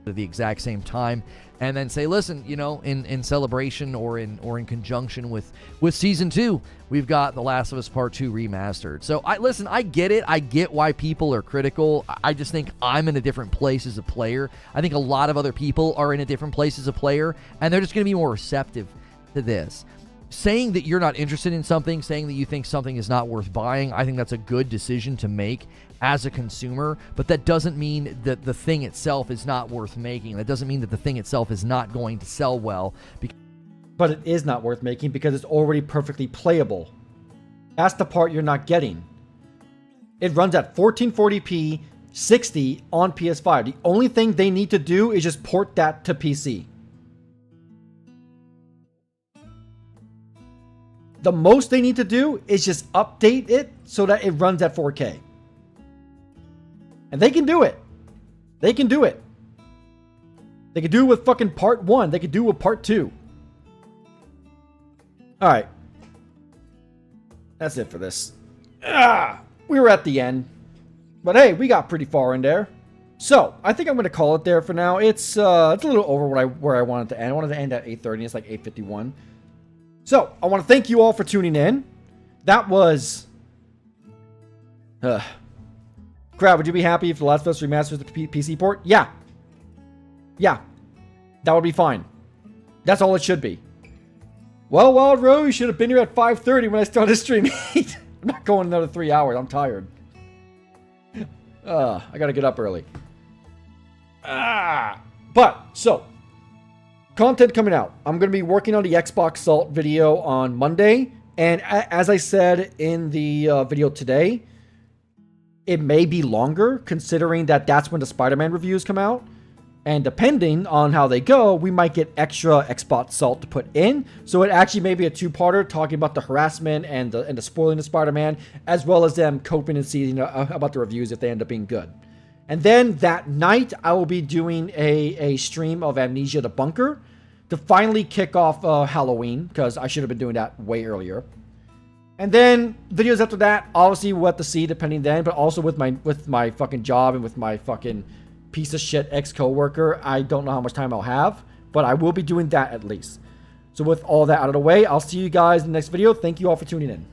At the exact same time, and then say, listen, you know, in celebration or in conjunction with Season 2, we've got The Last of Us Part 2 remastered. So, I get it. I get why people are critical. I just think I'm in a different place as a player. I think a lot of other people are in a different place as a player, and they're just going to be more receptive to this. Saying that you're not interested in something, saying that you think something is not worth buying, I think that's a good decision to make as a consumer, but that doesn't mean that the thing itself is not worth making. That doesn't mean that the thing itself is not going to sell well. But it is not worth making because it's already perfectly playable. That's the part you're not getting. It runs at 1440p, 60 on PS5. The only thing they need to do is just port that to PC. The most they need to do is just update it so that it runs at 4K. And they can do it. They can do it. They can do it with fucking part 1. They can do it with part 2. Alright. That's it for this. We were at the end. But hey, we got pretty far in there. So, I think I'm going to call it there for now. It's a little over where I wanted to end. I wanted to end at 8:30. It's like 8:51. So, I want to thank you all for tuning in. That was... Crowd, would you be happy if The Last of Us remasters the PC port? Yeah. Yeah. That would be fine. That's all it should be. Well, Wild Row, you should have been here at 5:30 when I started streaming. I'm not going another 3 hours. I'm tired. I gotta get up early. But, so... Content coming out. I'm going to be working on the Xbox Salt video on Monday. And as I said in the video today, it may be longer considering that that's when the Spider-Man reviews come out. And depending on how they go, we might get extra Xbox Salt to put in. So it actually may be a two-parter talking about the harassment and the spoiling of Spider-Man, as well as them coping and seeing about the reviews if they end up being good. And then that night, I will be doing a stream of Amnesia the Bunker to finally kick off Halloween, because I should have been doing that way earlier. And then videos after that, obviously we'll have to see depending then, but also with my fucking job and with my fucking piece of shit ex-coworker, I don't know how much time I'll have, but I will be doing that at least. So with all that out of the way, I'll see you guys in the next video. Thank you all for tuning in.